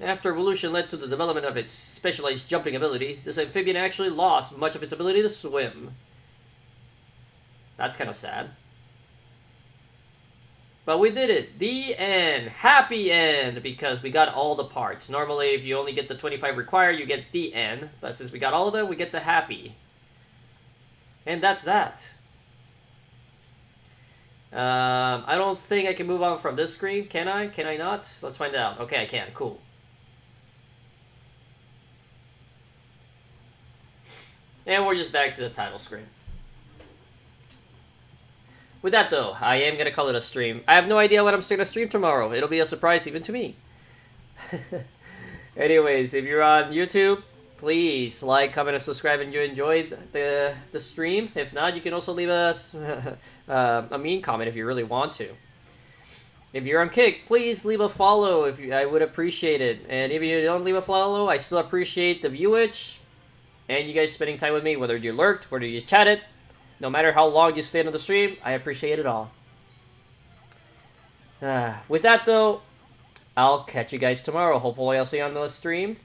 After evolution led to the development of its specialized jumping ability, this amphibian actually lost much of its ability to swim. That's kind of sad. But we did it. The end. Happy end. Because we got all the parts. Normally, if you only get the 25 required, you get the end. But since we got all of them, we get the happy. And that's that. I don't think I can move on from this screen. Can I? Can I not? Let's find out. Okay, I can. Cool. And we're just back to the title screen. With that though, I am going to call it a stream. I have no idea what I'm going to stream tomorrow. It'll be a surprise even to me. Anyways, if you're on YouTube, please like, comment, and subscribe if you enjoyed the stream. If not, you can also leave us a mean comment if you really want to. If you're on Kick, please leave a follow. I would appreciate it. And if you don't leave a follow, I still appreciate the viewage. And you guys spending time with me, whether you lurked, whether you chatted, no matter how long you stayed on the stream, I appreciate it all. With that though, I'll catch you guys tomorrow. Hopefully I'll see you on the stream.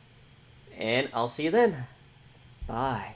And I'll see you then. Bye.